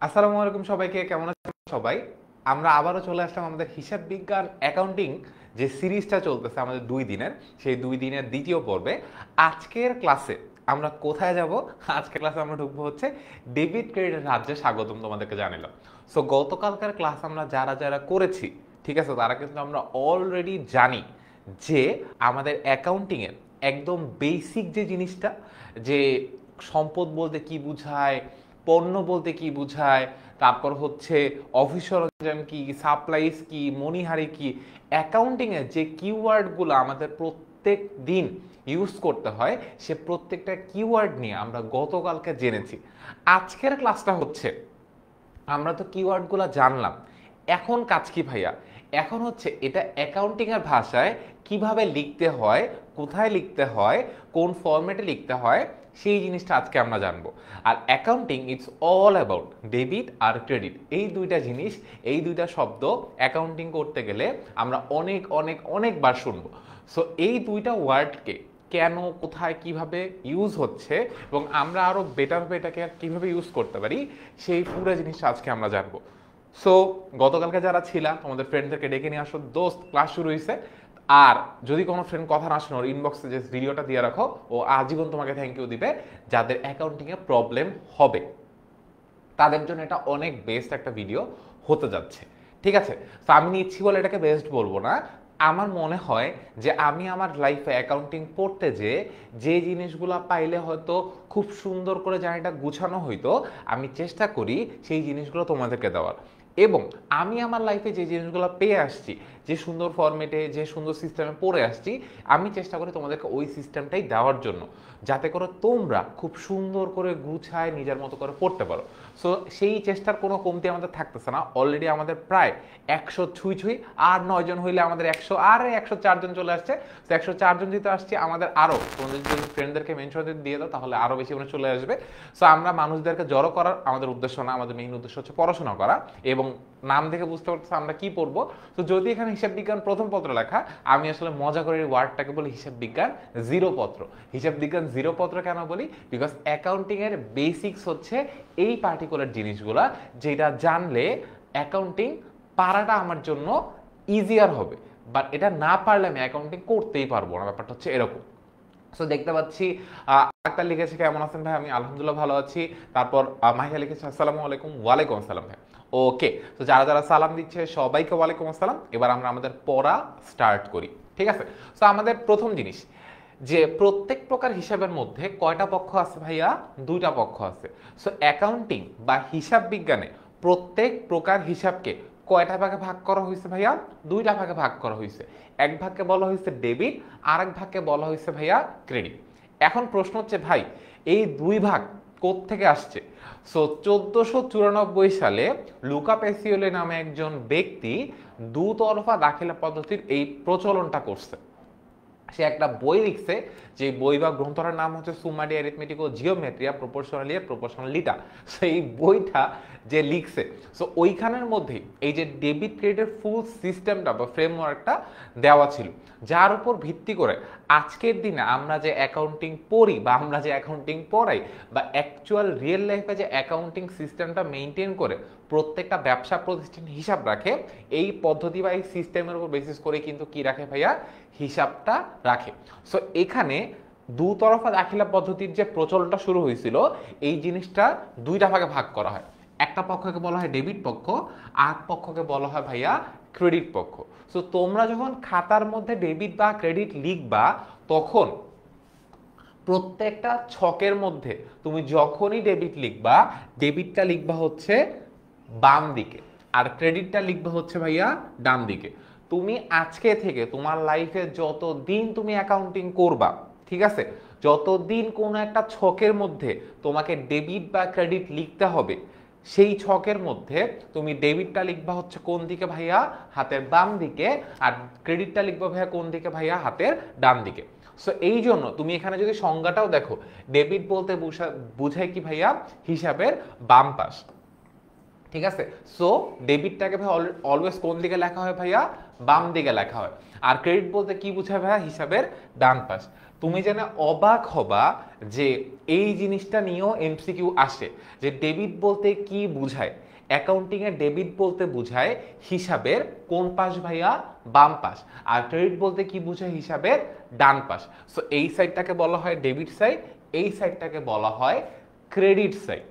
আসসালামু আলাইকুম সবাইকে, কেমন আছেন সবাই? আমরা আবারও চলে আসলাম আমাদের হিসাব বিজ্ঞান অ্যাকাউন্টিং যে সিরিজটা চলতেছে আমাদের 2 দিনের, সেই 2 দিনের দ্বিতীয় পর্বে। আজকের ক্লাসে আমরা কোথায় যাব? আজকের ক্লাসে আমরা ঢুকবো হচ্ছে ডেবিট ক্রেডিটের রাজ্যে। স্বাগতম তোমাদেরকে জানালাম। সো গতকালকার ক্লাস আমরা যারা যারা করেছি, ঠিক আছে, তারা কিন্তু আমরা অলরেডি জানি যে আমাদের অ্যাকাউন্টিংয়ের একদম বেসিক যে জিনিসটা, যে সম্পদ বলতে কি বোঝায়, পণ্য বলতে কি বোঝায়, তারপর হচ্ছে অফিস সরঞ্জাম কি, সাপ্লাইস কি, মনিহারি কি, অ্যাকাউন্টিংয়ে যে কিওয়ার্ডগুলো আমাদের প্রত্যেক দিন ইউজ করতে হয়, সে প্রত্যেকটা কিওয়ার্ড নিয়ে আমরা গতকালকে জেনেছি। আজকের ক্লাসটা হচ্ছে, আমরা তো কিওয়ার্ডগুলো জানলাম, এখন কাজ কি ভাইয়া? এখন হচ্ছে এটা অ্যাকাউন্টিং এর ভাষায় কিভাবে লিখতে হয়, কোথায় লিখতে হয়, কোন ফরম্যাটে লিখতে হয়, সেই জিনিসটা আজকে আমরা জানবো। আর accounting it's all about debit আর ক্রেডিট। এই দুইটা জিনিস, এই দুইটা শব্দ অ্যাকাউন্টিং করতে গেলে আমরা অনেক অনেক অনেকবার শুনবো। সো এই দুইটা ওয়ার্ডকে কেন, কোথায়, কিভাবে ইউজ হচ্ছে এবং আমরা আরো বেটার এটাকে কিভাবে ইউজ করতে পারি, সেই পুরো জিনিসটা আজকে আমরা জানবো। সো গতকালকে যারা ছিলাম, আমাদের ফ্রেন্ডদেরকে ডেকে নিয়ে আসো, দোস্ত ক্লাস শুরু হয়েছে। আর যদি কোনো ফ্রেন্ড কথা না শোনো, ইনবক্সে যে ভিডিওটা দিয়ে রাখো, ও আজীবন তোমাকে থ্যাংক ইউ দিবে। যাদের অ্যাকাউন্টিং এ প্রবলেম হবে তাদের জন্য এটা অনেক বেস্ট একটা ভিডিও হতে যাচ্ছে, ঠিক আছে? তো আমি নিচ্ছি বলে এটাকে বেস্ট বলবো না। আমার মনে হয় যে আমি আমার লাইফে অ্যাকাউন্টিং পড়তে যে জিনিসগুলো পাইলে হয়তো খুব সুন্দর করে জার্নিটা গুছানো হইতো, আমি চেষ্টা করি সেই জিনিসগুলো তোমাদেরকে দেওয়ার। এবং আমি আমার লাইফে যে জিনিসগুলো পেয়ে আসছি, যে সুন্দর ফরম্যাটে, যে সুন্দর সিস্টেমে পড়ে আসছি, আমি চেষ্টা করি তোমাদেরকে ওই সিস্টেমটাই দেওয়ার জন্য, যাতে করে তোমরা খুব সুন্দর করে গুছায় নিজের মতো করে পড়তে পারো। সো সেই চেষ্টার কোনো কমতি আমাদের থাকতেছে না। অলরেডি আমাদের প্রায় 100 ছুঁই ছুঁই, আর 9 জন হইলে আমাদের 100, আর 104 জন চলে আসছে। তো 104 জন যেতে আসছে, আমাদের আরও তোমাদের যদি ফ্রেন্ডদেরকে মেনশন দিয়ে দাও তাহলে আরও বেশি মানে চলে আসবে। সো আমরা মানুষদেরকে জড়ো করার আমাদের উদ্দেশ্য না, আমাদের মেইন উদ্দেশ্য হচ্ছে পড়াশোনা করা। এবং নাম দেখে বুঝতে পারতেছে আমরা কি পড়বো। তো যদি এখানে হিসাব বিজ্ঞান প্রথম পত্র লেখা, আমি আসলে মজা করে এই ওয়ার্ডটাকে বলি হিসাব বিজ্ঞান জিরো পত্র। হিসাব বিজ্ঞান জিরো পত্র কেন বলি? বিকজ অ্যাকাউন্টিং এর বেসিক্স হচ্ছে এই পার্টিকুলার জিনিসগুলা, যেটা জানলে অ্যাকাউন্টিং পারাটা আমার জন্য ইজিয়ার হবে। বাট এটা না পারলে আমি অ্যাকাউন্টিং করতেই পারবো না, ব্যাপারটা হচ্ছে এরকম। সো দেখতে পাচ্ছি আক্তার লিখেছে কেমন আছেন ভাই? আমি আলহামদুলিল্লাহ ভালো আছি। তারপর মাহিয়া লিখেছে আসসালামু আলাইকুম। ওয়ালাইকুম আসসালাম ভাই। ওকে, তো যারা যারা সালাম দিচ্ছে সবাইকে ওয়ালাইকুম আসসালাম। এবার আমরা আমাদের পড়া স্টার্ট করি, ঠিক আছে? সো আমাদের প্রথম জিনিস, যে প্রত্যেক প্রকার হিসাবের মধ্যে কয়টা পক্ষ আছে ভাইয়া? দুইটা পক্ষ আছে। সো অ্যাকাউন্টিং বা হিসাব বিজ্ঞানে প্রত্যেক প্রকার হিসাবকে কয়টা ভাগে ভাগ করা হয়েছে ভাইয়া? দুইটা ভাগে ভাগ করা হয়েছে। এক ভাগকে বলা হয়েছে ডেবিট, আর এক ভাগকে বলা হয়েছে ভাইয়া ক্রেডিট। এখন প্রশ্ন হচ্ছে ভাই, এই দুই ভাগ কোত্থেকে আসছে? সো 1494 সালে লুকা পেসিওলে নামে একজন ব্যক্তি দুতরফা দাখিলা পদ্ধতির এই প্রচলনটা করছে। সে একটা বই লিখছে, যে বই বা গ্রন্থটার নাম হচ্ছে সুম্মা ডি অ্যারিথমেটিকো জিওমেট্রিয়া প্রপোর্শনালিটা। সেই বইটা যে লিখছে, সো ওইখানের মধ্যে এই যে ডেবিট ক্রেডিটের ফুল সিস্টেমটা বা ফ্রেমওয়ার্কটা দেওয়া ছিল, যার উপর ভিত্তি করে আজকের দিনে আমরা যে অ্যাকাউন্টিং পড়ি বা আমরা যে অ্যাকাউন্টিং পড়াই বা অ্যাকচুয়াল রিয়েল লাইফে যে অ্যাকাউন্টিং সিস্টেমটা মেনটেন করে প্রত্যেকটা ব্যবসা প্রতিষ্ঠান হিসাব রাখে, এই পদ্ধতি বা এই সিস্টেমের উপর বেসিস করে কিন্তু কি রাখে ভাইয়া? হিসাবটা রাখে। সো এখানে দুতরফা দাখিলা পদ্ধতির যে প্রচলনটা শুরু হয়েছিল, এই জিনিসটা দুইটা ভাগে ভাগ করা হয়। একটা পক্ষকে বলা হয় ডেবিট পক্ষ, আর পক্ষকে বলা হয় ভাইয়া ক্রেডিট পক্ষ। সো তোমরা যখন খাতার মধ্যে ডেবিট বা ক্রেডিট লিখবা, তখন প্রত্যেকটা ছকের মধ্যে তুমি যখনই ডেবিট লিখবা, ডেবিটটা লিখবা হচ্ছে বাম দিকে, আর ক্রেডিটটা লিখবা হচ্ছে ভাইয়া ডান দিকে। তুমি আজকে থেকে তোমার লাইফে যতদিন তুমি অ্যাকাউন্টিং করবা, ঠিক আছে, যতদিন কোনো একটা ছকের মধ্যে তোমাকে ডেবিট বা ক্রেডিট লিখতে হবে, সেই ছকের মধ্যে তুমি ডেবিটটা লিখবা হচ্ছে কোন দিকে ভাইয়া? হাতের বাম দিকে। আর ক্রেডিটটা লিখবা ভাইয়া কোন দিকে ভাইয়া? হাতের ডান দিকে। সো এই জন্য তুমি এখানে যদি সংজ্ঞাটাও দেখো, ডেবিট বলতে বুঝায় কি ভাইয়া? হিসাবের বাম পাশ, ঠিক আছে। সো ডেবিটটাকে ভাই অলওয়েজ কোন দিকে লেখা হয় ভাইয়া? বাম দিকে লেখা হয়। আর ক্রেডিট বলতে কি বোঝায় ভাইয়া? হিসাবের ডান পাশ। তুমি জেনে অবাক হবা যে এই জিনিসটা নিয়েও এমসিকিউ আসে, যে ডেবিট বলতে কি বুঝায়। অ্যাকাউন্টিং এ ডেবিট বলতে বুঝায় হিসাবের কোন পাশ ভাইয়া? বাম পাশ। আর ক্রেডিট বলতে কি বুঝায়? হিসাবের ডান পাশ। সো এই সাইডটাকে বলা হয় ডেবিট সাইড, এই সাইডটাকে বলা হয় ক্রেডিট সাইড।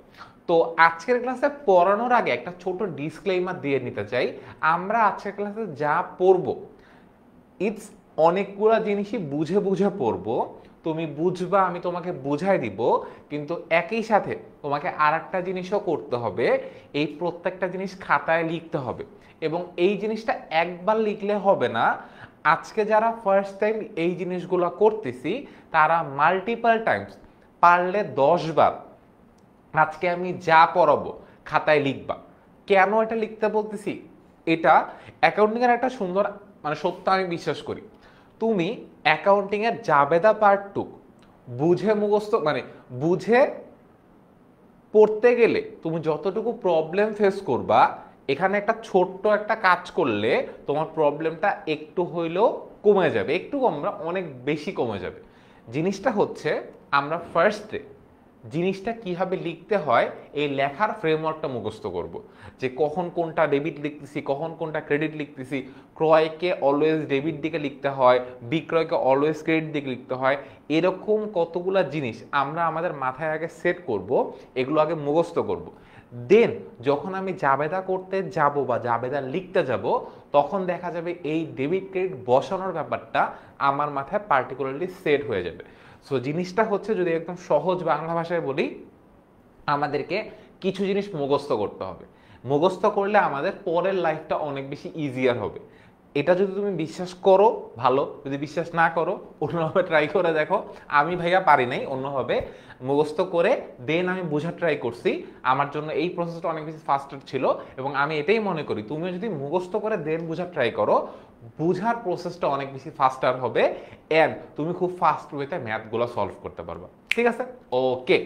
তো আজকের ক্লাসে পড়ানোর আগে একটা ছোট ডিসক্লেইমার দিয়ে নিতে চাই। আমরা আজকের ক্লাসে যা পড়বো ইটস অনেকগুলো জিনিসই বুঝে বুঝে পড়বো। তুমি বুঝবা, আমি তোমাকে বুঝাই দিব, কিন্তু একই সাথে তোমাকে আর একটা জিনিসও করতে হবে। এই প্রত্যেকটা জিনিস খাতায় লিখতে হবে, এবং এই জিনিসটা একবার লিখলে হবে না। আজকে যারা ফার্স্ট টাইম এই জিনিসগুলো করতেছি তারা মাল্টিপল টাইমস, পারলে 10 বার আজকে আমি যা পড়াবো খাতায় লিখবা। কেন এটা লিখতে বলতেছি? এটা অ্যাকাউন্টিং এর একটা সুন্দর সত্য আমি বিশ্বাস করি। তুমি অ্যাকাউন্টিং এর জাবেদা পার্টটুক বুঝে মুখস্থ বুঝে পড়তে গেলে তুমি যতটুকু প্রবলেম ফেস করবা, এখানে একটা ছোট্ট একটা কাজ করলে তোমার প্রবলেমটা একটু হইলেও কমে যাবে। একটু কম না, অনেক বেশি কমে যাবে। জিনিসটা হচ্ছে আমরা ফার্স্টে জিনিসটা কিভাবে লিখতে হয় এই লেখার ফ্রেমওয়ার্কটা মুখস্থ করব, যে কখন কোনটা ডেবিট লিখতেছি, কখন কোনটা ক্রেডিট লিখতেছি। ক্রয়কে অলওয়েজ ডেবিট দিকে লিখতে হয়, বিক্রয়কে অলওয়েজ ক্রেডিট দিকে লিখতে হয়। এরকম কতগুলা জিনিস আমরা আমাদের মাথায় আগে সেট করব, এগুলো আগে মুখস্থ করব। দেন যখন আমি জাবেদা করতে যাব বা জাবেদা লিখতে যাব, তখন দেখা যাবে এই ডেবিট ক্রেডিট বসানোর ব্যাপারটা আমার মাথায় পার্টিকুলারলি সেট হয়ে যাবে। সো জিনিসটা হচ্ছে, যদি একদম সহজ বাংলা ভাষায় বলি, আমাদেরকে কিছু জিনিস মুখস্থ করতে হবে। মুখস্থ করলে আমাদের পরের লাইফটা অনেক বেশি ইজিয়ার হবে। এটা যদি তুমি বিশ্বাস করো ভালো, যদি বিশ্বাস না করো অন্যভাবে ট্রাই করে দেখো। আমি ভাইয়া পারি নাই অন্যভাবে মুখস্থ করে, দেন আমি বোঝার ট্রাই করছি। আমার জন্য এই প্রসেসটা অনেক বেশি ফাস্টার ছিল, এবং আমি এটাই মনে করি তুমিও যদি মুখস্থ করে দেন বোঝার ট্রাই করো, বুঝার প্রসেসটা অনেক বেশি ফাস্টার হবে, এন্ড তুমি খুব ফাস্ট ওয়েতে ম্যাথগুলো সলভ করতে পারবা। ঠিক আছে, ওকে।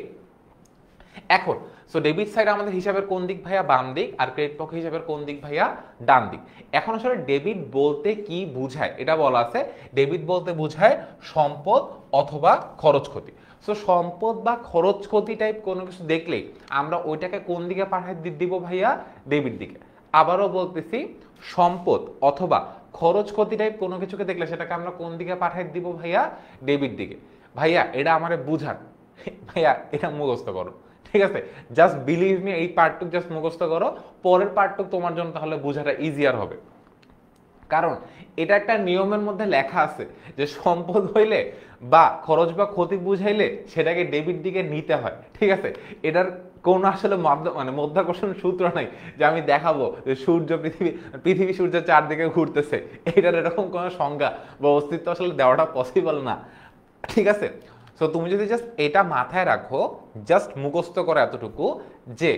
এখন সো ডেবিট সাইড আমাদের হিসাবের কোন দিক ভাইয়া? বাম দিক। আর ক্রেডিট পক্ষ হিসাবের কোন দিক ভাইয়া? ডান দিক। এখন আসলে ডেবিট বলতে কি বুঝায় এটা বলা আছে। ডেবিট বলতে বুঝায় সম্পদ অথবা খরচ ক্ষতি। সো সম্পদ বা খরচ ক্ষতি টাইপ কোনো কিছু দেখলেই আমরা ওইটাকে কোন দিকে পাঠাই দিব ভাইয়া? ডেবিট দিকে। আবারও বলতেছি, সম্পদ অথবা খরচ ক্ষতি টাইপ কোনো কিছুকে দেখলে সেটাকে আমরা কোন দিকে পাঠাই দিব ভাইয়া? ডেবিট দিকে। ভাইয়া এটা আমারে বুঝান, ভাইয়া এটা মুখস্থ করো। ঠিক আছে, জাস্ট বিলিভ মি, এই পার্টটুক জাস্ট মুখস্থ করো, পরের পার্টটুক তোমার জন্য তাহলে বোঝাটা ইজিয়ার হবে। কারণ এটা একটা নিয়মের মধ্যে লেখা আছে যে সম্পদ হইলে বা খরচ বা ক্ষতি বুঝাইলে সেটাকে ডেবিট দিকে নিতে হয়। ঠিক আছে, এটার কোন আসলে মধ্যাকর্ষণ সূত্র নাই যে আমি দেখাবো যে সূর্য পৃথিবী সূর্যের চারদিকে ঘুরতেছে। এটার এরকম কোনো সংজ্ঞা বা অস্তিত্ব আসলে দেওয়াটা পসিবল না। ঠিক আছে, সো তুমি যদি জাস্ট এটা মাথায় রাখো, জাস্ট মুখস্থ করো এতটুকু, যে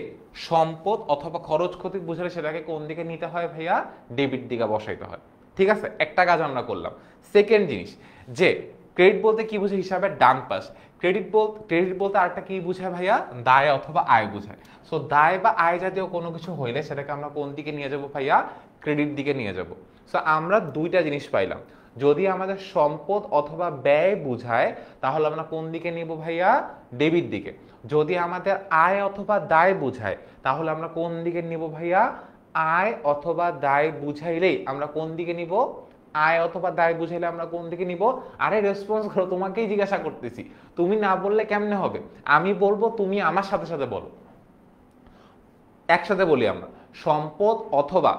সম্পদ অথবা খরচ ক্ষতি বুঝালে সেটাকে কোন দিকে নিতে হয় ভাইয়া? ডেবিট দিকে বসাইতে হয়। ঠিক আছে, একটা কাজ আমরা করলাম। সেকেন্ড জিনিস, যে ক্রেডিট বলতে কি বুঝে? হিসাবে ডান পাশ। ক্রেডিট বলতে আরেকটা কি বুঝায় ভাইয়া? দায় অথবা আয় বুঝায়। সো দায় বা আয় জাতীয় কোনো কিছু হইলে সেটাকে আমরা কোন দিকে নিয়ে যাব ভাইয়া? ক্রেডিট দিকে নিয়ে যাব। সো আমরা দুইটা জিনিস পাইলাম। যদি আমাদের সম্পদ অথবা ব্যয় বুঝায় তাহলে আমরা কোন দিকে নিব ভাইয়া? ডেবিট দিকে। যদি আমাদের আয় অথবা দায় বুঝায় তাহলে আমরা কোন দিকে নিব ভাইয়া? আয় অথবা দায় বুঝাইলেই আমরা কোন দিকে নিব? আয় অথবা দায় বুঝাইলে আমরা কোন দিকে নিব? আরে রেসপন্স করো, তোমাকেই জিজ্ঞাসা করতেছি। তুমি না বললে কেমনে হবে? আমি বলবো, তুমি আমার সাথে সাথে বলো, একসাথে বলি আমরা। সম্পদ অথবা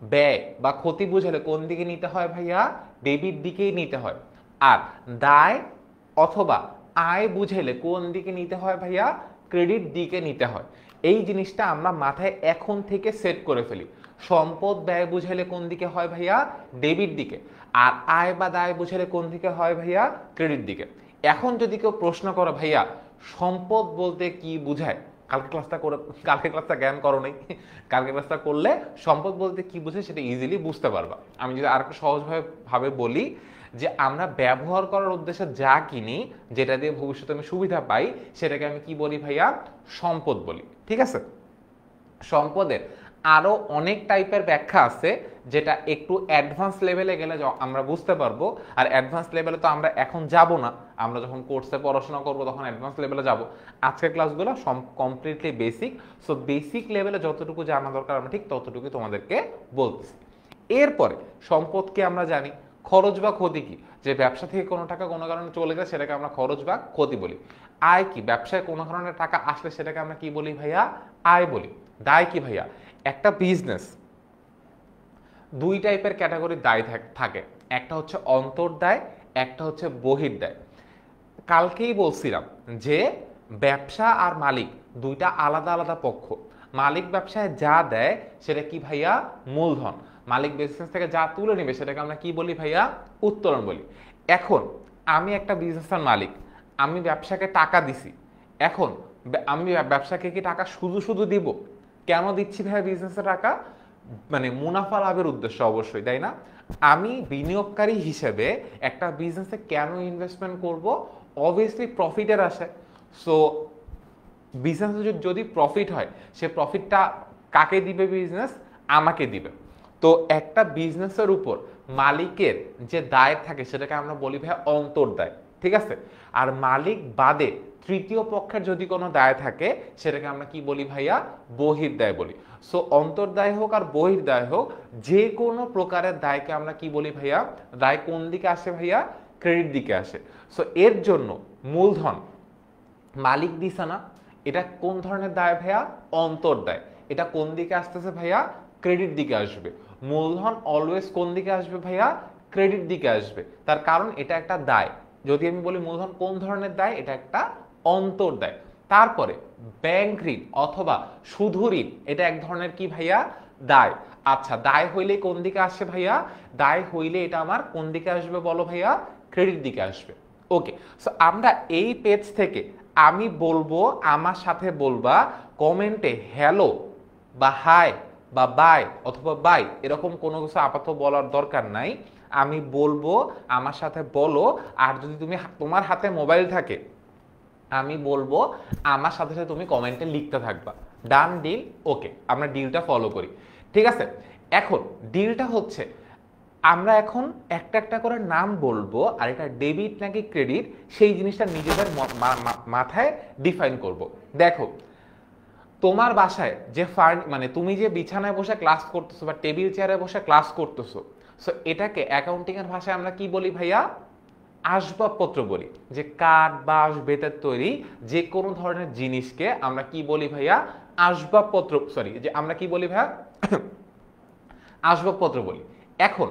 ব্যয় বা ক্ষতি বুঝালে কোন দিকে নিতে হয় ভাইয়া? ডেবিট দিকেই নিতে হয়। আর দায় অথবা আয় বুঝাইলে কোন দিকে নিতে হয় ভাইয়া? ক্রেডিট দিকে নিতে হয়। এই জিনিসটা আমরা মাথায় এখন থেকে সেট করে ফেলি। সম্পদ ব্যয় বুঝাইলে কোন দিকে হয় ভাইয়া? ডেবিট দিকে। আর আয় বা দায় বুঝাইলে কোন দিকে হয় ভাইয়া? ক্রেডিট দিকে। এখন যদি কেউ প্রশ্ন করো ভাইয়া সম্পদ বলতে কি বুঝায়, কালকে ক্লাসটা জ্ঞান করো নাই, কালকে ক্লাসটা করলে সম্পদ বলতে কি বুঝে সেটা ইজিলি বুঝতে পারবা। আমি যদি আর একটু সহজভাবে বলি, যে আমরা ব্যবহার করার উদ্দেশ্যে যা কিনি, যেটা দিয়ে ভবিষ্যতে আমি সুবিধা পাই, সেটাকে আমি কি বলি ভাইয়া? সম্পদ বলি। ঠিক আছে, সম্পদের আরো অনেক টাইপের ব্যাখ্যা আছে যেটা একটু অ্যাডভান্স লেভেলে গেলে আমরা বুঝতে পারবো। আর অ্যাডভান্স লেভেলে তো আমরা এখন যাব না, আমরা যখন কোর্সে পড়াশোনা করব তখন অ্যাডভান্স লেভেলে যাব। আজকের ক্লাসগুলো কমপ্লিটলি বেসিক। সো বেসিক লেভেলে যতটুকু জানা দরকার আমরা ঠিক ততটুকু তোমাদেরকে বলতেছি। এরপরে সম্পদকে আমরা জানি খরচ বা ক্ষতি কি, যে ব্যবসা থেকে কোনো টাকা কোনো কারণে চলে যায় সেটাকে আমরা খরচ বা ক্ষতি বলি। আয় কি, ব্যবসায় কোনো কারণে টাকা আসলে সেটাকে আমরা কি বলি ভাইয়া, আয় বলি। দায় কি ভাইয়া, একটা বিজনেস দুই টাইপের ক্যাটাগরির দায় থাকে, একটা হচ্ছে অন্তর্দায়, একটা হচ্ছে বহির্দায়। কালকেই বলছিলাম যে ব্যবসা আর মালিক দুইটা আলাদা আলাদা পক্ষ। মালিক ব্যবসায় যা দেয় সেটা কি ভাইয়া, মূলধন। মালিক বিজনেস থেকে যা তুলে নেবে সেটাকে আমরা কি বলি ভাইয়া, উত্তোলন বলি। এখন আমি একটা বিজনেসের মালিক, আমি ব্যবসাকে টাকা দিছি। এখন আমি ব্যবসাকে কি টাকা শুধু শুধু দিব? কেন দিচ্ছি ভাইয়া বিজনেসের টাকা? মানে মুনাফা লাভের উদ্দেশ্য অবশ্যই, তাই না? আমি বিনিয়োগকারী হিসেবে একটা বিজনেসে কেন ইনভেস্টমেন্ট করব? অবভিয়াসলি প্রফিটের আশা। সো বিজনেসে যদি প্রফিট হয়, সে প্রফিটটা কাকে দিবে বিজনেস? আমাকে দিবে। তো একটা বিজনেসের উপর মালিকের যে দায় থাকে সেটাকে আমরা বলি ভাইয়া অন্তর্দায়, ঠিক আছে? আর মালিক বাদে তৃতীয় পক্ষের যদি কোনো দায় থাকে সেটাকে আমরা কি বলি ভাইয়া, বহির্দায় বলি। সো অন্তর্দায় হোক আর বহির্দায় হোক, যে কোনো প্রকারের দায়কে আমরা কি বলি ভাইয়া, দায় কোন দিকে আসে ভাইয়া, ক্রেডিট দিকে আসে। সো এর জন্য মূলধন মালিক দিছে না, এটা কোন ধরনের দায় ভাইয়া, অন্তর্দায়। এটা কোন দিকে আসতেছে ভাইয়া, ক্রেডিট দিকে আসবে। মূলধন অলওয়েজ কোন দিকে আসবে ভাইয়া, ক্রেডিট দিকে আসবে। তার কারণ এটা একটা দায়। যদি আমি বলি মূলধন কোন ধরনের দায়, এটা একটা অন্তর্দায়। তারপরে ব্যাংক ঋণ অথবা শুধু ঋণ, এটা এক ধরনের কি ভাইয়া, দায়। আচ্ছা, দায় হইলে কোন দিকে আসে ভাইয়া, দায় হইলে এটা আমার কোন দিকে আসবে বলো ভাইয়া, ক্রেডিট দিকে আসবে। ওকে, সো আমরা এই পেজ থেকে আমি বলবো, আমার সাথে বলবা কমেন্টে হ্যালো বা হাই বা বাই অথবা বাই, এরকম কোনো কিছু আপাতত বলার দরকার নাই। আমি বলবো, আমার সাথে বলো। আর যদি তোমার হাতে মোবাইল থাকে, আমি বলবো আমার সাথে সাথে তুমি কমেন্টে লিখতে থাকবা। ডান ডিল? ওকে, আমরা ডিলটা ফলো করি, ঠিক আছে? এখন ডিলটা হচ্ছে, আমরা এখন একটা একটা করে নাম বলবো, আর এটা ডেবিট নাকি ক্রেডিট সেই জিনিসটা নিজেদের মাথায় ডিফাইন করব। দেখো, তোমার বাসায় যে মানে তুমি যে বিছানায় বসে ক্লাস করতেছো বা টেবিল চেয়ারে বসে ক্লাস করতেছো, সো এটাকে অ্যাকাউন্টিং এর ভাষায় আমরা কি বলি ভাইয়া, আসবাবপত্র বলি। যে কাঠ বাঁশ বেতের তৈরি যে কোনো ধরনের জিনিসকে আমরা কি বলি ভাইয়া, আসবাবপত্র, সরি, যে আমরা কি বলি ভাইয়া, আসবাবপত্র বলি। এখন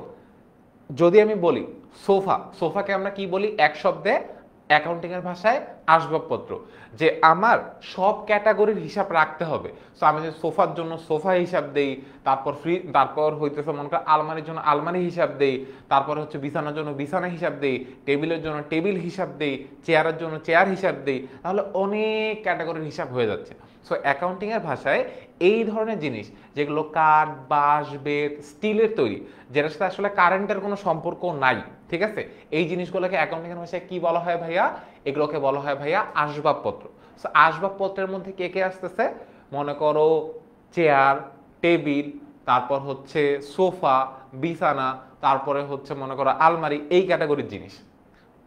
যদি আমি বলি সোফা, সোফাকে আমরা কি বলি এক শব্দে অ্যাকাউন্টিং এর ভাষায়, আসবাবপত্র। যে আমার সব ক্যাটাগরির হিসাব রাখতে হবে। সো আমি যে সোফার জন্য সোফা হিসাব দেই, তারপর তারপর হইতেছে মনে কর আলমারির জন্য আলমারি হিসাব দেই, তারপর হচ্ছে বিছানার জন্য বিছানা হিসাব দেই, টেবিলের জন্য টেবিল হিসাব দেই, চেয়ারের জন্য চেয়ার হিসাব দেই। তাহলে অনেক ক্যাটাগরির হিসাব হয়ে যাচ্ছে। সো অ্যাকাউন্টিং এর ভাষায় এই ধরনের জিনিস যেগুলো কাঠ বাঁশ বেত স্টিলের তৈরি, যেটার সাথে আসলে কারেন্টের কোনো সম্পর্ক নাই, ঠিক আছে, এই জিনিসগুলোকে অ্যাকাউন্টিং এর ভাষায় কি বলা হয় ভাইয়া, এগুলোকে বলা হয় ভাইয়া আসবাবপত্র। সো আসবাবপত্রের মধ্যে কে কে আসতেছে, মনে করো চেয়ার, টেবিল, তারপর হচ্ছে সোফা, বিছানা, তারপরে হচ্ছে মনে করো আলমারি, এই ক্যাটাগরির জিনিস।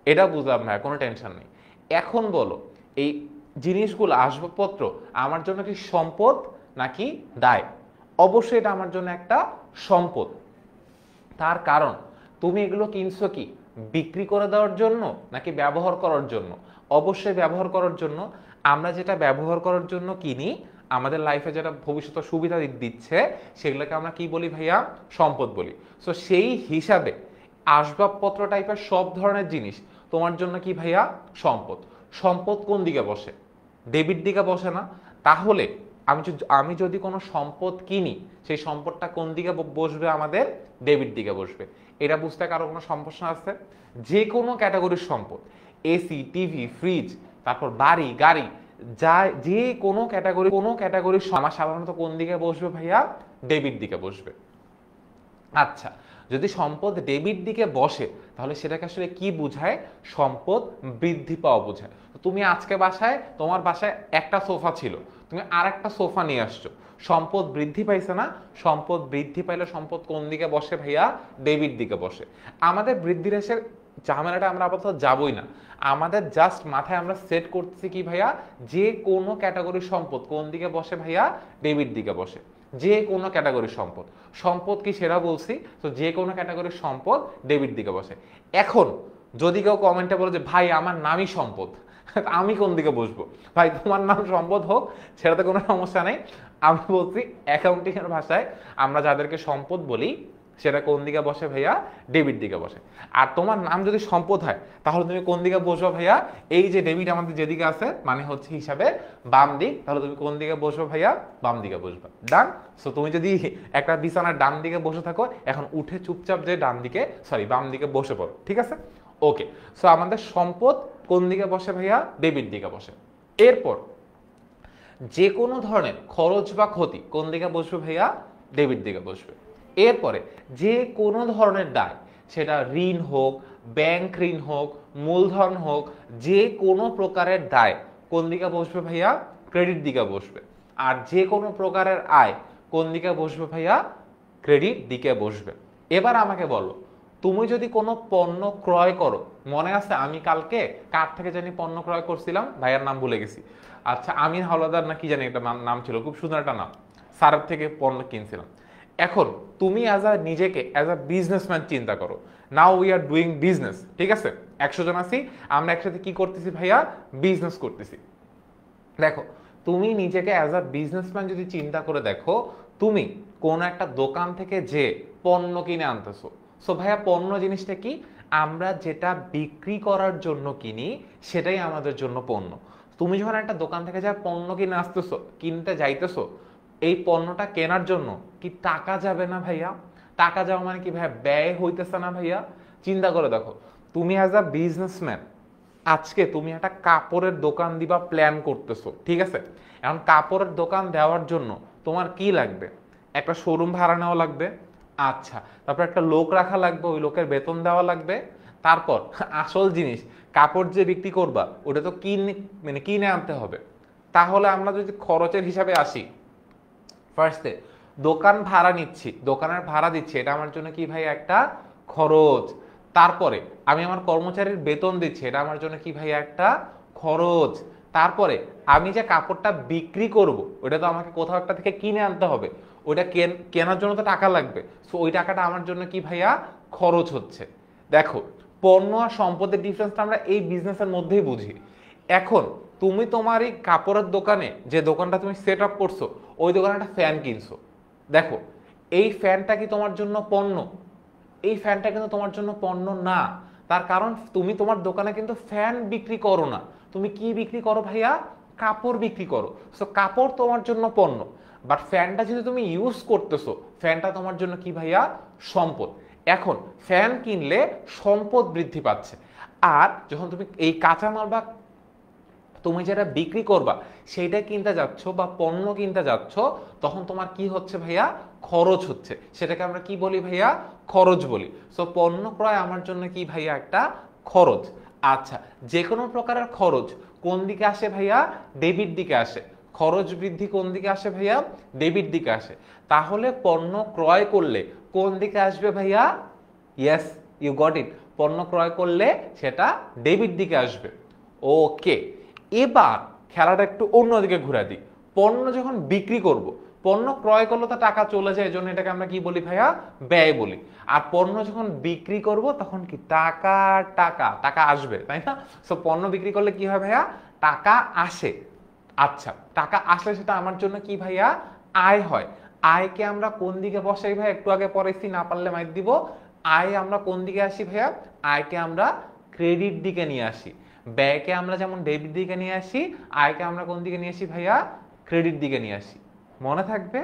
এটা বুঝলাম ভাইয়া, কোনো টেনশন নেই। এখন বলো, এই জিনিসগুলো আসবাবপত্র আমার জন্য কি সম্পদ নাকি দায়? অবশ্যই এটা আমার জন্য একটা সম্পদ। তার কারণ তুমি এগুলো কিনছো কি বিক্রি করে দেওয়ার জন্য নাকি ব্যবহার করার জন্য? অবশ্যই ব্যবহার করার জন্য। আমরা যেটা ব্যবহার করার জন্য কিনি, আমাদের লাইফে যেটা ভবিষ্যতে সুবিধা দিচ্ছে, সেগুলোকে আমরা কি বলি ভাইয়া, সম্পদ বলি। সো সেই হিসাবে আসবাবপত্র টাইপের সব ধরনের জিনিস তোমার জন্য কি ভাইয়া, সম্পদ। সম্পদ কোন দিকে বসে, ডেবিট দিকে বসে না? তাহলে আমি যদি কোনো সম্পদ কিনি, সেই সম্পদটা কোন দিকে বসবে, আমাদের ডেবিট দিকে বসবে। এটা বুঝতে কারো কোনো সমস্যা আছে? যে কোনো ক্যাটাগরির সম্পদ, এসি টিভি ফ্রিজ, তারপর বাড়ি গাড়ি, যা যে কোনো ক্যাটাগরির আমার সাধারণত কোন দিকে বসবে ভাইয়া, ডেবিট দিকে বসবে। আচ্ছা, যদি সম্পদ ডেবিট দিকে বসে তাহলে সেটাকে আসলে কি বোঝায়, সম্পদ বৃদ্ধি পাওয়া বোঝায়। তুমি আজকে তোমার বাসায় একটা সোফা ছিল, তুমি আর একটা সোফা নিয়ে আসছো, সম্পদ বৃদ্ধি পাইছে না, সম্পদ বৃদ্ধি পাইলে সম্পদ কোন দিকে বসে ভাইয়া, ডেবিট দিকে বসে। আমাদের বৃদ্ধি হ্রাসের ঝামেলাটা আমরা আপাতত যাবই না, আমাদের জাস্ট মাথায় আমরা সেট করতেছি কি ভাইয়া, যে কোনো ক্যাটাগরির সম্পদ কোন দিকে বসে ভাইয়া, ডেবিট দিকে বসে। যে কোনো ক্যাটাগরির সম্পদ, সম্পদ কি সেটা বলছি, তো যে কোনো ক্যাটাগরির সম্পদ ডেবিট দিকে বসে। এখন যদি কেউ কমেন্টে বলে যে ভাই আমার নামই সম্পদ, আমি কোন দিকে বসবো? ভাই তোমার নাম সম্পদ হোক, সেটাতে কোনো সমস্যা নেই। আমি বলছি অ্যাকাউন্টিং এর ভাষায় আমরা যাদেরকে সম্পদ বলি সেটা কোন দিকে বসে ভাইয়া, ডেবিট দিকে বসে। আর তোমার নাম যদি সম্পদ হয় তাহলে তুমি কোন দিকে বসবো ভাইয়া, এই যে ডেবিট আমাদের যেদিকে আছে মানে হচ্ছে হিসাবে বাম দিক, তাহলে তুমি কোন দিকে বসবো ভাইয়া, বাম দিকে বসবা। ডান। সো তুমি যদি একটা বিছানার ডান দিকে বসে থাকো, এখন উঠে চুপচাপ যে ডান দিকে বাম দিকে বসে পড়ো, ঠিক আছে? ওকে। সো আমাদের সম্পদ কোন দিকে বসে ভাইয়া, ডেবিট দিকে বসে। এরপর যে কোনো ধরনের খরচ বা ক্ষতি কোন দিকে বসবে ভাইয়া, ডেবিট দিকে বসবে। এরপরে যে কোনো ধরনের দায়, সেটা ঋণ হোক, ব্যাংক ঋণ হোক, মূলধন হোক, যে কোনো প্রকারের দায় কোন দিকে বসবে ভাইয়া, ক্রেডিট দিকে বসবে। আর যে কোনো প্রকারের আয় কোন দিকে বসবে ভাইয়া, ক্রেডিট দিকে বসবে। এবার আমাকে বলো, তুমি যদি কোনো পণ্য ক্রয় করো, মনে আছে আমি কালকে কার থেকে জানি পণ্য ক্রয় করছিলাম, ভাইয়ার নাম ভুলে গেছি, আচ্ছা আমিন হাওলাদার না কি জানি একটা নাম ছিল, খুব সুন্দর একটা নাম, স্যারের থেকে পণ্য কিনছিলাম। এখন তুমি নিজেকে অ্যাজ আ বিজনেসম্যান চিন্তা করো, now we are doing business, ঠিক আছে? 100 জন আছি, আমরা একসাথে কি করতেছি ভাইয়া, বিজনেস করতেছি। দেখো তুমি নিজেকে অ্যাজ আ বিজনেসম্যান যদি চিন্তা করে দেখো, তুমি কোন একটা দোকান থেকে যে পণ্য কিনে আনতেছো, সো ভাইয়া পণ্য জিনিসটা কি, আমরা যেটা বিক্রি করার জন্য কিনি সেটাই আমাদের জন্য পণ্য। তুমি যখন একটা দোকান থেকে যা পণ্য কিনে আসতেছো, কিনতে যাইতেছো, এই পণ্যটা কেনার জন্য কি টাকা যাবে না ভাইয়া? টাকা যাওয়া মানে কি ভাইয়া, ব্যয় হইতেছে না ভাইয়া? চিন্তা করে দেখো, তুমি অ্যাজ আ বিজনেসম্যান আজকে তুমি একটা কাপড়ের দোকান দিবা প্ল্যান করতেছো, ঠিক আছে? এখন কাপড়ের দোকান দেওয়ার জন্য তোমার কি লাগবে, একটা শোরুম ভাড়া নেওয়া লাগবে, আচ্ছা, তারপর একটা লোক রাখা লাগবে, ওই লোকের বেতন দেওয়া লাগবে, তারপর আসল জিনিস কাপড় যে বিক্রি করবা ওটা তো কিনে আনতে হবে। তাহলে আমরা যদি খরচের হিসাবে আসি, ফার্স্টে দোকান ভাড়া নিচ্ছি, দোকানের ভাড়া দিচ্ছি, এটা আমার জন্য কি ভাই, একটা খরচ। তারপরে আমি আমার কর্মচারীর বেতন দিচ্ছি, এটা আমার জন্য কি ভাই, একটা খরচ। তারপরে আমি যে কাপড়টা বিক্রি করব ওটা তো আমাকে কোথাও একটা থেকে কিনে আনতে হবে, ওইটা কেনার জন্য তো টাকা লাগবে, সো ওই টাকাটা আমার জন্য কি ভাইয়া, খরচ হচ্ছে। দেখো পণ্য আর সম্পদের ডিফারেন্সটা আমরা এই বিজনেসের মধ্যেই বুঝি। এখন তুমি তোমার এই কাপড়ের দোকানে যে দোকানটা তুমি সেট আপ করছো, ওই দোকানে একটা ফ্যান কিনছো, দেখো এই ফ্যানটা কি তোমার জন্য পণ্য? এই ফ্যানটা কিন্তু তোমার জন্য পণ্য না। তার কারণ তুমি তোমার দোকানে কিন্তু ফ্যান বিক্রি করো না, তুমি কি বিক্রি করো ভাইয়া, কাপড় বিক্রি করো। সো কাপড় তোমার জন্য পণ্য, বাট ফ্যানটা যদি তুমি ইউজ করতেছো, ফ্যানটা তোমার জন্য কি ভাইয়া, সম্পদ। এখন ফ্যান কিনলে সম্পদ বৃদ্ধি পাচ্ছে, আর যখন তুমি এই কাঁচামাল বা তুমি যেটা বিক্রি করবা সেইটা কিনতে যাচ্ছ বা পণ্য কিনতে যাচ্ছ, তখন তোমার কি হচ্ছে ভাইয়া, খরচ হচ্ছে। সেটাকে আমরা কি বলি ভাইয়া, খরচ বলি। সো পণ্য ক্রয় আমার জন্য কি ভাইয়া, একটা খরচ। আচ্ছা, যে কোনো প্রকারের খরচ কোন দিকে আসে ভাইয়া, ডেবিট দিকে আসে। খরচ বৃদ্ধি কোন দিকে আসে ভাইয়া, ডেবিট দিকে আসে। তাহলে পণ্য ক্রয় করলে কোন দিকে আসবে ভাইয়া, ইয়েস ইউ গট ইট, পণ্য ক্রয় করলে সেটা ডেবিট দিকে আসবে। ওকে, এবার খেলাটা একটু অন্যদিকে ঘুরে দিই। পণ্য যখন বিক্রি করব, পণ্য ক্রয় করলে তো টাকা চলে যায়, এজন্য এটাকে আমরা কি বলি ভাইয়া, ব্যয় বলি। আর পণ্য যখন বিক্রি করব তখন কি, টাকা টাকা টাকা আসবে, তাই না? সো পণ্য বিক্রি করলে কি হয় ভাইয়া, টাকা আসে। আচ্ছা, টাকা আসলে সেটা আমার জন্য কি ভাইয়া, আয় হয়। আয়কে আমরা কোন দিকে বসাই ভাই, একটু আগে পড়েছি, না পারলে মাইক দিব। আয় আমরা কোন দিকে আসি ভাইয়া, আয়কে আমরা ক্রেডিট দিকে নিয়ে আসি। ব্যয়কে আমরা যেমন ডেবিট দিকে নিয়ে আসি, আয়কে আমরা কোন দিকে নিয়ে আসি ভাইয়া, ক্রেডিট দিকে নিয়ে আসি। মনে থাকবে?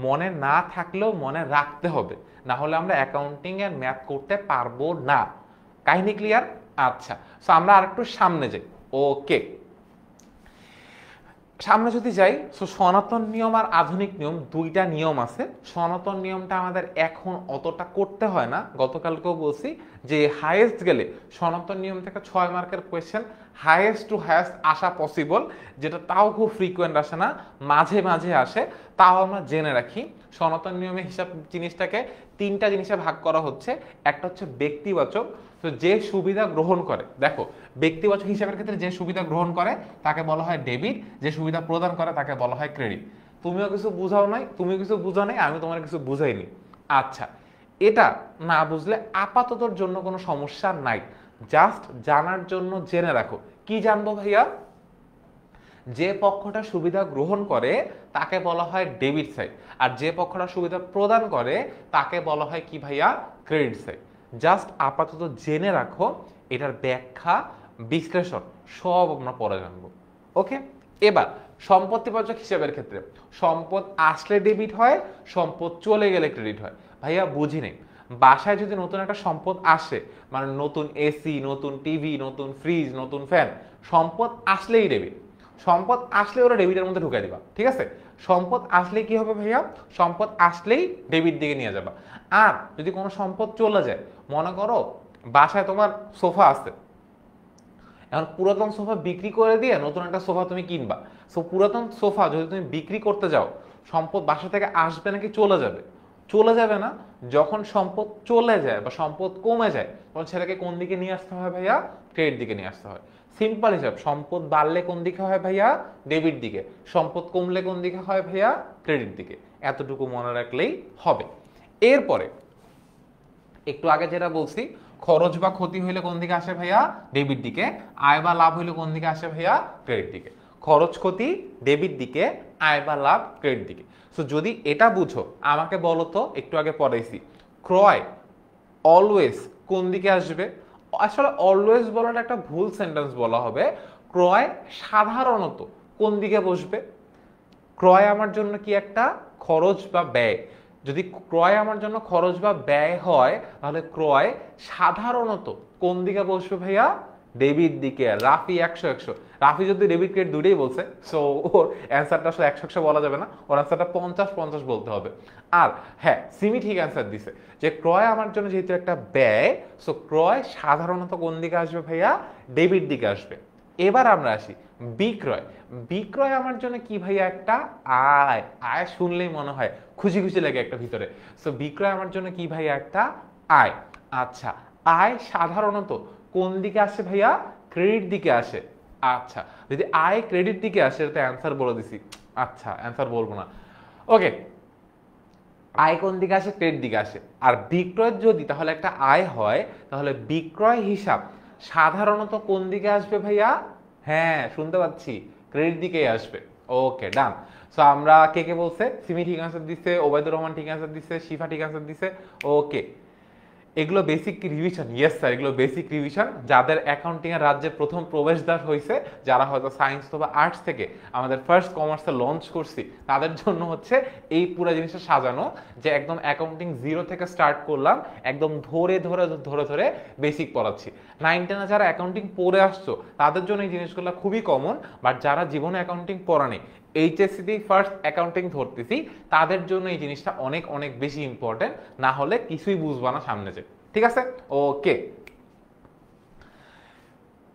মনে না থাকলেও মনে রাখতে হবে, না হলে আমরা অ্যাকাউন্টিং এর ম্যাথ করতে পারবো না। কাহিনী ক্লিয়ার? আচ্ছা, সো আমরা আরেকটু সামনে যাই। ওকে, সামনে যদি যাই, সো সনাতন নিয়ম আর আধুনিক নিয়ম দুইটা নিয়ম আছে। সনাতন নিয়মটা আমাদের এখন অতটা করতে হয় না, গতকালকেও বলছি যে হাইয়েস্ট গেলে সনাতন নিয়ম থেকে 6 মার্কের কোয়েশ্চেন হাইয়েস্ট টু হাইয়েস্ট আসা পসিবল, যেটা তাও খুব ফ্রিকোয়েন্ট আসে না, মাঝে মাঝে আসে। তাও আমরা জেনে রাখি সনাতন নিয়মে হিসাব জিনিসটাকে তিনটা জিনিসে ভাগ করা হচ্ছে। একটা হচ্ছে ব্যক্তিবাচক, তো যে সুবিধা গ্রহণ করে, দেখো ব্যক্তিবাচক হিসাবের ক্ষেত্রে যে সুবিধা গ্রহণ করে তাকে বলা হয় ডেবিট, যে সুবিধা প্রদান করে তাকে বলা হয় ক্রেডিট। তুমিও কিছু বুঝাও নাই, তুমি কিছু বুঝাও নাই, আমি তোমার কিছু বুঝাইনি। আচ্ছা, এটা না বুঝলে আপাততর জন্য কোনো সমস্যা নাই, জাস্ট জানার জন্য জেনে রাখো। কি জানবো ভাইয়া? যে পক্ষটা সুবিধা গ্রহণ করে তাকে বলা হয় ডেবিট সাইড, আর যে পক্ষটা সুবিধা প্রদান করে তাকে বলা হয় কি ভাইয়া? Credit side. জাস্ট আপাতত জেনে রাখো, এটার ব্যাখ্যা বিশ্লেষণ সব আমরা পরে জানবো। ওকে, এবার সম্পত্তিবাচক হিসাবের ক্ষেত্রে সম্পদ আসলে ডেবিট হয়, সম্পদ চলে গেলে ক্রেডিট হয়। ভাইয়া বুঝি নেই, বাসায় যদি নতুন একটা সম্পদ আসে, মানে নতুন এসি, নতুন টিভি, নতুন ফ্রিজ, নতুন ফ্যান, সম্পদ আসলেই ডেবিট। সম্পদ আসলে ওরা ডেবিটের মধ্যে ঢুকাই দিবা, ঠিক আছে? সম্পদ আসলে কি হবে ভাইয়া? সম্পদ আসলেই ডেবিট দিকে নিয়ে যাবা। আর যদি কোনো সম্পদ চলে যায়, মনে করো বাসায় তোমার সোফা আছে, এখন পুরাতন সোফা বিক্রি করে দিয়ে নতুন একটা সোফা তুমি কিনবা। সো পুরাতন সোফা যদি তুমি বিক্রি করতে যাও, সম্পদ বাসা থেকে আসবে নাকি চলে যাবে? চলে যাবে না? যখন সম্পদ চলে যায় বা সম্পদ কমে যায়, তখন ছেলেকে কোন দিকে নিয়ে আসতে হয় ভাইয়া? ক্রেডিট দিকে নিয়ে আসতে হয়। সিম্পল হিসাব, সম্পদ বাড়লে কোন দিকে হয় ভাইয়া? ডেবিট দিকে। সম্পদ কমলে কোন দিকে হয় ভাইয়া? ক্রেডিট দিকে। এতটুকু মনে রাখলেই হবে। এরপরে একটু আগে যেটা বলছি, খরচ বা ক্ষতি হইলে কোন দিকে আসে ভাইয়া? ডেবিট দিকে। আয় বা লাভ হইলে কোন দিকে আসে ভাইয়া? ক্রেডিট দিকে। খরচ ক্ষতি ডেবিট দিকে, আয় বা লাভ ক্রেডিট দিকে। সো যদি এটা বুঝো, আমাকে বলো তো, একটু আগে পড়াইছি, ক্রয় অলওয়েজ কোন দিকে আসবে? আসলে অলওয়েজ বলাটা একটা ভুল সেন্টেন্স বলা হবে। ক্রয় সাধারণত কোন দিকে বসবে? ক্রয় আমার জন্য কি একটা খরচ বা ব্যয়। যদি ক্রয় আমার জন্য খরচ বা ব্যয় হয়, তাহলে ক্রয় সাধারণত কোন দিকে বসবে ভাইয়া? ডেবিট দিকে। রাফি 100-100, রাফি যদি ডেবিট ক্রেডিট দুটোই বলছে, সো ওর অ্যান্সারটা আসলে 100-100 বলা যাবে না, ওর অ্যান্সারটা 50-50 বলতে হবে। আর হ্যাঁ, সিমি ঠিক অ্যান্সার দিছে যে ক্রয় আমার জন্য যেহেতু একটা ব্যয়, সো ক্রয় সাধারণত কোন দিকে আসবে ভাইয়া? ডেবিট দিকে আসবে। এবার আমরা আসি বিক্রয়। বিক্রয় আমার জন্য কি ভাইয়া? একটা আয়। আয় শুনলেই মনে হয় খুশি খুশি লাগে একটা ভিতরে। সো বিক্রয় আমার জন্য কি ভাইয়া? একটা আয়। আচ্ছা, আয় সাধারণত কোন দিকে আসে ভাইয়া? ক্রেডিট দিকে আসে। আচ্ছা, যদি আয় ক্রেডিট দিকে আসে, এটা অ্যান্সার বলে দিছি। আচ্ছা, অ্যান্সার বলবো না। ওকে, আয় কোন দিকে আসে? ক্রেডিট দিকে আসে। আর বিক্রয় যদি তাহলে একটা আয় হয়, তাহলে বিক্রয় হিসাব সাধারণত কোন দিকে আসবে ভাইয়া? হ্যাঁ, শুনতে পাচ্ছি, ক্রেডিট দিকেই আসবে। ওকে, ডান। সো আমরা কে কে বলছে? সিমি ঠিক আনসার দিছে, ওবায়দুর রহমান ঠিক আনসার দিছে, শিফা ঠিক আনসার দিছে। ওকে, এগুলো বেসিক রিভিশন। ইয়েস স্যার, এগুলো বেসিক রিভিশন। যাদের অ্যাকাউন্টিং এর রাজ্যে প্রথম প্রবেশদ্বার হয়েছে, যারা হয়তো সায়েন্স অথবা আর্টস থেকে আমাদের ফার্স্ট কমার্সে লঞ্চ করছি, তাদের জন্য হচ্ছে এই পুরো জিনিসটা সাজানো, যে একদম অ্যাকাউন্টিং জিরো থেকে স্টার্ট করলাম, একদম ধরে ধরে ধরে ধরে বেসিক পড়াচ্ছি। 9-10 যারা অ্যাকাউন্টিং পড়ে আসছো, তাদের জন্য এই জিনিসগুলো খুবই কমন। বাট যারা জীবনে অ্যাকাউন্টিং পড়া নেই, এইচএসসিতেই ফার্স্ট অ্যাকাউন্টিং ধরতেছি, তাদের জন্য এই জিনিসটা অনেক অনেক বেশি ইম্পর্টেন্ট। না হলে কিছুই বুঝবা না সামনে যে। ঠিক আছে? ওকে,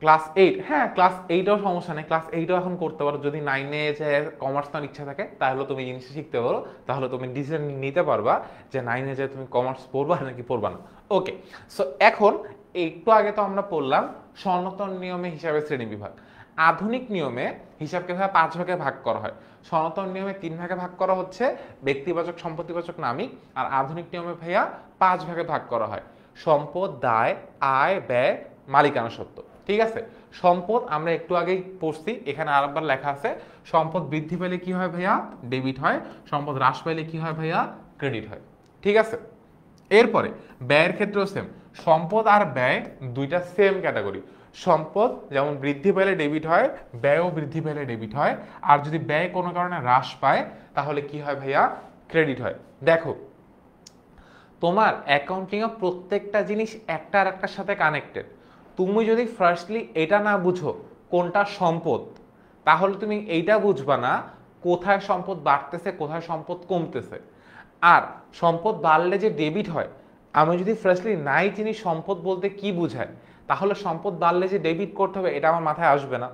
ক্লাস 8, হ্যাঁ ক্লাস 8ও সমস্যা নেই, ক্লাস 8ও এখন করতে পারো। যদি 9-এ যে কমার্স নেওয়ার ইচ্ছা থাকে, তাহলে তুমি জিনিসটা শিখতে পারো, তাহলে তুমি ডিসিশন নিতে পারবা যে 9-এ যে তুমি কমার্স পড়বা নাকি পড়বা না। ওকে, সো এখন একটু আগে তো আমরা পড়লাম সনাতন নিয়মে হিসাবের শ্রেণী বিভাগ। আধুনিক নিয়মে হিসাবকে 5 ভাগে ভাগ করা হয়। সনাতন নিয়মে 3 ভাগে ভাগ করা হচ্ছে, ব্যক্তিবাচক, সম্পত্তিবাচক, নামিক। আর আধুনিক নিয়মে ভাইয়া 5 ভাগে ভাগ করা হয়, সম্পদ, দায়, আয়, ব্যয়, মালিকানা সত্ত্ব। ঠিক আছে? সম্পদ আমরা একটু আগেই পড়ছি, এখানে আরেকবার লেখা আছে, সম্পদ বৃদ্ধি পেলে কি হয় ভাইয়া? ডেবিট হয়। সম্পদ হ্রাস পেলে কি হয় ভাইয়া? ক্রেডিট হয়। ঠিক আছে? এরপরে ব্যয়ের ক্ষেত্রেও সেম, সম্পদ আর ব্যয় দুইটা সেম ক্যাটাগরি। সম্পদ যেমন বৃদ্ধি পেলে ডেবিট হয়, ব্যয়ও বৃদ্ধি পেলে ডেবিট হয়। আর যদি ব্যয় কোনো কারণে হ্রাস পায়, তাহলে কি হয় ভাইয়া? ক্রেডিট হয়। দেখো, তোমার অ্যাকাউন্টিং এ প্রত্যেকটা জিনিস একটা আর একটার সাথে কানেক্টেড। তুমি যদি ফার্স্টলি এটা না বুঝো কোনটা সম্পদ, তাহলে তুমি এইটা বুঝবা না কোথায় সম্পদ বাড়তেছে কোথায় সম্পদ কমতেছে। আর সম্পদ বাড়লে যে ডেবিট হয়, আমি যদি ফার্স্টলি নাই চিনি সম্পদ বলতে কি বোঝায়, তাহলে সম্পদ বাড়লে যে ডেবিট করতে হবে এটা আমার মাথায় আসবে না।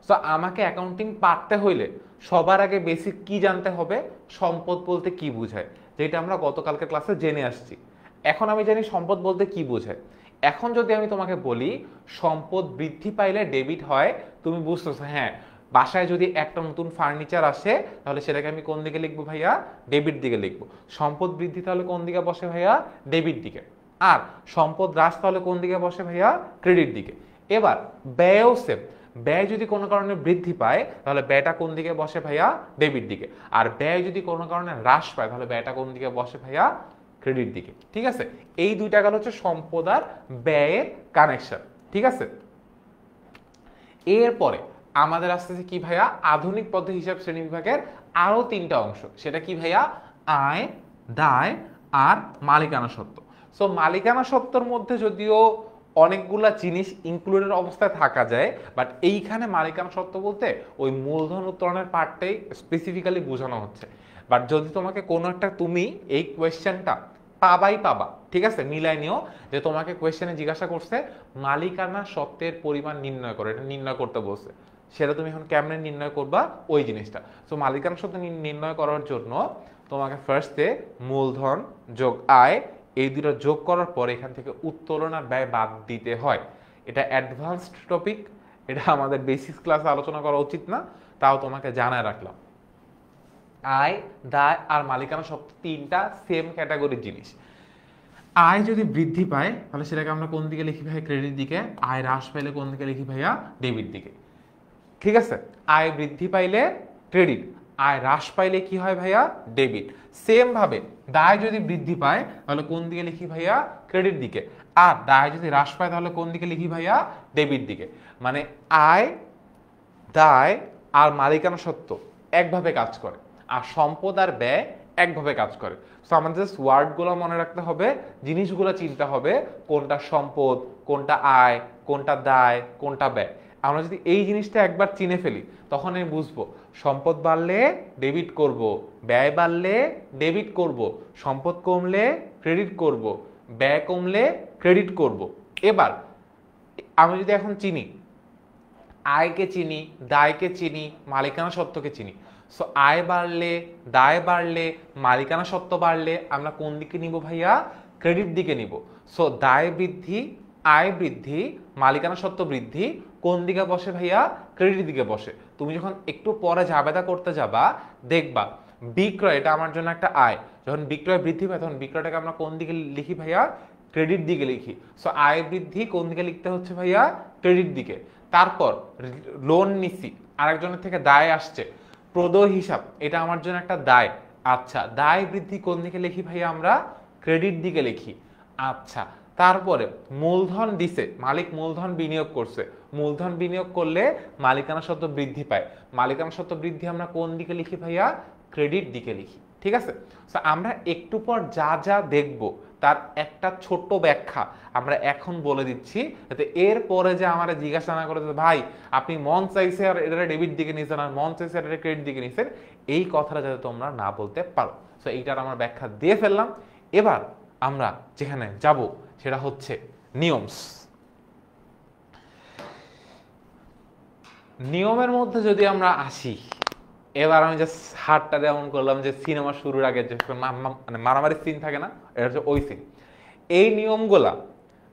সো আমাকে অ্যাকাউন্টিং পারতে হইলে সবার আগে বেসিক কি জানতে হবে, সম্পদ বলতে কি বোঝায়, যেটা আমরা গতকালকে ক্লাসে জেনে আসছি। এখন আমি জানি সম্পদ বলতে কি বোঝায়। এখন যদি আমি তোমাকে বলি সম্পদ বৃদ্ধি পাইলে ডেবিট হয়, তুমি বুঝতেছো হ্যাঁ, বাসায় যদি একটা নতুন ফার্নিচার আসে তাহলে সেটাকে আমি কোন দিকে লিখবো ভাইয়া, ডেবিট দিকে লিখবো। সম্পদ বৃদ্ধি তাহলে কোন দিকে বসে ভাইয়া, ডেবিট দিকে। আর সম্পদ হ্রাস তাহলে কোন দিকে বসে ভাইয়া, ক্রেডিট দিকে। এবার ব্যয়ও সেম, ব্যয় যদি কোনো কারণে বৃদ্ধি পায় তাহলে ব্যয়টা কোন দিকে বসে ভাইয়া, ডেবিট দিকে। আর ব্যয় যদি কোনো কারণে হ্রাস পায় তাহলে ব্যয়টা কোন দিকে বসে ভাইয়া, ক্রেডিট দিকে। ঠিক আছে, এই দুইটা গেল হচ্ছে সম্পদ আর ব্যয়ের কানেকশন। ঠিক আছে, এরপরে আমাদের আসতেছে কি ভাইয়া, আধুনিক পদ্ধতি হিসাব শ্রেণী বিভাগের আরো তিনটা অংশ। সেটা কি ভাইয়া, আয়, দায় আর মালিকানা সত্ত্ব। সো মালিকানা সত্ত্বর মধ্যে যদিও অনেকগুলা জিনিস ইনক্লুডেড অবস্থায় থাকা যায়, বাট এইখানে মালিকানা সত্ত্ব বলতে ওই মূলধন উত্তোলনের পার্টটাই স্পেসিফিক্যালি বোঝানো হচ্ছে। বাট যদি তোমাকে কোনো একটা, তুমি এই কোয়েশ্চেনটা পাবা, ঠিক আছে, মিলাই নিও যে তোমাকে কোয়েশ্চেনে জিজ্ঞাসা করছে মালিকানা সত্ত্বের পরিমাণ নির্ণয় করো, এটা নির্ণয় করতে বলছে, সেটা তুমি এখন কেমনে নির্ণয় করবা ওই জিনিসটা। সো মালিকানা সত্ত্ব নির্ণয় করার জন্য তোমাকে ফার্স্টে মূলধন যোগ আয় এই দুটো যোগ করার পর এখান থেকে উত্তোলন আর ব্যয় বাদ দিতে হয়। এটা অ্যাডভান্সড টপিক, এটা আমাদের বেসিক ক্লাসে আলোচনা করা উচিত না, তাও তোমাকে জানায় রাখলাম। আয়, দায় আর মালিকানা সত্ত্ব তিনটা সেম ক্যাটাগরির জিনিস। আয় যদি বৃদ্ধি পায় তাহলে সেটাকে আমরা কোন দিকে লিখি ভাই, ক্রেডিট দিকে। আয় হ্রাস পাইলে কোন দিকে লিখি ভাইয়া, ডেবিট দিকে। ঠিক আছে, আয় বৃদ্ধি পাইলে ক্রেডিট, আয় হ্রাস পাইলে কি হয় ভাইয়া, ডেবিট। সেম ভাবে দায় যদি বৃদ্ধি পায় তাহলে কোন দিকে লিখি ভাইয়া, ক্রেডিট দিকে। আর দায় যদি হ্রাস পায় তাহলে কোন দিকে লিখি ভাইয়া, ডেবিট দিকে। মানে আয়, দায় আর মালিকানা সত্ত্ব একভাবে কাজ করে, আর সম্পদ আর ব্যয় একভাবে কাজ করে। সো আমাদের জাস্ট ওয়ার্ডগুলো মনে রাখতে হবে, জিনিসগুলো চিনতে হবে, কোনটা সম্পদ, কোনটা আয়, কোনটা দায়, কোনটা ব্যয়। আমরা যদি এই জিনিসটা একবার চিনে ফেলি তখন আমি বুঝবো সম্পদ বাড়লে ডেবিট করব, ব্যয় বাড়লে ডেবিট করব, সম্পদ কমলে ক্রেডিট করব, ব্যয় কমলে ক্রেডিট করব। এবার আমি যদি এখন চিনি, আয়কে চিনি, দায়কে চিনি, মালিকানা সত্ত্বকে চিনি। সো আয় বাড়লে, দায় বাড়লে, মালিকানা সত্ত্ব বাড়লে আমরা কোন দিকে নিব ভাইয়া, ক্রেডিট দিকে নিব। সো দায় বৃদ্ধি, আয় বৃদ্ধি, মালিকানা সত্ত্ব বৃদ্ধি কোন দিকে বসে ভাইয়া, ক্রেডিট দিকে বসে। তুমি যখন একটু পরে জাবেদা করতে যাবা দেখবা বিক্রয়, এটা আমার জন্য একটা আয়, যখন বিক্রয় বৃদ্ধি পায় তখন বিক্রয়টাকে আমরা কোন দিকে লিখি ভাইয়া, ক্রেডিট দিকে লিখি। সো আয় বৃদ্ধি কোন দিকে লিখতে হচ্ছে ভাইয়া, ক্রেডিট দিকে। তারপর লোন নিছি, আরেকজনের থেকে দায় আসছে, প্রদেয় হিসাব, এটা আমার জন্য একটা দায়। আচ্ছা, দায় বৃদ্ধি কোন দিকে লিখি ভাইয়া, আমরা ক্রেডিট দিকে লিখি। আচ্ছা, তারপরে মূলধন দিছে, মালিক মূলধন বিনিয়োগ করছে, মূলধন বিনিয়োগ করলে মালিকানা সত্ত্ব বৃদ্ধি পায়, মালিকানা সত্ত্ব বৃদ্ধি আমরা কোন দিকে লিখি ভাইয়া, ক্রেডিট দিকে লিখি। ঠিক আছে, সো আমরা একটু পর যা যা দেখব তার একটা ছোট্ট ব্যাখ্যা আমরা এখন বলে দিচ্ছি, যাতে এর পরে যে আমরা জিজ্ঞাসা না করে ভাই আপনি মন চাইছে আর এটা ডেবিট দিকে নিয়েছেন আর মন চাইছে আর এটা ক্রেডিট দিকে নিয়েছেন, এই কথাটা যাতে তোমরা না বলতে পারো। সো এইটার আমরা ব্যাখ্যা দিয়ে ফেললাম। এবার আমরা যেখানে যাব সেটা হচ্ছে নিয়মস। নিয়মের মধ্যে যদি আমরা আসি, এবার আমি জাস্ট হাতটা এমন করলাম যে সিনেমা শুরুর আগে যে মানে মারামারি সিন থাকে না, এটা হচ্ছে ওই সিন। এই নিয়মগুলা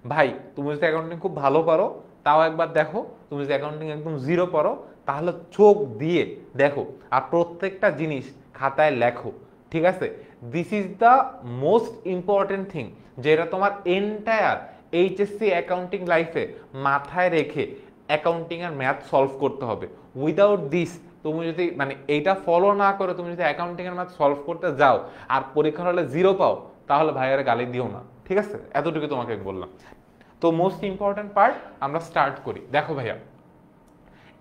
ভাই তুমি যদি অ্যাকাউন্টিং খুব ভালো পারো তাও একবার দেখো, তুমি যদি অ্যাকাউন্টিং একদম জিরো পারো তাহলে চোখ দিয়ে দেখো আর প্রত্যেকটা জিনিস খাতায় লেখো। ঠিক আছে, this is the most important thing, যেটা তোমার এন্টায়ার এইচএসসি অ্যাকাউন্টিং লাইফে মাথায় রেখে অ্যাকাউন্টিং আর ম্যাথ সলভ করতে হবে। উইদাউট দিস তুমি যদি মানে এইটা ফলো না করে তুমি যদি অ্যাকাউন্টিং এর ম্যাথ সলভ করতে যাও আর পরীক্ষার হলে জিরো পাও তাহলে ভাইয়ারে গালি দিও না। ঠিক আছে, এতটুকু তোমাকে বললাম। তো মোস্ট ইম্পর্টেন্ট পার্ট আমরা স্টার্ট করি। দেখো ভাইয়া,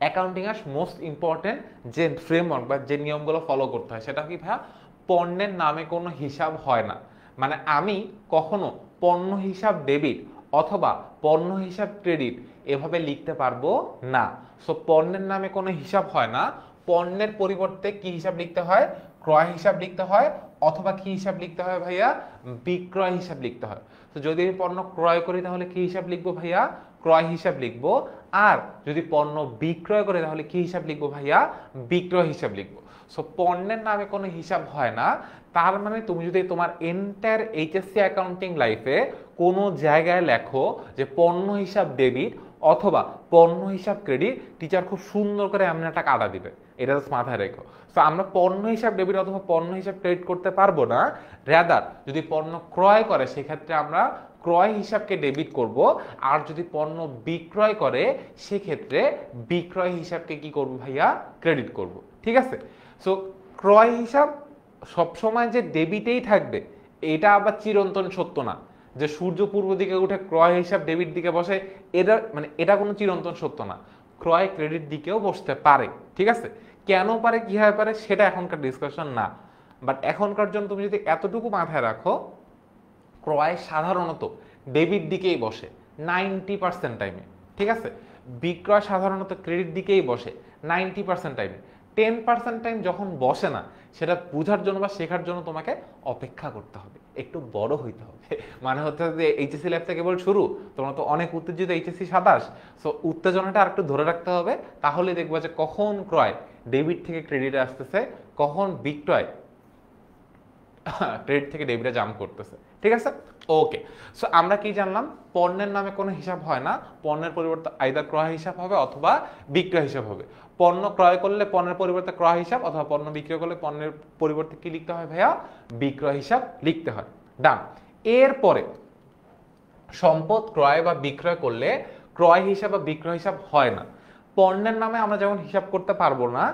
অ্যাকাউন্টিং এর মোস্ট ইম্পর্টেন্ট যে ফ্রেমওয়ার্ক বা যে নিয়মগুলো ফলো করতে হয় সেটা কি ভাইয়া, পণ্যের নামে কোনো হিসাব হয় না। মানে আমি কখনো পণ্য হিসাব ডেবিট অথবা পণ্য হিসাব ক্রেডিট এভাবে লিখতে পারবো না। সো পণ্যের নামে কোনো হিসাব হয় না, পণ্যের পরিবর্তে কি হিসাব লিখতে হয়, ক্রয় হিসাব লিখতে হয়, অথবা কি হিসাব লিখতে হয় ভাইয়া, বিক্রয় হিসাব লিখতে হয়। তো যদি আমি পণ্য ক্রয় করি তাহলে কি হিসাব লিখবো ভাইয়া, ক্রয় হিসাব লিখবো। আর যদি পণ্য বিক্রয় করে তাহলে কি হিসাব লিখবো ভাইয়া, বিক্রয় হিসাব লিখবো। সো পণ্যের নামে কোনো হিসাব হয় না, তার মানে তুমি যদি তোমার এন্টায়ার এইচএসসি অ্যাকাউন্টিং লাইফে কোনো জায়গায় লেখো যে পণ্য হিসাব ডেবিট অথবা পণ্য হিসাব ক্রেডিট, টিচার খুব সুন্দর করে এমন একটা কাটা দিবে, এটা জাস্ট মাথায় রেখো। সো আমরা পণ্য হিসাব ডেবিট অথবা পণ্য হিসাব ক্রেডিট করতে পারবো না, রাদার যদি পণ্য ক্রয় করে সেক্ষেত্রে আমরা ক্রয় হিসাবকে ডেবিট করব, আর যদি পণ্য বিক্রয় করে সেক্ষেত্রে বিক্রয় হিসাবকে কি করব ভাইয়া, ক্রেডিট করব। ঠিক আছে? সো ক্রয় হিসাব সবসময় যে ডেবিটেই থাকবে এটা আবার চিরন্তন সত্য না, যে সূর্য পূর্ব দিকে উঠে ক্রয় হিসাব ডেবিট দিকে বসে, এটা মানে এটা কোনো চিরন্তন সত্য না, ক্রয় ক্রেডিট দিকেও বসতে পারে। ঠিক আছে? কেন পারে, কিভাবে পারে সেটা এখনকার ডিসকাশন না, বাট এখনকার জন্য তুমি যদি এতটুকু মাথায় রাখো, ক্রয় সাধারণত ডেবিট দিকেই বসে 90% টাইমে। ঠিক আছে? বিক্রয় সাধারণত ক্রেডিট দিকেই বসে 90% টাইমে। 10% টাইম যখন বসে না, সেটা বোঝার জন্য বা শেখার জন্য তোমাকে অপেক্ষা করতে হবে, একটু বড় হইতে হবে। মানে হচ্ছে যে এইচএসসি লাইফ থেকে কেবল শুরু, তোমরা তো অনেক উত্তেজিত এইচএসসি 27, সো উত্তেজনাটা আর একটু ধরে রাখতে হবে, তাহলে দেখবা যে কখন ক্রয় ডেবিট থেকে ক্রেডিটে আসতেছে, কখন বিক্রয় ক্রেডিট থেকে ডেবিটে জাম্প করতেছে। ঠিক আছে? ওকে, সো আমরা কি জানলাম, পণ্যের নামে কোনো হিসাব হয় না, পণ্যের পরিবর্তে আইদার ক্রয় হিসাব হবে অথবা বিক্রয় হিসাব হবে। পণ্য ক্রয় করলে পণ্যের পরিবর্তে ক্রয় হিসাব, অথবা পণ্য বিক্রয় করলে পণ্যের পরিবর্তে কি লিখতে হয় ভাইয়া, বিক্রয় হিসাব লিখতে হয়। ডান। এরপরে সম্পদ ক্রয় বা বিক্রয় করলে ক্রয় হিসাব বা বিক্রয় হিসাব হয় না। পণ্যের নামে আমরা যেমন হিসাব করতে পারবো না,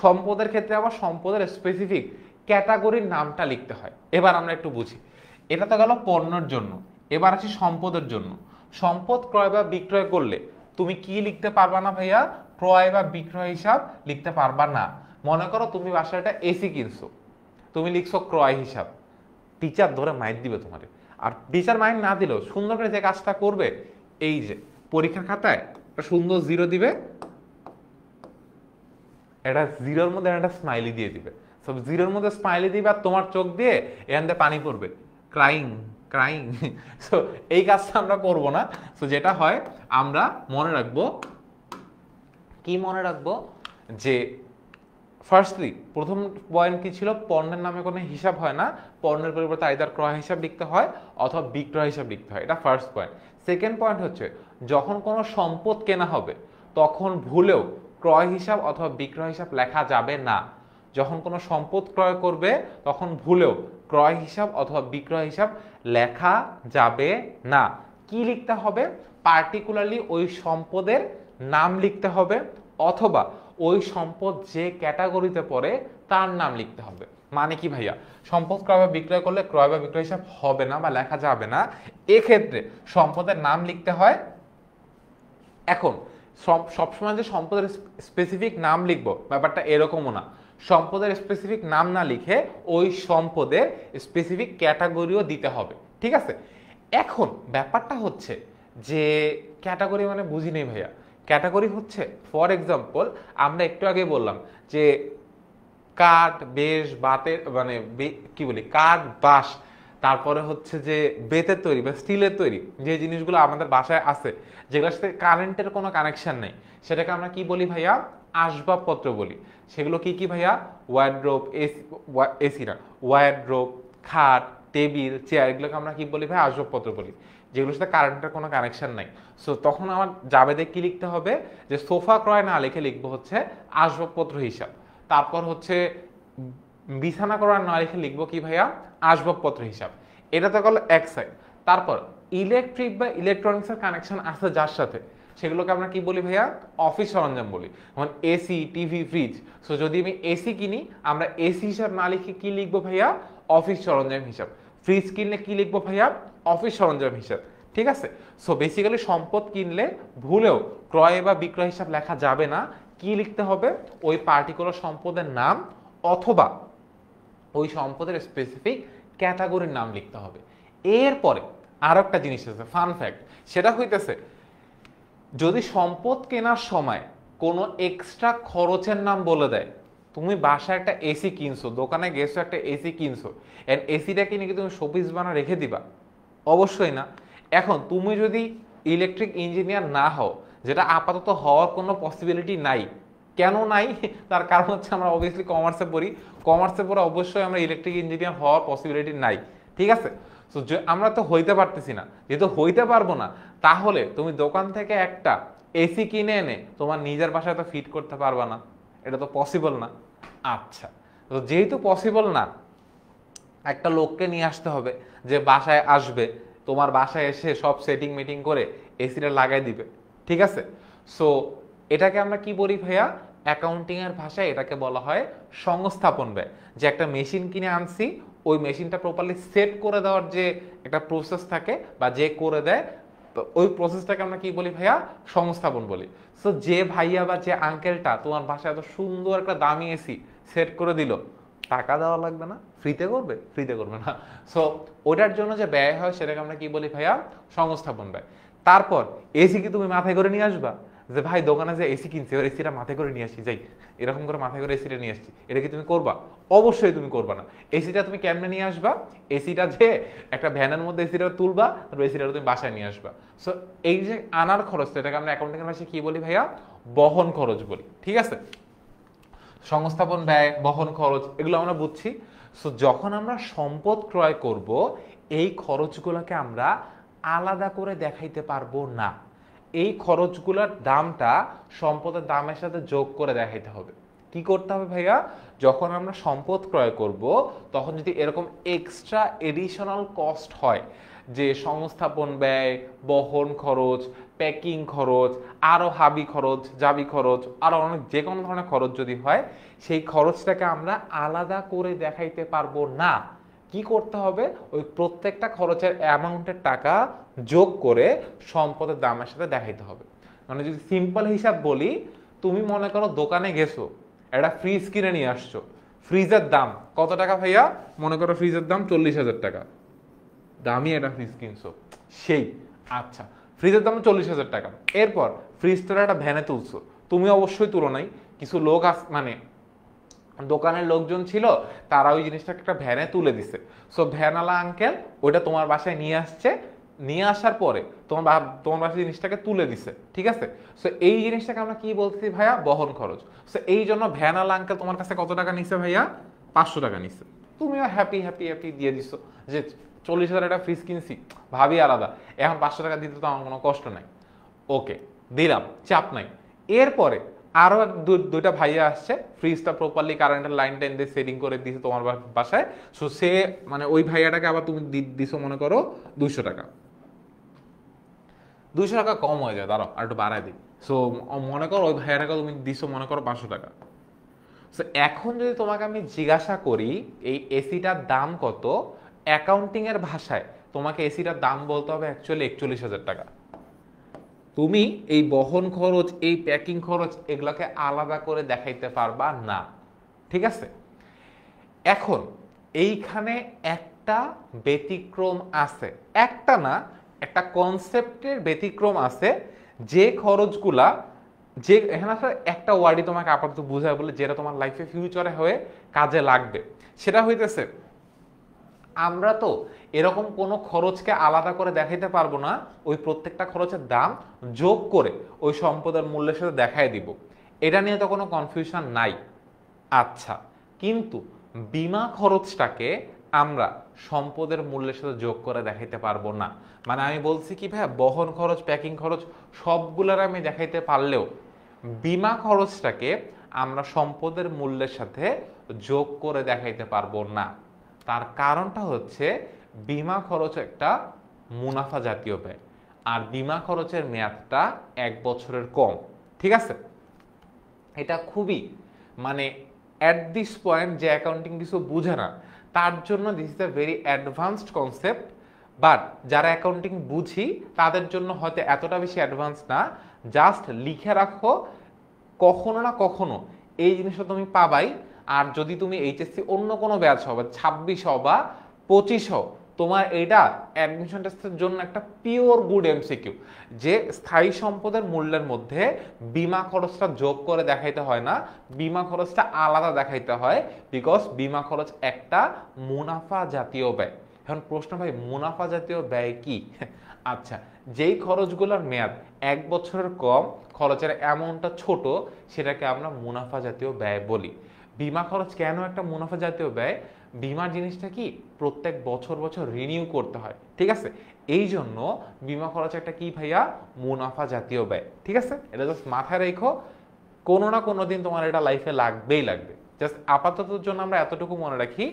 সম্পদের ক্ষেত্রে আবার সম্পদের স্পেসিফিক ক্যাটাগরির নামটা লিখতে হয়। এবার আমরা একটু বুঝি, এটা তো গেল পণ্যের জন্য, এবার আসি সম্পদের জন্য। সম্পদ ক্রয় বা বিক্রয় করলে তুমি কি লিখতে পারবা না ভাইয়া, ক্রয় বা বিক্রয় হিসাব লিখতে পারবা না। মনে করো তুমি বাসায় একটা এসি কিনছো, তুমি লিখছো ক্রয় হিসাব, টিচার ধরে মাইর দিবে তোমারে। আর টিচার মাইর না দিলেও সুন্দর করে যে কাজটা করবে, এই যে পরীক্ষার খাতায় একটা সুন্দর জিরো দিবে, এটা জিরোর মধ্যে একটা স্মাইলি দিয়ে দিবে। সব জিরোর মধ্যে স্মাইলি দিবে আর তোমার চোখ দিয়ে এখান থেকে পানি পড়বে, ক্রাইং ক্রাইং। সো এই কাজটা আমরা করব না। সো যেটা হয় আমরা মনে রাখবো, কি মনে রাখবো, যে ফার্স্টলি প্রথম পয়েন্ট কি ছিল, পণ্যের নামে কোনো হিসাব হয় না, পণ্যের পরিবর্তে আইদার ক্রয় হিসাব লিখতে হয় অথবা বিক্রয় হিসাব লিখতে হয়, এটা ফার্স্ট পয়েন্ট। সেকেন্ড পয়েন্ট হচ্ছে, যখন কোনো সম্পদ কেনা হবে তখন ভুলেও ক্রয় হিসাব অথবা বিক্রয় হিসাব লেখা যাবে না। যখন কোনো সম্পদ ক্রয় করবে তখন ভুলেও ক্রয় হিসাব অথবা বিক্রয় হিসাব লেখা যাবে না। কি লিখতে হবে, পার্টিকুলারলি ওই সম্পদের নাম লিখতে হবে, অথবা ওই সম্পদ যে ক্যাটাগরিতে পড়ে তার নাম লিখতে হবে। মানে কি ভাইয়া, সম্পদ ক্রয় বা বিক্রয় করলে ক্রয় বা বিক্রয় হিসাব হবে না বা লেখা যাবে না, এক্ষেত্রে সম্পদের নাম লিখতে হয়। এখন সবসময় যে সম্পদের স্পেসিফিক নাম লিখবো ব্যাপারটা এরকমও না, সম্পদের স্পেসিফিক নাম না লিখে ওই সম্পদের স্পেসিফিক ক্যাটাগরিও দিতে হবে। ঠিক আছে? এখন ব্যাপারটা হচ্ছে যে ক্যাটাগরি মানে বুঝি নেই ভাইয়া। ক্যাটাগরি হচ্ছে, ফর এক্সাম্পল আমরা একটু আগে বললাম যে কাঠ, বেশ, বাতের মানে কি বলি, কাঠ, বাঁশ, তারপরে হচ্ছে যে বেতের তৈরি বা স্টিলের তৈরি যে জিনিসগুলো আমাদের বাসায় আছে, যেগুলোর সাথে কারেন্টের কোনো কানেকশন নেই, সেটাকে আমরা কি বলি ভাইয়া, আসবাবপত্র বলি। সেগুলো কি কি ভাইয়া, ওয়ারড্রোব, এসি না, ওয়ারড্রোব, খাট, টেবিল, চেয়ার, এগুলোকে আমরা কি বলি ভাই, আসবাবপত্র বলি, যেগুলোর সাথে কারেন্টের কোনো কানেকশন নাই। সো তখন আমার জাবেদে কি লিখতে হবে, যে সোফা ক্রয় না লিখে লিখবো হচ্ছে আসবাবপত্র হিসাব। তারপর হচ্ছে বিছানা করার না লিখে লিখবো কি ভাইয়া, আসবাবপত্র হিসাব। এটা তো গেল এক সাইড। তারপর ইলেকট্রিক বা ইলেকট্রনিক্সের কানেকশন আছে যার সাথে, সেগুলোকে আমরা কি বলি ভাইয়া, অফিস সরঞ্জাম বলি, যেমন এসি, টিভি, ফ্রিজ। সো যদি আমি এসি কিনি, আমরা এসি হিসাব না লিখে কি লিখবো ভাইয়া, অফিস সরঞ্জাম হিসাব। ফ্রিজ কিনলে কি লিখবো ভাইয়া, অফিস সরঞ্জাম হিসাব। ঠিক আছে? সো বেসিক্যালি সম্পদ কিনলে ভুলেও ক্রয় বা বিক্রয় হিসাব লেখা যাবে না। কি লিখতে হবে, ওই পার্টিকুলার সম্পদের নাম অথবা ওই সম্পদের স্পেসিফিক ক্যাটাগরির নাম লিখতে হবে। এরপরে আর একটা জিনিস আছে ফান ফ্যাক্ট, সেটা হইতেছে যদি সম্পদ কেনার সময় কোনো এক্সট্রা খরচের নাম বলে দেয়, তুমি বাসায় একটা এসি কিনছো, দোকানে গেছো একটা এসি কিনছো, এর এসিটা কিনে কি তুমি শোপিস বানা রেখে দিবা? অবশ্যই না। এখন তুমি যদি ইলেকট্রিক ইঞ্জিনিয়ার না হও, যেটা আপাতত হওয়ার কোনো পসিবিলিটি নাই, কেন নাই? তার কারণ হচ্ছে আমরা অবভিয়াসলি কমার্সে পড়ি, কমার্সে পড়ে অবশ্যই আমরা ইলেকট্রিক ইঞ্জিনিয়ার হওয়ার পসিবিলিটি নাই, ঠিক আছে? তো আমরা তো হইতে পারতেছি না, যেহেতু হইতে পারবো না, তাহলে তুমি দোকান থেকে একটা এসি কিনে এনে তোমার নিজের বাসায় তো ফিট করতে পারবা না, এটা তো পসিবল না। আচ্ছা, তো যেহেতু পসিবল না, একটা লোককে নিয়ে আসতে হবে যে বাসায় আসবে, তোমার বাসায় এসে সব সেটিং মিটিং করে এসিটা লাগাই দিবে, ঠিক আছে? সো এটাকে আমরা কি বলি ভাইয়া? অ্যাকাউন্টিং এর ভাষায় এটাকে বলা হয় সংস্থাপন ব্যয়। যে একটা মেশিন কিনে আনছি, ওই মেশিনটা প্রপারলি সেট করে দেওয়ার যে একটা প্রসেস থাকে বা যে করে দেয়, তো ওই প্রসেসটাকে আমরা কি বলি ভাইয়া? সংস্থাপন বলি। সো যে ভাইয়া বা যে আঙ্কেলটা তোমার বাসায় এত সুন্দর একটা দামি এসি সেট করে দিল, টাকা দেওয়া লাগবে না? ফ্রিতে করবে? ফ্রিতে করবে না। সো ওটার জন্য যে ব্যয় হয় সেটাকে আমরা কি বলি ভাইয়া? সংস্থাপন ব্যয়। তারপর এসি কি তুমি মাথায় করে নিয়ে আসবা যে ভাই দোকানে যে এসি কিনছি ওর এসিটা মাথায় করে নিয়ে আসছি, যাই এরকম করে মাথায় করে এসিটা নিয়ে আসছি, এটা কি তুমি করবা? অবশ্যই তুমি করবা না। এসিটা তুমি কেমনে নিয়ে আসবা? এসিটা যে একটা ভ্যানের মধ্যে এসিটা তুলবা, তারপর এসিটা তুমি বাসায় নিয়ে আসবা। সো এই যে আনার খরচ, এটাকে আমরা অ্যাকাউন্টিং এর ভাষায় কি বলি ভাইয়া? বহন খরচ বলি, ঠিক আছে? সংস্থাপন ব্যয়, বহন খরচ, এগুলো আমরা বুঝছি। সো যখন আমরা সম্পদ ক্রয় করব, এই খরচগুলোকে আমরা আলাদা করে দেখাইতে পারবো না। এই খরচগুলোর দামটা সম্পদের দামের সাথে যোগ করে দেখাইতে হবে। কি করতে হবে ভাইয়া? যখন আমরা সম্পদ ক্রয় করব, তখন যদি এরকম এক্সট্রা এডিশনাল কস্ট হয়, যে সংস্থাপন ব্যয়, বহন খরচ, প্যাকিং খরচ, আরও হাবি খরচ, জাবি খরচ, আরও অনেক যে কোনো ধরনের খরচ যদি হয়, সেই খরচটাকে আমরা আলাদা করে দেখাইতে পারবো না। কি করতে হবে? ওই প্রত্যেকটা খরচের অ্যামাউন্টের টাকা যোগ করে সম্পদের দামের সাথে দেখাইতে হবে। মানে যদি সিম্পল হিসাব বলি, তুমি মনে করো দোকানে গেছো, একটা ফ্রিজ কিনে নিয়ে আসছো, ফ্রিজের দাম কত টাকা ভাইয়া? মনে করো ফ্রিজের দাম 40,000 টাকা, দামি একটা ফ্রিজ কিনছো সেই। আচ্ছা, ফ্রিজের দাম 40,000 টাকা। এরপর ফ্রিজটা একটা ভ্যানে তুলছো, তুমি অবশ্যই তুলো নাই, কিছু লোক মানে দোকানের লোকজন ছিল, তারা ওই জিনিসটাকে একটা ভ্যানে তুলে দিছে। সো ভ্যানওয়ালা আঙ্কেল ওইটা তোমার বাসায় নিয়ে আসছে, নিয়ে আসার পরে তোমার বাসায় জিনিসটাকে তুলে দিছে, ঠিক আছে? সো এই জিনিসটাকে আমরা কি বলছি ভাইয়া? বহন খরচ। সো এই জন্য ভ্যানওয়ালা আঙ্কেল তোমার কাছে কত টাকা নিছে ভাইয়া? 500 টাকা নিছে। তুমিও হ্যাপি হ্যাপি হ্যাপি দিয়ে দিছো যে 40,000 একটা ফ্রিজ কিনছি, ভাবি আলাদা, এখন 500 টাকা দিতে তো আমার কোনো কষ্ট নাই। ওকে, দিলাম, চাপ নাই। এরপরে আরো দুইটা ভাইয়া আসছে, ফ্রিজটা প্রপারলি কারেন্টের লাইন টাইন দিয়ে সেটিং করে দিয়েছে তোমার বাসায়। সো সে মানে ওই ভাইয়াটাকে আবার তুমি দিছো মনে করো 200 টাকা। 200 টাকা কম হয়ে যায়, দাঁড়াও আর একটু বাড়ায় দিই। সো মনে করো ওই ভাইয়াটাকে তুমি দিছো মনে করো 500 টাকা। সো এখন যদি তোমাকে আমি জিজ্ঞাসা করি এই এসিটার দাম কত, অ্যাকাউন্টিং এর ভাষায় তোমাকে এসিটার দাম বলতে হবে অ্যাকচুয়ালি 41,000 টাকা। তুমি এই বহন খরচ, এই প্যাকিং খরচ, এগুলোকে আলাদা করে দেখাইতে পারবা না, ঠিক আছে? এখন এইখানে একটা ব্যতিক্রম আছে, একটা না, একটা কনসেপ্টের ব্যতিক্রম আছে, যে খরচগুলা, যে এখানে আসলে একটা ওয়ার্ডই তোমাকে আপাতত বুঝায় বলে যেটা তোমার লাইফে ফিউচারে হয়ে কাজে লাগবে। সেটা হইতেছে, আমরা তো এরকম কোনো খরচকে আলাদা করে দেখাইতে পারবো না, ওই প্রত্যেকটা খরচের দাম যোগ করে ওই সম্পদের মূল্যের সাথে দেখাই দিব। এটা নিয়ে তো কোনো কনফিউশন নাই। আচ্ছা, কিন্তু বীমা খরচটাকে আমরা সম্পদের মূল্যের সাথে যোগ করে দেখাইতে পারবো না। মানে আমি বলছি কি ভাই, বহন খরচ, প্যাকিং খরচ সবগুলোর আমি দেখাইতে পারলেও বীমা খরচটাকে আমরা সম্পদের মূল্যের সাথে যোগ করে দেখাইতে পারবো না। তার কারণটা হচ্ছে বীমা খরচ একটা মুনাফা জাতীয় ব্যয়, আর বীমা খরচের মেয়াদটা 1 বছরের কম, ঠিক আছে? এটা খুবই মানে অ্যাট দিস পয়েন্ট যে অ্যাকাউন্টিং কিছু বুঝে না তার জন্য this is a very advanced concept, but যারা অ্যাকাউন্টিং বুঝি তাদের জন্য হয়তো এতটা বেশি অ্যাডভান্স না। জাস্ট লিখে রাখো, কখনো না কখনো এই জিনিসটা তুমি পাবাই। আর যদি তুমি এইচএসসি অন্য কোনো ব্যাচ হবে 26 বা 25 তোমার এটা অ্যাডমিশন টেস্টের জন্য একটা পিওর গুড এমসিকিউ, যে স্থায়ী সম্পদের মূল্যের মধ্যে বীমা খরচটা যোগ করে দেখাইতে হয় না, বীমা খরচটা আলাদা দেখাইতে হয়, বিকজ বীমা খরচ একটা মুনাফা জাতীয় ব্যয়। এখন প্রশ্ন ভাই, মুনাফা জাতীয় ব্যয় কি? আচ্ছা, যেই খরচগুলোর মেয়াদ 1 বছরের কম, খরচের অ্যামাউন্টটা ছোট, সেটাকে আমরা মুনাফা জাতীয় ব্যয় বলি। বীমা খরচ কেন একটা মুনাফা জাতীয় ব্যয়? বীমা জিনিসটা কি প্রত্যেক বছর বছর রিনিউ করতে হয়, ঠিক আছে? এই জন্য বীমা খরচ একটা কি ভাইয়া, মুনাফা জাতীয় ব্যয়, ঠিক আছে? এটা জাস্ট মাথায় রেখো, কোনো না কোনো দিন তোমার এটা লাইফে লাগবেই লাগবে। জাস্ট আপাততর জন্য আমরা এতটুকু মনে রাখি,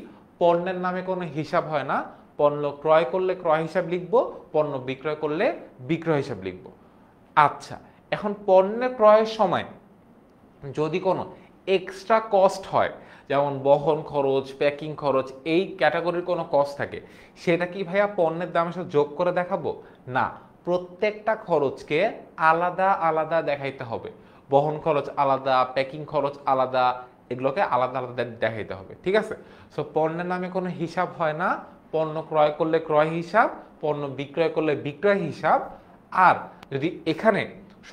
পণ্যের নামে কোনো হিসাব হয় না, পণ্য ক্রয় করলে ক্রয় হিসাব লিখবো, পণ্য বিক্রয় করলে বিক্রয় হিসাব লিখবো। আচ্ছা, এখন পণ্যের ক্রয়ের সময় যদি কোনো এক্সট্রা কস্ট হয়, যেমন বহন খরচ, প্যাকিং খরচ, এই ক্যাটাগরির কোনো কস্ট থাকে, সেটা কি ভাইয়া পণ্যের দামের সাথে যোগ করে দেখাবো? না, প্রত্যেকটা খরচকে আলাদা আলাদা দেখাইতে হবে। বহন খরচ আলাদা, প্যাকিং খরচ আলাদা, এগুলোকে আলাদা আলাদা দেখাইতে হবে, ঠিক আছে? সো পণ্যের নামে কোনো হিসাব হয় না, পণ্য ক্রয় করলে ক্রয় হিসাব, পণ্য বিক্রয় করলে বিক্রয় হিসাব। আর যদি এখানে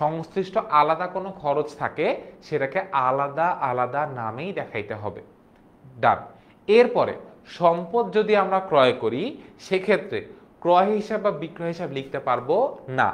সংশ্লিষ্ট আলাদা কোনো খরচ থাকে, সেটাকে আলাদা আলাদা নামেই দেখাইতে হবে। ডান। এরপরে সম্পদ যদি আমরা ক্রয় করি, সেক্ষেত্রে ক্রয় হিসাব বা বিক্রয় হিসাব লিখতে পারবো না।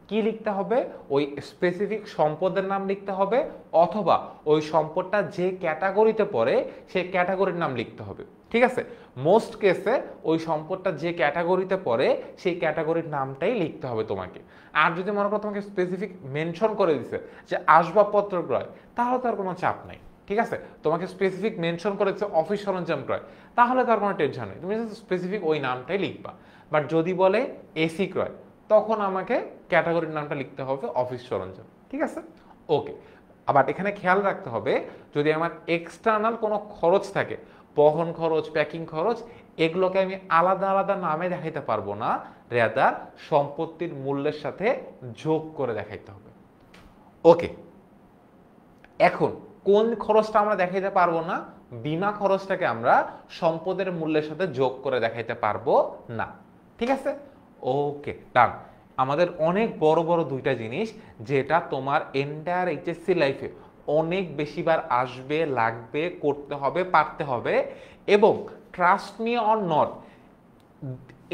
কি লিখতে হবে? ওই স্পেসিফিক সম্পদের নাম লিখতে হবে, অথবা ওই সম্পদটা যে ক্যাটাগরিতে পড়ে সেই ক্যাটাগরির নাম লিখতে হবে, ঠিক আছে? মোস্ট কেসে ওই সম্পদটা যে ক্যাটাগরিতে পড়ে সেই ক্যাটাগরির নামটাই লিখতে হবে তোমাকে। আর যদি মনে করো তোমাকে স্পেসিফিক মেনশন করে দিছে যে আসবাবপত্র ক্রয়, তাহলে তার কোনো চাপ নাই, ঠিক আছে? তোমাকে স্পেসিফিক মেনশন করেছে অফিস সরঞ্জাম ক্রয়, তাহলে তার কোনো টেনশন নেই, তুমি স্পেসিফিক ওই নামটাই লিখবা। বাট যদি বলে এসি ক্রয়, তখন আমাকে ক্যাটাগরির নামটা লিখতে হবে অফিস সরঞ্জাম, ঠিক আছে? ওকে। আবার এখানে খেয়াল রাখতে হবে, যদি আমার এক্সটার্নাল কোনো খরচ থাকে, বহন খরচ, প্যাকিং খরচ, এগুলোকে আমি আলাদা আলাদা নামে দেখাইতে পারবো না, রেদার সম্পত্তির মূল্যের সাথে যোগ করে দেখাইতে হবে। ওকে, এখন কোন খরচটা আমরা দেখাইতে পারবো না? বীমা খরচটাকে আমরা সম্পদের মূল্যের সাথে যোগ করে দেখাইতে পারবো না, ঠিক আছে? ওকে, ডান। আমাদের অনেক বড় বড় দুইটা জিনিস, যেটা তোমার এন্টায়ার এইচএসসি লাইফে অনেক বেশিবার আসবে, লাগবে, করতে হবে, পারতে হবে। এবং ট্রাস্ট মি অর নট,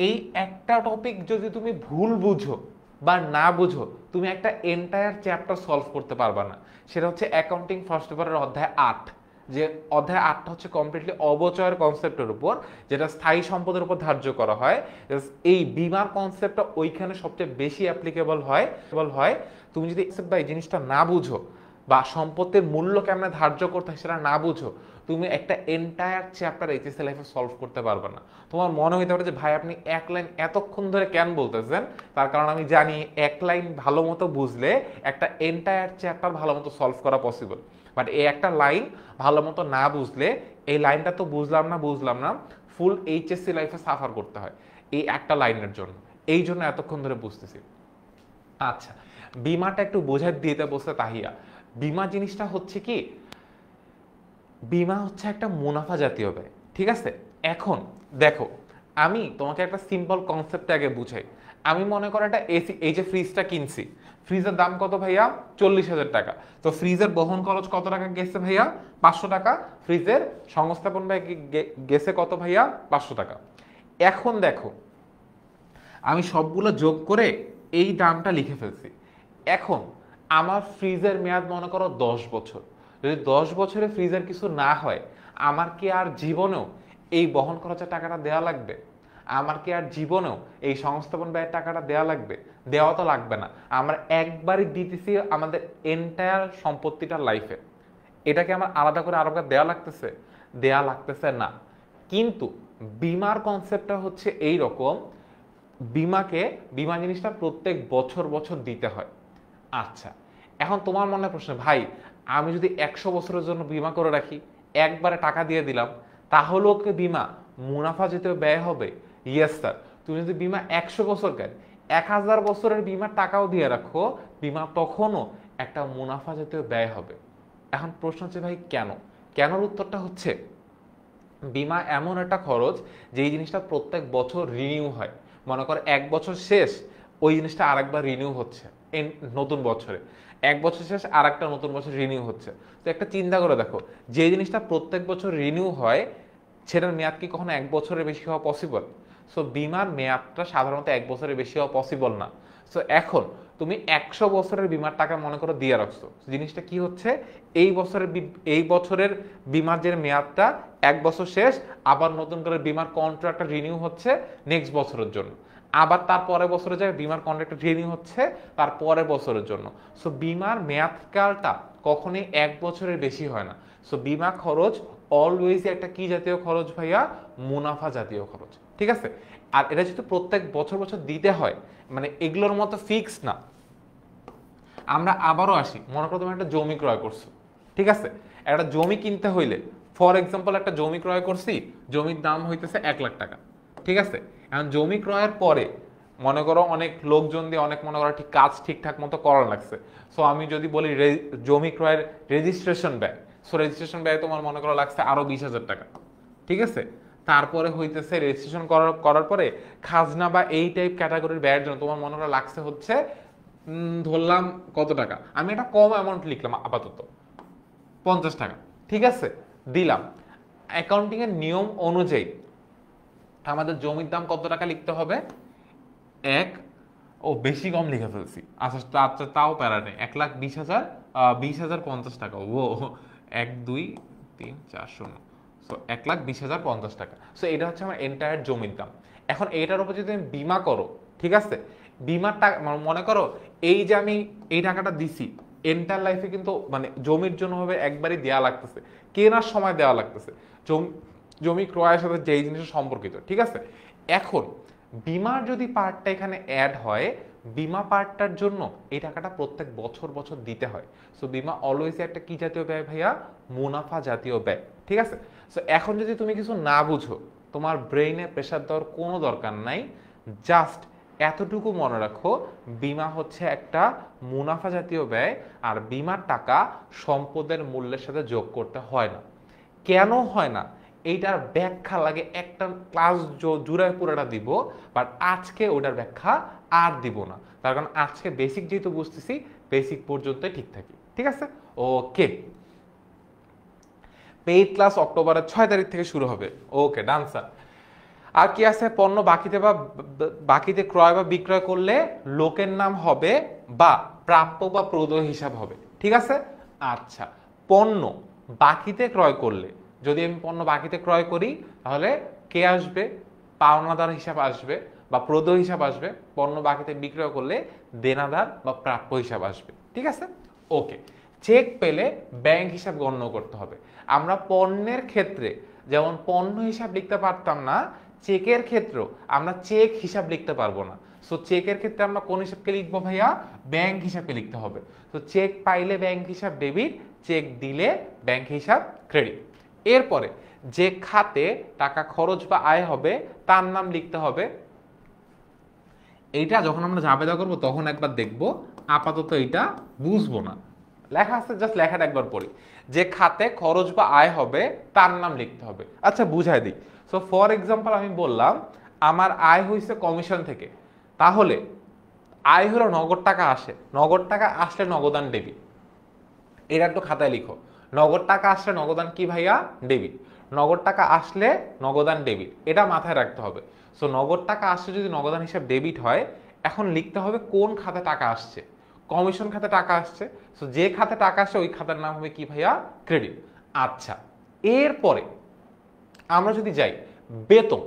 এই একটা টপিক যদি তুমি ভুল বুঝো বা না বুঝো, তুমি একটা এন্টায়ার চ্যাপ্টার সলভ করতে পারবা না। সেটা হচ্ছে অ্যাকাউন্টিং ফার্স্ট পেপারের অধ্যায় 8, যে অধ্যায় 8টা হচ্ছে কমপ্লিটলি অবচয়ের কনসেপ্টের উপর, যেটা স্থায়ী সম্পদের উপর ধার্য করা হয়। এই বীমার কনসেপ্টটা ওইখানে সবচেয়ে বেশি অ্যাপ্লিকেবল হয়। তুমি যদি এই জিনিসটা না বুঝো, বা সম্পত্তির মূল্য কেমন ধার্য করতে হয় সেটা না বুঝো, তুমি একটা এন্টায়ার চ্যাপ্টার এইচএসসি লাইফে সলভ করতে পারবে না। তোমার মনে হইতে পারে যে ভাই আপনি এক লাইন এতক্ষণ ধরে কেন বলতেছেন, তার কারণ আমি জানি এক লাইন ভালো মতো বুঝলে একটা এন্টায়ার চ্যাপ্টার ভালো মতো সলভ করা পসিবল। বাট এই একটা লাইন ভালো মতো না বুঝলে, এই লাইনটা তো বুঝলাম না, ফুল এইচএসসি লাইফে সাফার করতে হয় এই একটা লাইনের জন্য। এই জন্য এতক্ষণ ধরে বুঝতেছি। আচ্ছা, বীমাটা একটু বোঝাই দিতে বসে তাহিয়া। বীমা জিনিসটা হচ্ছে কি, বীমা হচ্ছে একটা মুনাফা জাতীয় ব্যয়, ঠিক আছে? এখন দেখো, আমি তোমাকে একটা সিম্পল কনসেপ্ট আগে বুঝাই। আমি মনে করো একটা এসি, এই যে ফ্রিজটা কিনছি, ফ্রিজের দাম কত ভাইয়া? 40,000 টাকা। তো ফ্রিজের বহন খরচ কত টাকা গেছে ভাইয়া? 500 টাকা। ফ্রিজের সংস্থাপন ব্যয় গেছে কত ভাইয়া? 500 টাকা। এখন দেখো, আমি সবগুলো যোগ করে এই দামটা লিখে ফেলছি। এখন আমার ফ্রিজের মেয়াদ মনে করো 10 বছর। যদি 10 বছরে ফ্রিজের কিছু না হয়, আমার কি আর জীবনেও এই বহন খরচের টাকাটা দেওয়া লাগবে? আমার কি আর জীবনেও এই সংস্থাপন ব্যয়ের টাকাটা দেওয়া লাগবে? দেওয়া তো লাগবে না। আমরা একবারই দিতেছি আমাদের এন্টায়ার সম্পত্তিটার লাইফে। এটাকে আমার আলাদা করে আরো দেওয়া লাগতেছে? দেওয়া লাগতেছে না। কিন্তু বীমার কনসেপ্টটা হচ্ছে এই রকম, বীমা জিনিসটা প্রত্যেক বছর বছর দিতে হয়। আচ্ছা, এখন তোমার মনে প্রশ্ন, ভাই আমি যদি 100 বছরের জন্য বীমা করে রাখি, একবারে টাকা দিয়ে দিলাম, তাহলেও কি বীমা মুনাফা জাতীয় ব্যয় হবে? Yes sir. তুমি যদি বীমা 100 বছর কেন, 1000 বছরের বীমার টাকাও দিয়ে রাখো, বীমা তখনও একটা মুনাফা জাতীয় ব্যয় হবে। এখন প্রশ্ন হচ্ছে ভাই কেন? কেনর উত্তরটা হচ্ছে, বীমা এমন একটা খরচ যেই জিনিসটা প্রত্যেক বছর রিনিউ হয়। মনে করো 1 বছর শেষ, ওই জিনিসটা আরেকবার রিনিউ হচ্ছে নতুন বছরে, 1 বছর শেষ আর একটা নতুন বছর রিনিউ হচ্ছে। তো একটা চিন্তা করে দেখো, যে জিনিসটা প্রত্যেক বছর রিনিউ হয় সেটার মেয়াদ কি কখনো 1 বছরের বেশি হওয়া পসিবল? সো বীমার মেয়াদটা সাধারণত 1 বছরের বেশি হওয়া পসিবল না। সো এখন তুমি 100 বছরের বীমার টাকা মনে করো দিয়ে রাখছো, জিনিসটা কি হচ্ছে, এই বছরের বীমার যে মেয়াদটা 1 বছর শেষ, আবার নতুন করে বীমার কন্ট্রাক্টটা রিনিউ হচ্ছে নেক্সট বছরের জন্য, আবার তার পরের বছরে যায় বীমার কন্ট্রাক্ট রিনিউ হচ্ছে তার পরের বছরের জন্য। সো বীমার মেয়াদকালটা কখনোই 1 বছরের বেশি হয় না। সো বীমা খরচ অলওয়েজ একটা কি জাতীয় খরচ ভাইয়া? মুনাফা জাতীয় খরচ, ঠিক আছে? আর এটা যেহেতু প্রত্যেক বছর বছর দিতে হয়, মানে এগুলোর মতো ফিক্স না। আমরা আবারও আসি, মনে করো তুমি একটা জমি ক্রয় করছো, ঠিক আছে? একটা জমি কিনতে হইলে, ফর এক্সাম্পল একটা জমি ক্রয় করছি, জমির দাম হইতেছে 1 লাখ টাকা, ঠিক আছে? এখন জমি ক্রয়ের পরে মনে করো অনেক লোকজন দিয়ে অনেক মনে করো ঠিক কাজ ঠিকঠাক মতো করা লাগছে। সো আমি যদি বলি জমি ক্রয়ের রেজিস্ট্রেশন ব্যয়, সো রেজিস্ট্রেশন ব্যয় তোমার মনে করো লাগছে আরো 20,000 টাকা, ঠিক আছে? তারপরে হইতেছে রেজিস্ট্রেশন করার পরে খাজনা বা এই টাইপ ক্যাটাগরির ব্যয়ের জন্য তোমার মনে করো লাগছে হচ্ছে ধরলাম কত টাকা, আমি একটা কম অ্যামাউন্ট লিখলাম আপাতত 50 টাকা, ঠিক আছে? দিলাম। অ্যাকাউন্টিং এর নিয়ম অনুযায়ী আমাদের জমির দাম কত টাকা লিখতে হবে? এক, ও বেশি কম লিখে ফেলছি, আচ্ছা আচ্ছা তাও প্যারা নেই, 1,20,000, 20,050 টাকা। ও 1, 2, 3, 4, 0, সো 1,20,050 টাকা। সো এটা হচ্ছে আমার এন্টায়ার জমির দাম। এখন এইটার উপর যদি তুমি বীমা করো, ঠিক আছে, বীমার টাকা মনে করো এই যে আমি এই টাকাটা দিছি, এন্টার লাইফে কিন্তু মানে জমির জন্য হবে একবারই দেওয়া লাগতেছে, কেনার সময় দেওয়া লাগতেছে, জমি ক্রয়ের সাথে যেই জিনিসটা সম্পর্কিত, ঠিক আছে? এখন বীমার যদি পার্টটা এখানে অ্যাড হয়, বীমা পার্টটার জন্য এই টাকাটা প্রত্যেক বছর বছর দিতে হয়। সো বীমা অলওয়েজ একটা কি জাতীয় ব্যয় ভাইয়া? মুনাফা জাতীয় ব্যয়, ঠিক আছে? সো এখন যদি তুমি কিছু না বুঝো, তোমার ব্রেইনে প্রেসার দেওয়ার কোনো দরকার নাই, জাস্ট এতটুকু মনে রাখো, বীমা হচ্ছে একটা মুনাফা জাতীয় ব্যয়, আর বীমার টাকা সম্পদের মূল্যের সাথে যোগ করতে হয় না। কেন হয় না এইটার ব্যাখ্যা লাগে একটা ক্লাস জুড়ায় পুরোটা দিব, বাট আজকে ওটার ব্যাখ্যা আর দিব না, তার কারণ আজকে বেসিক যেহেতু বুঝতেছি, বেসিক পর্যন্তই ঠিক থাকি, ঠিক আছে? ওকে, পেইড ক্লাস অক্টোবরের 6 তারিখ থেকে শুরু হবে। ওকে, ডান স্যার। আর কি আছে? পণ্য বাকিতে ক্রয় বা বিক্রয় করলে লোকের নাম হবে বা প্রাপ্য বা প্রদেয় হিসাব হবে, ঠিক আছে? আচ্ছা, পণ্য বাকিতে ক্রয় করলে, যদি আমি পণ্য বাকিতে ক্রয় করি তাহলে কে আসবে? পাওনাদার হিসাব আসবে বা প্রদেয় হিসাব আসবে। পণ্য বাকিতে বিক্রয় করলে দেনাদার বা প্রাপ্য হিসাব আসবে, ঠিক আছে? ওকে, চেক পেলে ব্যাংক হিসাব গণ্য করতে হবে। আমরা পণ্যের ক্ষেত্রে যেমন পণ্য হিসাব লিখতে পারতাম না, চেকের ক্ষেত্রেও আমরা চেক হিসাব লিখতে পারবো না। সো চেকের ক্ষেত্রে আমরা কোন হিসাবকে লিখবো ভাইয়া? ব্যাংক হিসাবকে লিখতে হবে। তো চেক পাইলে ব্যাংক হিসাব ডেবিট, চেক দিলে ব্যাংক হিসাব ক্রেডিট। এরপরে যে খাতে টাকা খরচ বা আয় হবে তার নাম লিখতে হবে। এইটা যখন আমরা জাবেদা করবো তখন একবার দেখবো, আপাতত এইটা বুঝবো না, লেখা আছে জাস্ট লেখাটা একবার পড়ি। যে খাতে খরচ বা আয় হবে তার নাম লিখতে হবে। আচ্ছা বুঝাই দিই। সো ফর এক্সাম্পল আমি বললাম আমার আয় হয়েছে কমিশন থেকে, তাহলে আয় হলো নগদ টাকা আসে, নগদ টাকা আসলে নগদান ডেবিট, এটা একটু খাতায় লিখো। নগদ টাকা আসলে নগদান কি ভাইয়া? ডেবিট। নগদ টাকা আসলে নগদান ডেবিট, এটা মাথায় রাখতে হবে। সো নগদ টাকা আসলে যদি নগদান হিসাব ডেবিট হয়, এখন লিখতে হবে কোন খাতে টাকা আসছে। কমিশন খাতে টাকা আসছে, সো যে খাতে টাকা আসছে ওই খাতার নাম হবে কি ভাইয়া? ক্রেডিট। আচ্ছা, এরপরে আমরা যদি যাই বেতন,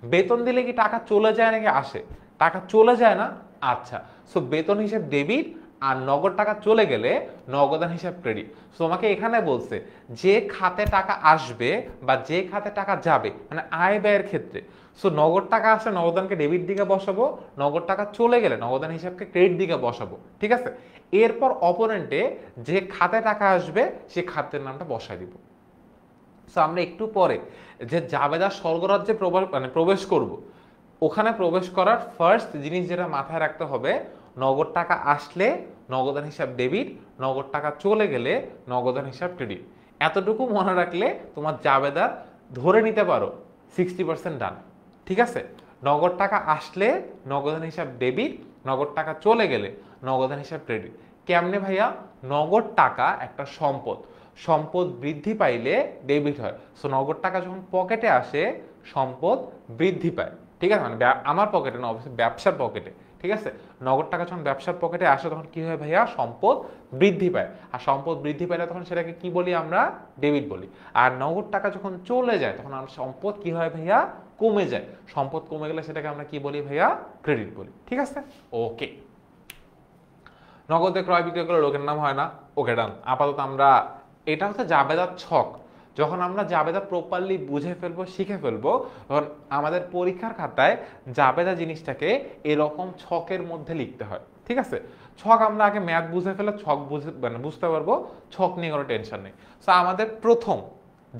বেতন দিলে কি টাকা চলে যায় নাকি আসে? টাকা চলে যায় না। আচ্ছা, সো বেতন হিসাব ডেবিট, আর নগদ টাকা চলে গেলে নগদান হিসাব ক্রেডিট। সো আমাকে এখানে বলছে যে খাতে টাকা আসবে বা যে খাতে টাকা যাবে, মানে আয় ব্যয়ের ক্ষেত্রে, সো নগদ টাকা আসলে নগদানকে ডেবিট দিকে বসাবো, নগদ টাকা চলে গেলে নগদান হিসাবকে ক্রেডিট দিকে বসাবো, ঠিক আছে? এরপর অপোনেন্টে যে খাতে টাকা আসবে সে খাতের নামটা বসাই দিব। সো আমরা একটু পরে যে জাবেদার স্বর্গরাজ্যে প্রবেশ করব, ওখানে প্রবেশ করার ফার্স্ট জিনিস যেটা মাথায় রাখতে হবে, নগদ টাকা আসলে নগদান হিসাব ডেবিট, নগদ টাকা চলে গেলে নগদান হিসাব ক্রেডিট। এতটুকু মনে রাখলে তোমার জাবেদার ধরে নিতে পারো 60% ডান। ঠিক আছে, নগদ টাকা আসলে নগদান হিসাব ডেবিট, নগদ টাকা চলে গেলে নগদান হিসাব ক্রেডিট। কেমনে ভাইয়া? নগদ টাকা একটা সম্পদ, সম্পদ বৃদ্ধি পাইলে ডেবিট হয়। সো নগদ টাকা যখন পকেটে আসে সম্পদ বৃদ্ধি পায়। ঠিক আছে, মানে আমার পকেটে না, অবশ্যই ব্যবসার পকেটে। ঠিক আছে, নগদ টাকা যখন ব্যবসার পকেটে আসে তখন কি হয় ভাইয়া? সম্পদ বৃদ্ধি পায়। আর সম্পদ বৃদ্ধি পাইলে তখন সেটাকে কি বলি আমরা? ডেবিট বলি। আর নগদ টাকা যখন চলে যায় তখন আমরা সম্পদ কি হয় ভাইয়া? কমে যায়। সম্পদ কমে গেলে সেটাকে আমরা কি বলি ভাইয়া? ক্রেডিট বলি। ঠিক আছে, ওকে। নগদে ক্রয় বিক্রয় করলে লোকের নাম হয় না। ওকে, ডান। আপাতত আমরা, এটা হচ্ছে জাবেদার ছক। যখন আমরা জাবেদা প্রপারলি বুঝে ফেলবো, শিখে ফেলবো, তখন আমাদের পরীক্ষার খাতায় জাবেদা জিনিসটাকে এরকম ছকের মধ্যে লিখতে হয়। ঠিক আছে, ছক আমরা আগে ম্যাথ বুঝে ফেলে ছক বুঝতে পারবো, ছক নিয়ে কোনো টেনশন নেই। সো আমাদের প্রথম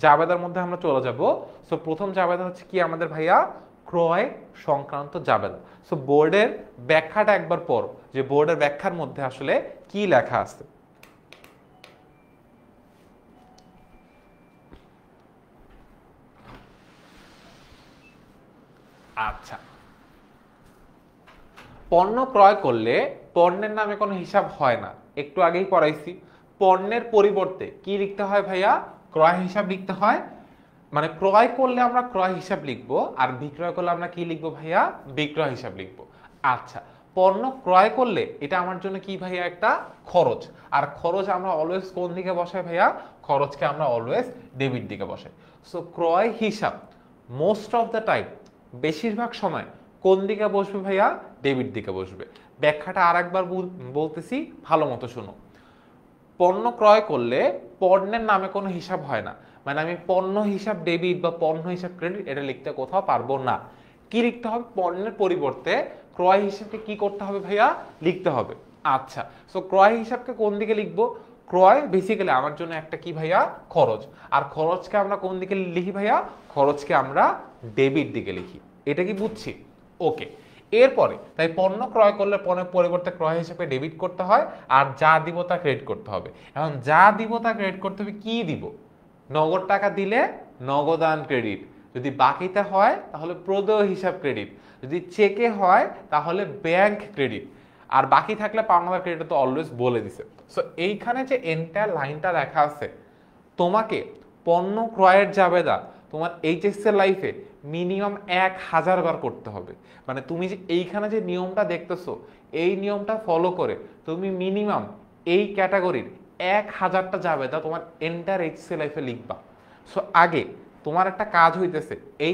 জাবেদার মধ্যে আমরা চলে যাব। সো প্রথম জাবেদা হচ্ছে কি আমাদের ভাইয়া? ক্রয় সংক্রান্ত জাবেদা। সো বোর্ডের ব্যাখ্যাটা একবার পড়ো, যে বোর্ডের ব্যাখ্যার মধ্যে আসলে কি লেখা আছে। আচ্ছা, পণ্য ক্রয় করলে পণ্যের নামে কোনো হিসাব হয় না, একটু আগেই পড়াইছি। পণ্যের পরিবর্তে কি লিখতে হয় ভাইয়া? ক্রয় হিসাব লিখতে হয়। মানে ক্রয় করলে আমরা ক্রয় হিসাব লিখবো, আর বিক্রয় করলে আমরা কি লিখবো ভাইয়া? বিক্রয় হিসাব লিখবো। আচ্ছা, পণ্য ক্রয় করলে এটা আমার জন্য কি ভাইয়া? একটা খরচ। আর খরচ আমরা অলওয়েজ কোন দিকে বসাই ভাইয়া? খরচকে আমরা অলওয়েজ ডেবিট দিকে বসাই। সো ক্রয় হিসাব মোস্ট অফ দ্য টাইম, বেশিরভাগ সময় কোন দিকে বসবে ভাইয়া? ডেবিট দিকে বসবে। ব্যাখ্যাটা আর একবার বলতেছি, ভালো মতো শুনো। পণ্য ক্রয় করলে পণ্যের নামে কোনো হিসাব হয় না, মানে আমি পণ্য হিসাব ডেবিট বা পণ্য হিসাব ক্রেডিট এটা লিখতে কোথাও পারবো না। কি লিখতে হবে? পণ্যের পরিবর্তে ক্রয় হিসাবকে কি করতে হবে ভাইয়া? লিখতে হবে। আচ্ছা, সো ক্রয় হিসাবকে কোন দিকে লিখবো? ক্রয় বেসিক্যালি আমার জন্য একটা কি ভাইয়া? খরচ। আর খরচকে আমরা কোন দিকে লিখি ভাইয়া? খরচকে আমরা ডেবিট দিকে লিখি। এটা কি বুঝছি? ওকে। এরপরে তাই পণ্য ক্রয় করলে পণ্যের পরিবর্তে ক্রয় হিসেবে ডেবিট করতে হয়, আর যা দিব তা ক্রেডিট করতে হবে। এখন যা দিব তা ক্রেডিট করতে হবে, কি দিব? নগদ টাকা দিলে নগদান ক্রেডিট, যদি বাকিতে হয় তাহলে প্রদেয় হিসাব ক্রেডিট, যদি চেকে হয় তাহলে ব্যাংক ক্রেডিট, আর বাকি থাকলে পাওনাদার ক্রেডিট তো অলওয়েজ বলে দিছে। সো এইখানে যে এন্টায়ার লাইনটা লেখা আছে, তোমাকে পণ্য ক্রয়ের জাবেদা তোমার এইচএসসি লাইফে মিনিমাম 1000 বার করতে হবে। মানে তুমি যে এইখানে যে নিয়মটা দেখতেছো, এই নিয়মটা ফলো করে তুমি মিনিমাম এই ক্যাটাগরির 1000টা জাবেদা তোমার এন্টার এইচএসসি লাইফে লিখবা। সো আগে তোমার একটা কাজ হইতেছে, এই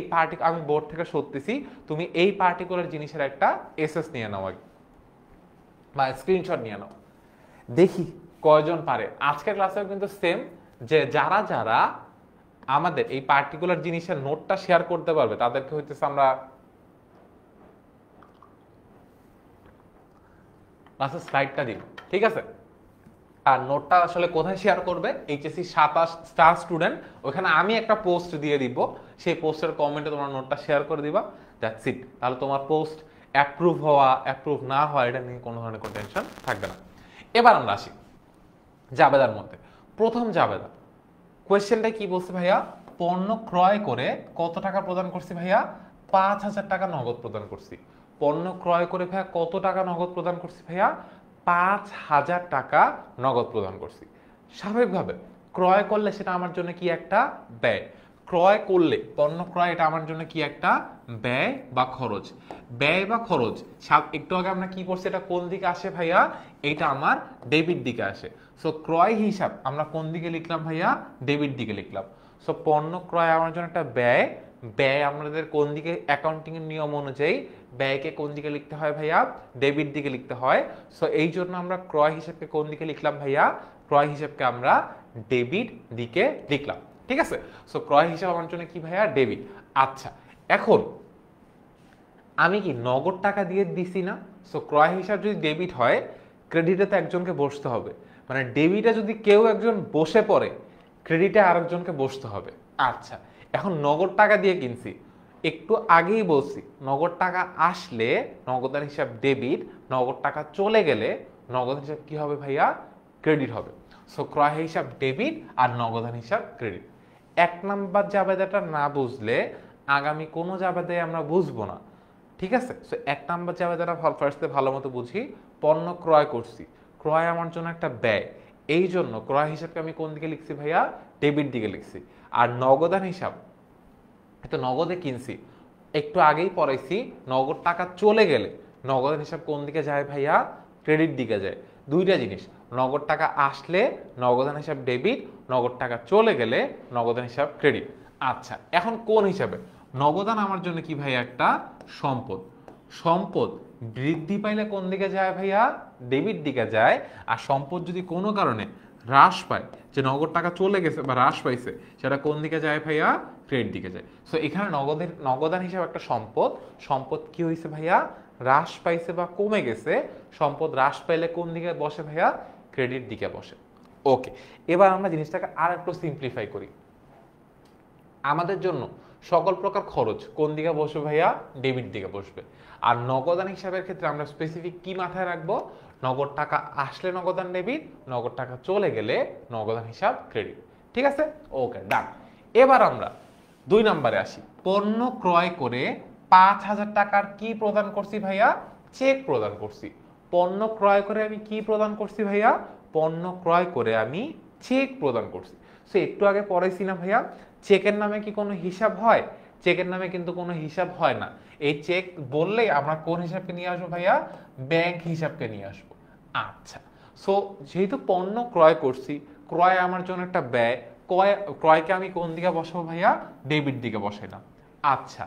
আমি বোর্ড থেকে সরতেছি, তুমি এই পার্টিকুলার জিনিসের একটা এসএস নিয়ে নাও আগে, বা স্ক্রিনশট নিয়ে নাও। দেখি কয়জন পারে। আজকের ক্লাসেও কিন্তু সেম, যে যারা যারা আমাদের এই পার্টিকুলার জিনিসের নোটটা শেয়ার করতে পারবে তাদেরকে হইতেছে আমরা ক্লাসের স্লাইডটা দিব। ঠিক আছে, আর নোটটা আসলে কোথায় শেয়ার করবে? এইচএসসি 27 স্টার স্টুডেন্ট, ওখানে আমি একটা পোস্ট দিয়ে দিব, সেই পোস্টের কমেন্টে তোমার নোটটা শেয়ার করে দিবা। That's it. তাহলে তোমার পোস্ট অ্যাপ্রুভ হওয়া অ্যাপ্রুভ না হওয়া এটা নিয়ে কোনো ধরনের কোনো টেনশন থাকবে না। এবার আমরা আসি জাবেদার মধ্যে। প্রথম জাবেদা কোয়েশ্চেনটা কি বলছে ভাইয়া? পণ্য ক্রয় করে কত টাকা প্রদান করছি ভাইয়া? 5000 টাকা নগদ প্রদান করছি। পণ্য ক্রয় করে ভাইয়া কত টাকা নগদ প্রদান করছি ভাইয়া? 5000 টাকা নগদ প্রদান করছি। স্বাভাবিকভাবে ক্রয় করলে সেটা আমার জন্য কি একটা ব্যয়। ক্রয় করলে পণ্য ক্রয় এটা আমার জন্য কি একটা ব্যয় বা খরচ। ব্যয় বা খরচ একটু আগে আমরা কি করছি, এটা কোন দিকে আসে ভাইয়া? এটা আমার ডেবিট দিকে আসে। সো ক্রয় হিসাব আমরা কোন দিকে লিখলাম ভাইয়া? ডেবিট দিকে লিখলাম। সো পণ্য ক্রয় আমার জন্য একটা ব্যয়, ব্যয় আমাদের কোন দিকে? অ্যাকাউন্টিং এর নিয়ম অনুযায়ী ব্যয়কে কোন দিকে লিখতে হয় ভাইয়া? ডেবিট দিকে লিখতে হয়। সো এই জন্য আমরা ক্রয় হিসাবকে কোন দিকে লিখলাম ভাইয়া? ক্রয় হিসাবকে আমরা ডেবিট দিকে লিখলাম। ঠিক আছে, সো ক্রয় হিসাব আমার জন্য কি ভাইয়া? ডেবিট। আচ্ছা, এখন আমি কি নগদ টাকা দিয়ে দিছি না? সো ক্রয় হিসাব যদি ডেবিট হয়, ক্রেডিটে তো একজনকে বসতে হবে, মানে ডেবিটে যদি কেউ একজন বসে পড়ে, ক্রেডিটে আরেকজনকে বসতে হবে। আচ্ছা, এখন নগদ টাকা দিয়ে কিনছি, একটু আগেই বলছি নগদ টাকা আসলে নগদান হিসাব ডেবিট, নগদ টাকা চলে গেলে নগদান হিসাব কি হবে ভাইয়া? ক্রেডিট হবে। সো ক্রয় হিসাব ডেবিট আর নগদান হিসাব ক্রেডিট। এক নাম্বার জাবেদাটা না বুঝলে আগামী কোনো জাবেদায় আমরা বুঝবো না, ঠিক আছে? সো এক নাম্বার জাবেদাটা ফার্স্টে ভালো মতো বুঝি। পণ্য ক্রয় করছি, ক্রয় আমার জন্য একটা ব্যয়, এই জন্য ক্রয় হিসাবকে আমি কোন দিকে লিখছি ভাইয়া? ডেবিট দিকে লিখছি। আর নগদান হিসাব, তো নগদে কিনছি, একটু আগেই পড়াইছি, নগদ টাকা চলে গেলে নগদান হিসাব কোন দিকে যায় ভাইয়া? ক্রেডিট দিকে যায়। দুইটা জিনিস, নগদ টাকা আসলে নগদান হিসাব ডেবিট, নগদ টাকা চলে গেলে নগদান হিসাব ক্রেডিট। আচ্ছা, এখন কোন হিসাবে? নগদান আমার জন্য কি ভাইয়া? একটা সম্পদ। সম্পদ বৃদ্ধি পাইলে কোন দিকে যায় ভাইয়া? ডেবিট দিকে যায়। আর সম্পদ যদি কোনো কারণে হ্রাস পায়, যে নগদ টাকা চলে গেছে বা হ্রাস পাইছে, সেটা কোন দিকে যায় ভাইয়া? ক্রেডিট দিকে যায়। সো এখানে নগদান হিসাবে একটা সম্পদ, সম্পদ কি হয়েছে ভাইয়া? হ্রাস পাইছে বা কমে গেছে। সম্পদ হ্রাস পাইলে কোন দিকে বসে ভাইয়া? ক্রেডিট দিকে বসে। ওকে, এবার আমরা জিনিসটাকে আর একটু সিম্পলিফাই করি। আমাদের জন্য সকল প্রকার খরচ কোন দিকে বসবে ভাইয়া? ডেবিট দিকে বসবে। আর নগদান হিসাবের ক্ষেত্রে আমরা স্পেসিফিক কি মাথায় রাখবো? নগদ টাকা আসলে নগদান ডেবিট, নগদ টাকা চলে গেলে নগদান হিসাব ক্রেডিট। ঠিক আছে? ওকে, ডান। এবার আমরা 2 নম্বরে আসি। পণ্য ক্রয় করে 5,000 টাকার কি প্রদান করছি ভাইয়া? চেক প্রদান করছি। পণ্য ক্রয় করে আমি কি প্রদান করছি ভাইয়া? পণ্য ক্রয় করে আমি চেক প্রদান করছি। সো একটু আগে পড়াইছি না ভাইয়া, চেকের নামে কি কোনো হিসাব হয়? চেকের নামে কিন্তু কোনো হিসাব হয় না। এই চেক বললেই আমরা কোন হিসাবকে নিয়ে আসবো ভাইয়া? ব্যাংক হিসাবকে নিয়ে আসবো। আচ্ছা, সো যেহেতু পণ্য ক্রয় করছি, ক্রয় আমার জন্য একটা ব্যয়, ক্রয়কে আমি কোন দিকে বসাবো ভাইয়া? ডেবিট দিকে বসাইলাম। আচ্ছা,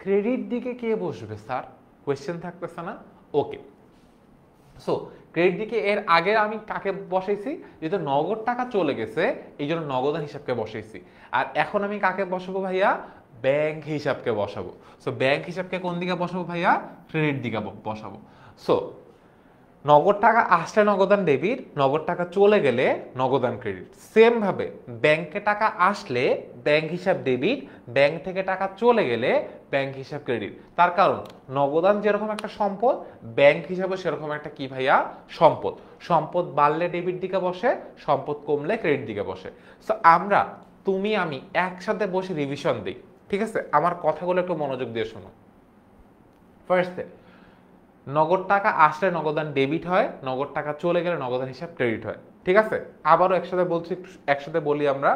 ক্রেডিট দিকে কে বসবে স্যার? কোয়েশ্চেন থাকতেছে না? ওকে, সো ক্রেডিট দিকে এর আগে আমি কাকে বসাইছি? যেহেতু নগদ টাকা চলে গেছে, এই জন্য নগদান হিসাবকে বসাইছি। আর এখন আমি কাকে বসাবো ভাইয়া? ব্যাংক হিসাবকে বসাবো। সো ব্যাংক হিসাবকে কোন দিকে বসাবো ভাইয়া? ক্রেডিট দিকে বসাবো। সো নগদ টাকা আসলে নগদান ডেবিট, নগদ টাকা চলে গেলে নগদান ক্রেডিট। সেম ভাবে ব্যাংকে টাকা আসলে ব্যাংক হিসাব ডেবিট, ব্যাংক থেকে টাকা চলে গেলে ব্যাংক হিসাব ক্রেডিট। তার কারণ নগদান যেরকম একটা সম্পদ, ব্যাংক হিসাবে সেরকম একটা কি ভাইয়া? সম্পদ। সম্পদ বাড়লে ডেবিট দিকে বসে, সম্পদ কমলে ক্রেডিট দিকে বসে। সো আমরা, তুমি আমি একসাথে বসে রিভিশন দিই, ঠিক আছে? আমার কথাগুলো একটু মনোযোগ দিয়ে শোনো। ফার্স্টে নগদ টাকা আসলে নগদান ডেবিট হয়, নগদ টাকা চলে গেলে নগদান হিসাব ক্রেডিট হয়। ঠিক আছে? আবারও একসাথে বলছি, একসাথে বলি আমরা।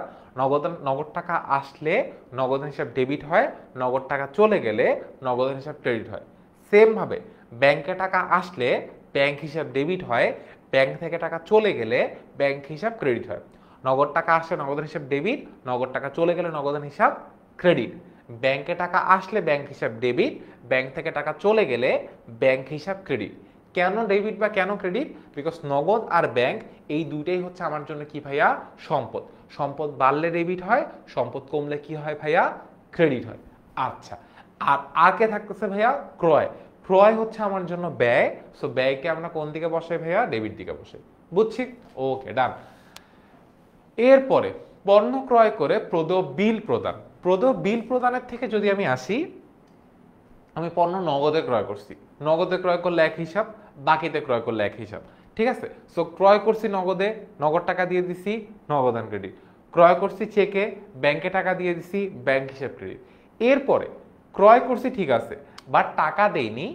নগদ টাকা আসলে নগদান হিসাব ডেবিট হয়, নগদ টাকা চলে গেলে নগদান হিসাব ক্রেডিট হয়। সেম ভাবে ব্যাংকে টাকা আসলে ব্যাংক হিসাব ডেবিট হয়, ব্যাংক থেকে টাকা চলে গেলে ব্যাংক হিসাব ক্রেডিট হয়। নগদ টাকা আসলে নগদান হিসাব ডেবিট, নগদ টাকা চলে গেলে নগদান হিসাব ক্রেডিট। ব্যাংকে টাকা আসলে ব্যাংক হিসাব ডেবিট, ব্যাংক থেকে টাকা চলে গেলে ব্যাংক হিসাব ক্রেডিট। কেন ডেবিট বা কেন ক্রেডিট? বিকজ নগদ আর ব্যাংক এই দুইটাই হচ্ছে আমার জন্য কি ভাইয়া? সম্পদ। সম্পদ বাড়লে ডেবিট হয়, সম্পদ কমলে কি হয় ভাইয়া? ক্রেডিট হয়। আচ্ছা, আর কে থাকতেছে ভাইয়া? ক্রয়। ক্রয় হচ্ছে আমার জন্য ব্যয়। সো ব্যয়কে আমরা কোন দিকে বসাই ভাইয়া? ডেবিট দিকে বসাই। বুঝছি? ওকে, ডান। এরপরে পণ্য ক্রয় করে প্রদেয় বিল প্রদান। প্রদেয় বিল প্রদানের থেকে যদি আমি আসি, আমি পণ্য নগদে ক্রয় করছি, নগদে ক্রয় করলে এক হিসাব, বাকিতে ক্রয় করলে এক হিসাব। ঠিক আছে? সো ক্রয় করছি নগদে, নগদ টাকা দিয়ে দিছি, নগদান ক্রেডিট। ক্রয় করছি চেকে, ব্যাংকে টাকা দিয়ে দিছি, ব্যাংক হিসাব ক্রেডিট। এরপরে ক্রয় করছি ঠিক আছে, বাট টাকা দেইনি,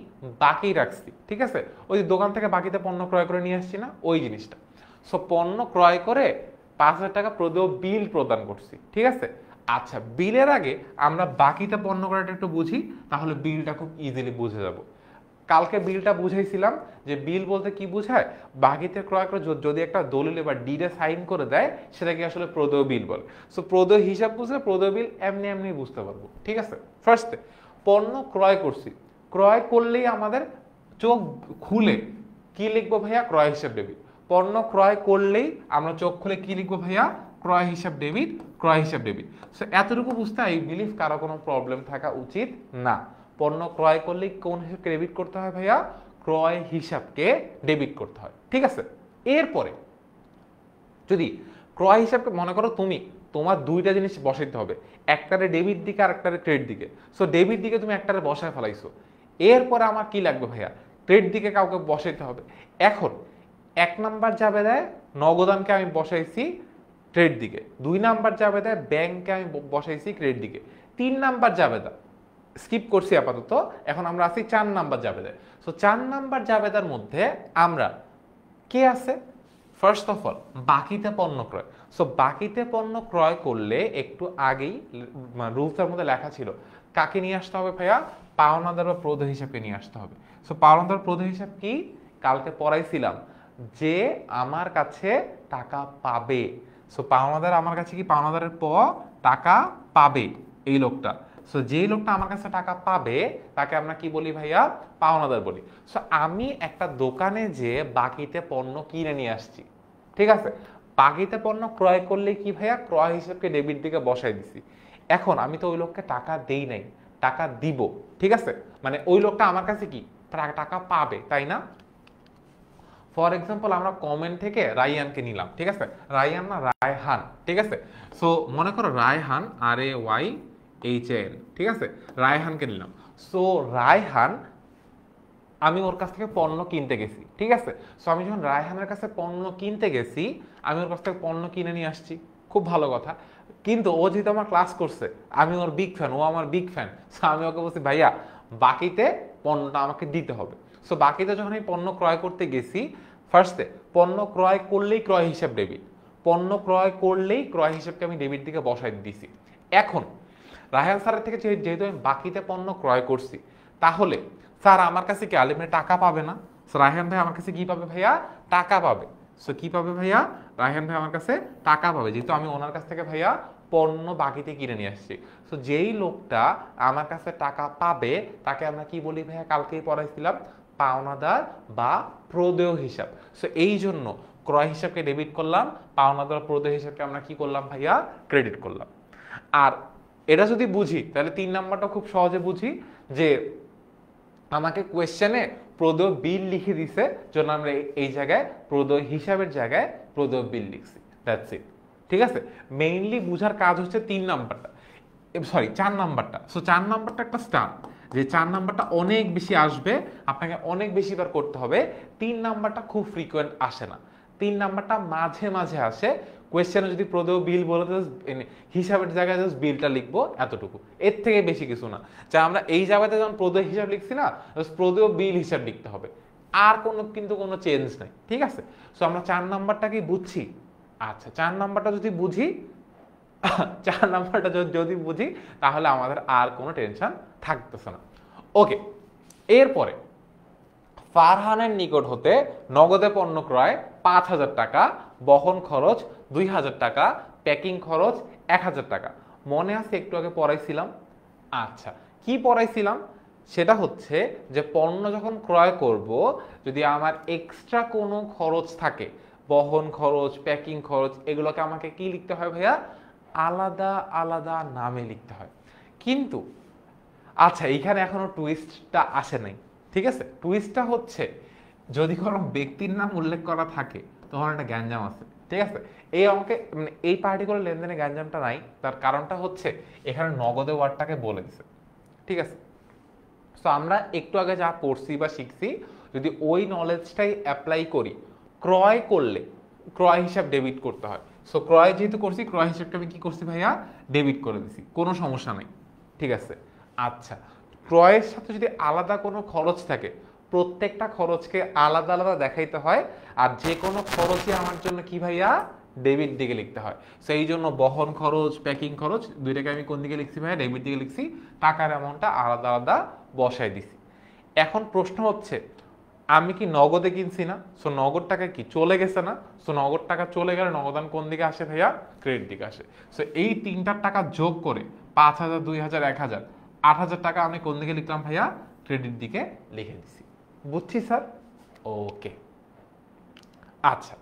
বাকি রাখছি। ঠিক আছে? ওই দোকান থেকে বাকিতে পণ্য ক্রয় করে নিয়ে আসছি না, ওই জিনিসটা। সো পণ্য ক্রয় করে 5,000 টাকা প্রদেয় বিল প্রদান করছি। ঠিক আছে? আচ্ছা, বিলের আগে আমরা বাকিতে পণ্য করাটা একটু বুঝি, তাহলে বিলটা খুব ইজিলি বুঝে যাব। কালকে বিলটা বুঝাইছিলাম যে বিল বলতে কি বোঝায়? বাকিতে ক্রয় করে যদি একটা দলিলে বা ডিডে সাইন করে দেয়, সেটাকে আসলে প্রদেয় বিল বলে। সো প্রদেয় হিসাব বুঝলে প্রদেয় বিল এমনি এমনি বুঝতে পারবো। ঠিক আছে? ফার্স্টে পণ্য ক্রয় করছি, ক্রয় করলেই আমাদের চোখ খুলে কি লিখবো ভাইয়া? ক্রয় হিসাব ডেবিট। পণ্য ক্রয় করলেই আমরা চোখ খুলে কি লিখবো ভাইয়া? ক্রয় হিসাব ডেবিট, ক্রয় হিসাব ডেবিট। সো এতটুকু বুঝতে আই বিলিভ কারো কোনো প্রবলেম থাকা উচিত না। পণ্য ক্রয় করলেই কোন হিসাবকে ডেবিট করতে হয় ভাইয়া? ক্রয় হিসাবকে ডেবিট করতে হয়। ঠিক আছে? এরপরে যদি ক্রয় হিসাবকে মনে করো তুমি, তোমার দুইটা জিনিস বসাইতে হবে, একটারে ডেবিট দিকে আর একটারে ক্রেডিট দিকে। সো ডেবিট দিকে তুমি একটারে বসায় ফেলাইছো, এরপরে আমার কি লাগবে ভাইয়া? ক্রেডিট দিকে কাউকে বসাইতে হবে। এখন 1 নাম্বার যাবে দেয়, নগদানকে আমি বসাইছি ক্রেডিট দিকে, 2 নাম্বার জাবেদা ব্যাংকে আমি বসাইছি ক্রেডিট দিকে, 3 নাম্বার জাবেদা স্কিপ করছি আপাতত, এখন আমরা আছি 4 নাম্বার জাবেদায়। সো 4 নাম্বার জাবেদার মধ্যে আমরা কে আছে, ফার্স্ট অফ অল বাকিতে পণ্য ক্রয়। সো বাকিতে পণ্য ক্রয় করলে একটু আগেই রুলসের মধ্যে লেখা ছিল কাকে নিয়ে আসতে হবে ভাইয়া, পাওনাদার বা প্রদ হিসাবকে নিয়ে আসতে হবে। সো পাওনাদার প্রদ হিসাব কি, কালকে পড়াইছিলাম যে আমার কাছে টাকা পাবে। সো পাওনাদার আমার কাছে কি, পাওনাদারের প টাকা পাবে এই লোকটা। সো যেই লোকটা আমার কাছে টাকা পাবে তাকে আমরা কি বলি ভাইয়া, পাওনাদার বলি। সো আমি একটা দোকানে যে বাকিতে পণ্য কিনে নিয়ে আসছি, ঠিক আছে, বাকিতে পণ্য ক্রয় করলে কি ভাইয়া, ক্রয় হিসেবকে ডেবিট দিকে বসাই দিছি। এখন আমি তো ওই লোককে টাকা দেই নাই, টাকা দিব, ঠিক আছে, মানে ওই লোকটা আমার কাছে কি টাকা পাবে, তাই না? ফর এক্সাম্পল আমরা কমেন্ট থেকে রাইয়ানকে নিলাম, ঠিক আছে, রাইয়ান না রায়হান, ঠিক আছে। সো মনে করো রায়হান, RAYHAN, ঠিক আছে, রায়হানকে নিলাম। সো রায়হান, আমি ওর কাছ থেকে পণ্য কিনতে গেছি, ঠিক আছে। সো আমি যখন রায়হানের কাছে পণ্য কিনতে গেছি, আমি ওর কাছ থেকে পণ্য কিনে নিয়ে আসছি, খুব ভালো কথা। কিন্তু ও যেহেতু আমার ক্লাস করছে, আমি ওর বিগ ফ্যান, ও আমার বিগ ফ্যান, সো আমি ওকে বলছি ভাইয়া বাকিতে পণ্যটা আমাকে দিতে হবে। সো বাকিতে যখন আমি পণ্য ক্রয় করতে গেছি, ফার্স্টে পণ্য ক্রয় করলেই ক্রয় হিসাব ডেবিট, পণ্য ক্রয় করলেই ক্রয় হিসাবকে আমি ডেবিট দিকে বসাই দিছি। এখন রায়হান স্যারের থেকে যেহেতু আমি বাকিতে পণ্য ক্রয় করছি, তাহলে স্যার আমার কাছে কি আলিমের টাকা পাবে না? রায়হান ভাই আমার কাছে কি পাবে ভাইয়া, টাকা পাবে। সো কি পাবে ভাইয়া, রায়হান ভাই আমার কাছে টাকা পাবে, যেহেতু আমি ওনার কাছ থেকে ভাইয়া পণ্য বাকিতে কিনে নিয়ে আসছি। সো যেই লোকটা আমার কাছে টাকা পাবে তাকে আমরা কি বলি ভাইয়া, কালকেই পড়াইছিলাম পাওনাদার বা প্রদেয় হিসাব। সো এই জন্য ক্রয় হিসাবকে ডেবিট করলাম, পাওনাদার প্রদেয় হিসাবকে আমরা কি করলাম ভাইয়া, ক্রেডিট করলাম। আর এটা যদি বুঝি তাহলে 3 নাম্বারটা খুব সহজে বুঝি, যে আমাকে কোয়েশ্চেনে প্রদেয় বিল লিখে দিছে, জন্য আমরা এই জায়গায় প্রদেয় হিসাবের জায়গায় প্রদেয় বিল লিখছি, দ্যাটস ইট, ঠিক আছে। মেইনলি বুঝার কাজ হচ্ছে 3 নাম্বারটা, সরি 4 নাম্বারটা। সো 4 নাম্বারটা একটা স্টার্ট, যে 4 নাম্বারটা অনেক বেশি আসবে, আপনাকে অনেক বেশি বার করতে হবে। 3 নাম্বারটা খুব ফ্রিকোয়েন্ট আসে না, 3 নাম্বারটা মাঝে মাঝে আসে। কোয়েশ্চেনে যদি প্রদেয় বিল বলে তো হিসাবের জায়গায় জাস্ট বিলটা লিখবো, এতটুকু, এর থেকে বেশি কিছু না। যা আমরা এই জায়গাতে যখন প্রদেয় হিসাব লিখছি না, প্রদেয় বিল হিসাব লিখতে হবে, আর কিন্তু কোনো চেঞ্জ নাই, ঠিক আছে। সো আমরা 4 নাম্বারটা কি বুঝছি? আচ্ছা 4 নাম্বারটা যদি বুঝি 4 নাম্বারটা যদি বুঝি তাহলে আমাদের আর কোনো টেনশন থাকতেছে না। ওকে, এরপরে ফারহানের নিকট হতে নগদে পণ্য ক্রয় 5,000 টাকা, বহন খরচ 2,000 টাকা, প্যাকিং খরচ 1,000 টাকা। মনে আছে একটু আগে পড়াইছিলাম? আচ্ছা, কি পড়াইছিলাম? সেটা হচ্ছে যে পণ্য যখন ক্রয় করব, যদি আমার এক্সট্রা কোনো খরচ থাকে, বহন খরচ, প্যাকিং খরচ, এগুলোকে আমাকে কি লিখতে হয় ভাইয়া, আলাদা আলাদা নামে লিখতে হয়। কিন্তু আচ্ছা এইখানে এখনো টুইস্টটা আসে নাই, ঠিক আছে। টুইস্টটা হচ্ছে যদি কোনো ব্যক্তির নাম উল্লেখ করা থাকে তখন একটা গ্যাঞ্জাম আছে, ঠিক আছে। এই অঙ্কে মানে এই পার্টিকুলার লেনদেনে গ্যাঞ্জামটা নাই, তার কারণটা হচ্ছে এখানে নগদে ওয়ার্ডটাকে বলে দিছে, ঠিক আছে। সো আমরা একটু আগে যা পড়ছি বা শিখছি, যদি ওই নলেজটাই অ্যাপ্লাই করি, ক্রয় করলে ক্রয় হিসাব ডেবিট করতে হয়। সো ক্রয় যেহেতু করছি, ক্রয় হিসাবটা আমি কি করছি ভাইয়া, ডেবিট করে দিছি, কোনো সমস্যা নাই, ঠিক আছে। আচ্ছা, ক্রয়ের সাথে যদি আলাদা কোনো খরচ থাকে, প্রত্যেকটা খরচকে আলাদা আলাদা দেখাইতে হয়, আর যে কোনো খরচই আমার জন্য কি ভাইয়া, ডেবিট দিকে লিখতে হয়। সেই জন্য বহন খরচ, প্যাকিং খরচ দুইটাকে আমি কোন দিকে লিখছি ভাইয়া, ডেবিট দিকে লিখছি, টাকার অ্যামাউন্টটা আলাদা আলাদা বসাই দিছি। এখন প্রশ্ন হচ্ছে আমি কি নগদে কিনছি না? সো নগদ টাকা কি চলে গেছে না? সো নগদ টাকা চলে গেলে নগদান কোন দিকে আসে ভাইয়া, ক্রেডিট দিকে আসে। সো এই 3টার টাকা যোগ করে 5,000, 2,000, 1,000, 8,000 টাকা আমি কোন দিকে লিখলাম ভাইয়া, ক্রেডিট দিকে লিখে দিছি। বুঝছি স্যার? ওকে, আচ্ছা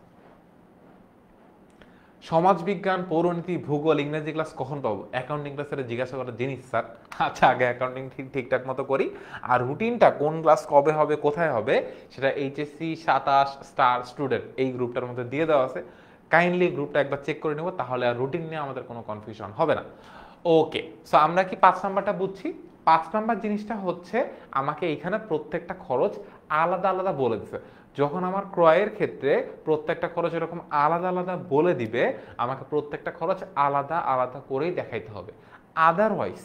সমাজবিজ্ঞান, পৌরনীতি, ভূগোল, ইংরেজি ক্লাস কখন পাবো? অ্যাকাউন্টিং ক্লাসে জিজ্ঞাসা করার জিনিস স্যার। আচ্ছা আগে অ্যাকাউন্টিং ঠিকঠাক মতো করি, আর রুটিনটা কোন ক্লাস কবে হবে, কোথায় হবে, সেটা HSC 27 স্টার স্টুডেন্ট এই গ্রুপটার মধ্যে দিয়ে দেওয়া আছে। কাইন্ডলি গ্রুপটা একবার চেক করে নেব, তাহলে আর রুটিন নিয়ে আমাদের কোনো কনফিউশন হবে না। ওকে, সো আমরা কি 5 নাম্বারটা বুঝছি? 5 নাম্বার জিনিসটা হচ্ছে আমাকে এখানে প্রত্যেকটা খরচ আলাদা আলাদা বলে দিচ্ছে। যখন আমার ক্রয়ের ক্ষেত্রে প্রত্যেকটা খরচ এরকম আলাদা আলাদা বলে দিবে, আমাকে প্রত্যেকটা খরচ আলাদা আলাদা করেই দেখাইতে হবে, আদারওয়াইজ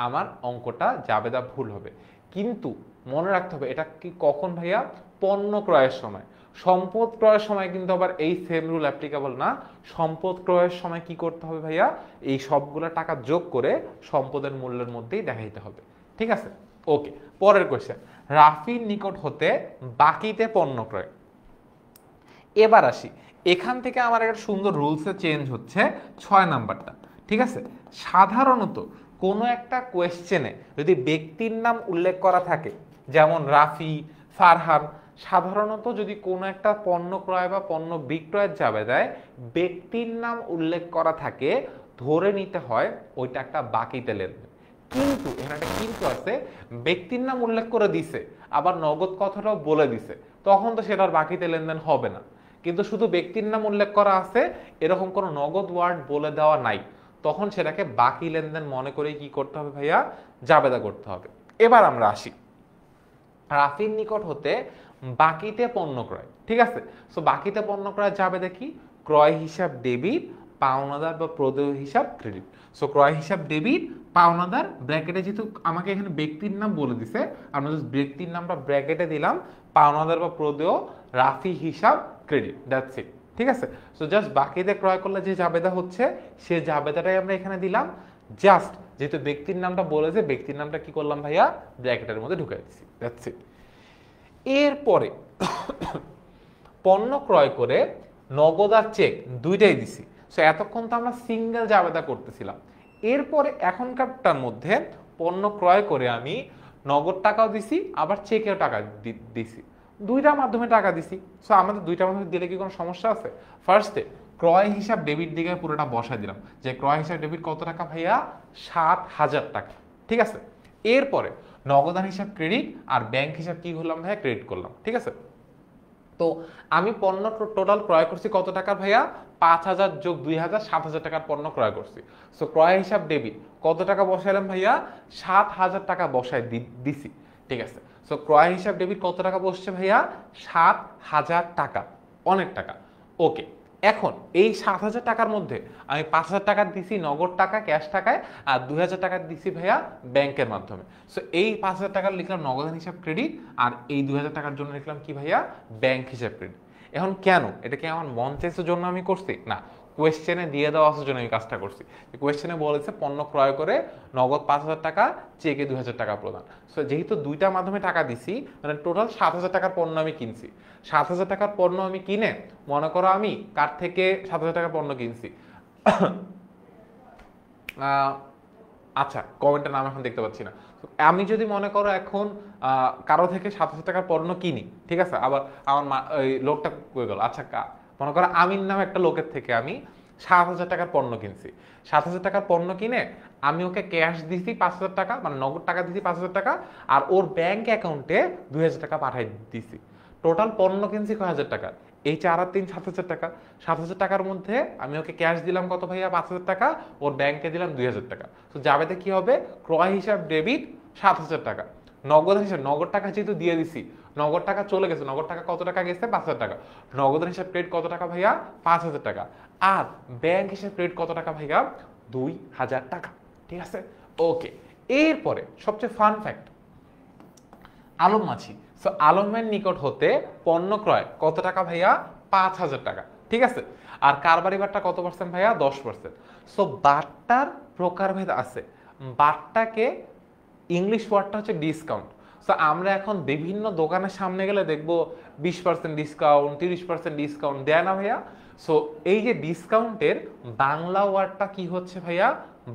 আমার অঙ্কটা জাবেদা ভুল হবে। কিন্তু মনে রাখতে হবে এটা কি কখন ভাইয়া? পণ্য ক্রয়ের সময়। সম্পদ ক্রয়ের সময় কিন্তু আবার এই সেম রুল অ্যাপ্লিকেবল না। সম্পদ ক্রয়ের সময় কি করতে হবে ভাইয়া? এই সবগুলো টাকা যোগ করে সম্পদের মূল্যের মধ্যেই দেখাইতে হবে। ঠিক আছে, ওকে। পরের কোয়েশ্চেন, রাফির নিকট হতে বাকিতে পণ্য ক্রয়। এবার আসি, এখান থেকে আমার একটা সুন্দর রুলসে চেঞ্জ হচ্ছে 6 নাম্বারটা। ঠিক আছে, সাধারণত কোনো একটা কোয়েশ্চেনে যদি ব্যক্তির নাম উল্লেখ করা থাকে, যেমন রাফি, ফারহান, সাধারণত যদি কোনো একটা পণ্য ক্রয় বা পণ্য বিক্রয়ের জাবেদায় ব্যক্তির নাম উল্লেখ করা থাকে, ধরে নিতে হয় ওইটা একটা বাকিতে লেনদেন। কিন্তু এখানে একটা কিন্তু আছে, ব্যক্তির নাম উল্লেখ করে দিছে আবার নগদ কথাটাও বলে দিছে, তখন তো সেটার বাকিতে লেনদেন হবে না। কিন্তু শুধু ব্যক্তির নাম উল্লেখ করা আছে, এরকম কোনো নগদ ওয়ার্ড বলে দেওয়া নাই, তখন সেটাকে বাকি লেনদেন মনে করে কি করতে হবে ভাইয়া? জাবেদা করতে হবে। এবার আমরা আসি, রাফির নিকট হতে বাকিতে পণ্য ক্রয়। ঠিক আছে, সো বাকিতে পণ্য ক্রয় জাবেদা কি? ক্রয় হিসাব ডেবিট, পাওনাদার বা প্রদেয় হিসাব ক্রেডিট। সো ক্রয় হিসাব ডেবিট, পাওনাদার ব্র্যাকেটে, যেহেতু আমাকে এখানে ব্যক্তির নাম বলে দিছে, আমরা জাস্ট ব্যক্তির নামটা ব্র্যাকেটে দিলাম, পাওনাদার বা প্রদেয় রাফি হিসাব ক্রেডিট, দ্যাটস ইট। ঠিক আছে, সো জাস্ট বাকিতে ক্রয় করলে যে জাবেদা হচ্ছে সে জাবেদাটাই আমরা এখানে দিলাম। জাস্ট যেহেতু ব্যক্তির নামটা বলেছে, ব্যক্তির নামটা কি করলাম ভাইয়া? ব্র্যাকেটের মধ্যে ঢুকাই দিচ্ছি, দ্যাটস ইট। এরপরে পণ্য ক্রয় করে নগদ আর চেক দুইটাই দিছি। সো এতক্ষণ তো আমরা সিঙ্গেল জাবেদা করতেছিলাম। এরপরে এখনকারটার মধ্যে পণ্য ক্রয় করে আমি নগদ টাকাও দিছি, আবার চেকেও টাকা দিছি, দুইটার মাধ্যমে টাকা দিছি। সো আমাদের দুইটার মাধ্যমে দিলে কি কোনো সমস্যা আছে? ফার্স্টে ক্রয় হিসাব ডেবিট দিকে পুরোটা বসাই দিলাম, যে ক্রয় হিসাব ডেবিট কত টাকা ভাইয়া? 7,000 টাকা। ঠিক আছে, এরপরে নগদান হিসাব ক্রেডিট আর ব্যাংক হিসাব কি করলাম ভাইয়া? ক্রেডিট করলাম। ঠিক আছে, তো আমি পণ্য টোটাল ক্রয় করছি কত টাকার ভাইয়া? 5,000 যোগ 2,000, 7,000 টাকার পণ্য ক্রয় করছি। সো ক্রয় হিসাব ডেবিট কত টাকা বসাইলাম ভাইয়া? 7,000 টাকা বসাই দিছি। ঠিক আছে, সো ক্রয় হিসাব ডেবিট কত টাকা বসছে ভাইয়া? 7,000 টাকা, অনেক টাকা। ওকে, এখন এই 7,000 টাকার মধ্যে আমি 5,000 টাকা দিছি নগদ টাকা, ক্যাশ টাকায়, আর 2,000 টাকা দিছি ভাইয়া ব্যাংকের মাধ্যমে। সো এই 5,000 টাকা লিখলাম নগদান হিসাব ক্রেডিট, আর এই 2,000 টাকার জন্য লিখলাম কি ভাইয়া? ব্যাংক হিসাব ক্রেডিট। এখন কেন এটা কি আমার মন চাইছে জন্য আমি করছি? না, কোয়েশ্চেনে দিয়ে দেওয়া আসার জন্য আমি কাজটা করছি। কোয়েশ্চেনে বলেছে পণ্য ক্রয় করে নগদ 5,000 টাকা, চেকে 2,000 টাকা প্রদান। সো যেহেতু দুইটার মাধ্যমে টাকা দিছি, মানে টোটাল 7,000 টাকার পণ্য আমি কিনছি। 7,000 টাকার পণ্য আমি কিনে, মনে করো আমি কার থেকে 7,000 টাকার পণ্য কিনছি? আচ্ছা, কমেন্টের নাম এখন দেখতে পাচ্ছি না। আমি যদি মনে করো এখন কারো থেকে 7,000 টাকার পণ্য কিনি, ঠিক আছে, আবার আমার ওই লোকটা কয়ে গেল, আচ্ছা মনে করো আমির নামে একটা লোকের থেকে আমি 7,000 টাকার পণ্য কিনছি। 7,000 টাকার পণ্য কিনে আমি ওকে ক্যাশ দিছি 5,000 টাকা, মানে নগদ টাকা দিছি 5,000 টাকা, আর ওর ব্যাংক অ্যাকাউন্টে 2,000 টাকা পাঠাই দিছি। টোটাল পণ্য কিনছি কয় হাজার টাকা? এই 4 আর 3 7,000 টাকা। 7,000 টাকার মধ্যে আমি ওকে ক্যাশ দিলাম কত ভাইয়া? 5,000 টাকা, ওর ব্যাংকে দিলাম 2,000 টাকা। তো যাবেতে কি হবে? ক্রয় হিসাব ডেবিট 7,000 টাকা, নগদ হিসাব, নগদ টাকা যেহেতু দিয়ে দিছি, নগদ টাকা চলে গেছে, নগদ টাকা কত টাকা গেছে? 5,000 টাকা। নগদ হিসাব ক্রেডিট কত টাকা ভাইয়া? 5,000 টাকা। আর ব্যাংক হিসাব ক্রেডিট কত টাকা ভাইয়া? 2,000 টাকা। ঠিক আছে, ওকে। এরপরে সবচেয়ে ফান ফ্যাক্ট, আলম মাছি। সো আলমের নিকট হতে পণ্য ক্রয় কত টাকা ভাইয়া? 5,000 টাকা। ঠিক আছে, আর কারবারি বাট্টা কত পার্সেন্ট ভাইয়া? 10%। সো বাট্টার প্রকারভেদ আছে। বাট্টাকে ইংলিশ ওয়ার্ডটা হচ্ছে ডিসকাউন্ট। সো আমরা এখন বিভিন্ন দোকানের সামনে গেলে দেখবো 20% ডিসকাউন্ট, 30% ডিসকাউন্ট দেয় না ভাইয়া? সো এই যে ডিসকাউন্টের বাংলা ওয়ার্ডটা কি হচ্ছে ভাইয়া?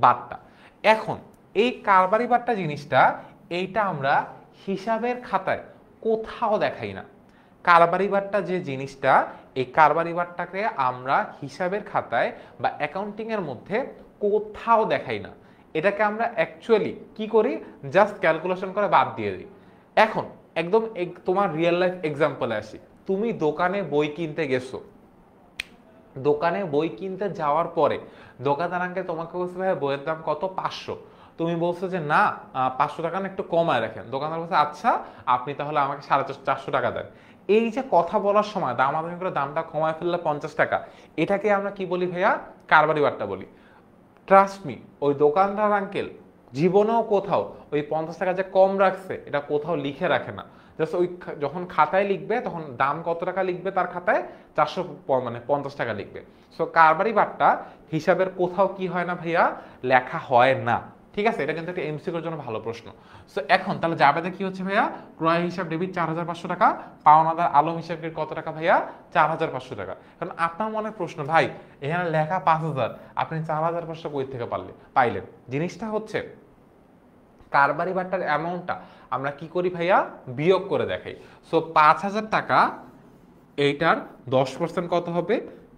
বাট্টা। এখন এই কারবারি বাট্টা জিনিসটা, এইটা আমরা হিসাবের খাতায় কোথাও দেখাই না। কারবারি বাট্টা যে জিনিসটা, এই কারবারি বাট্টাকে আমরা হিসাবের খাতায় বা অ্যাকাউন্টিং এর মধ্যে কোথাও দেখাই না। এটাকে আমরা অ্যাকচুয়ালি কি করি? জাস্ট ক্যালকুলেশন করে বাদ দিয়ে দিই। এখন একদম তোমার রিয়েল লাইফ এক্সাম্পলে আসি। তুমি দোকানে বই কিনতে গেছো, দোকানে বই কিনতে যাওয়ার পরে দোকানদার আঙ্কেল তোমাকে বলছে ভাই বইয়ের দাম কত? 500। তুমি বলছো যে না, 500 টাকা না, একটু কমায় রাখেন। দোকানদার বলছে আচ্ছা, আপনি তাহলে আমাকে 450 টাকা দেন। এই যে কথা বলার সময় দামাদামি করে দামটা কমায় ফেললে 50 টাকা, এটাকে আমরা কি বলি ভাইয়া? কারবারি বাট্টা বলি। ট্রাস্ট মি, ওই দোকানদার আঙ্কেল জীবনেও কোথাও ওই 50 টাকা যে কম রাখছে এটা কোথাও লিখে রাখে না। জাস্ট ওই যখন খাতায় লিখবে তখন দাম কত টাকা লিখবে, তার খাতায় 400 মানে 50 টাকা লিখবে। সো কারবারি বাট্টা হিসাবের কোথাও কি হয় না ভাইয়া? লেখা হয় না। ঠিক আছে, এটা কিন্তু একটা এমসিকিউর জন্য ভালো প্রশ্ন। সো এখন তাহলে জাবেদা কি হচ্ছে ভাইয়া? ক্রয় হিসাব ডেবিট 4500 টাকা, পাওনাদার আলম হিসাব ক্রেডিট কত টাকা ভাইয়া? 4500 টাকা। কারণ আপনার মনে প্রশ্ন, ভাই এখানে লেখা 5000, আপনি 4500 কই থেকে পাইলেন? জিনিসটা হচ্ছে কারবারি বাট্টার অ্যামাউন্টটা আমরা কি করি ভাইয়া? বিয়োগ করে দেখাই। সো 5000 টাকা, এইটার 10% কত হবে?